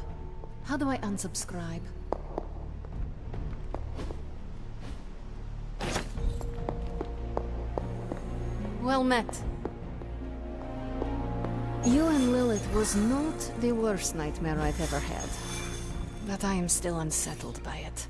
How do I unsubscribe? Well met. You and Lilith was not the worst nightmare I've ever had. But I am still unsettled by it.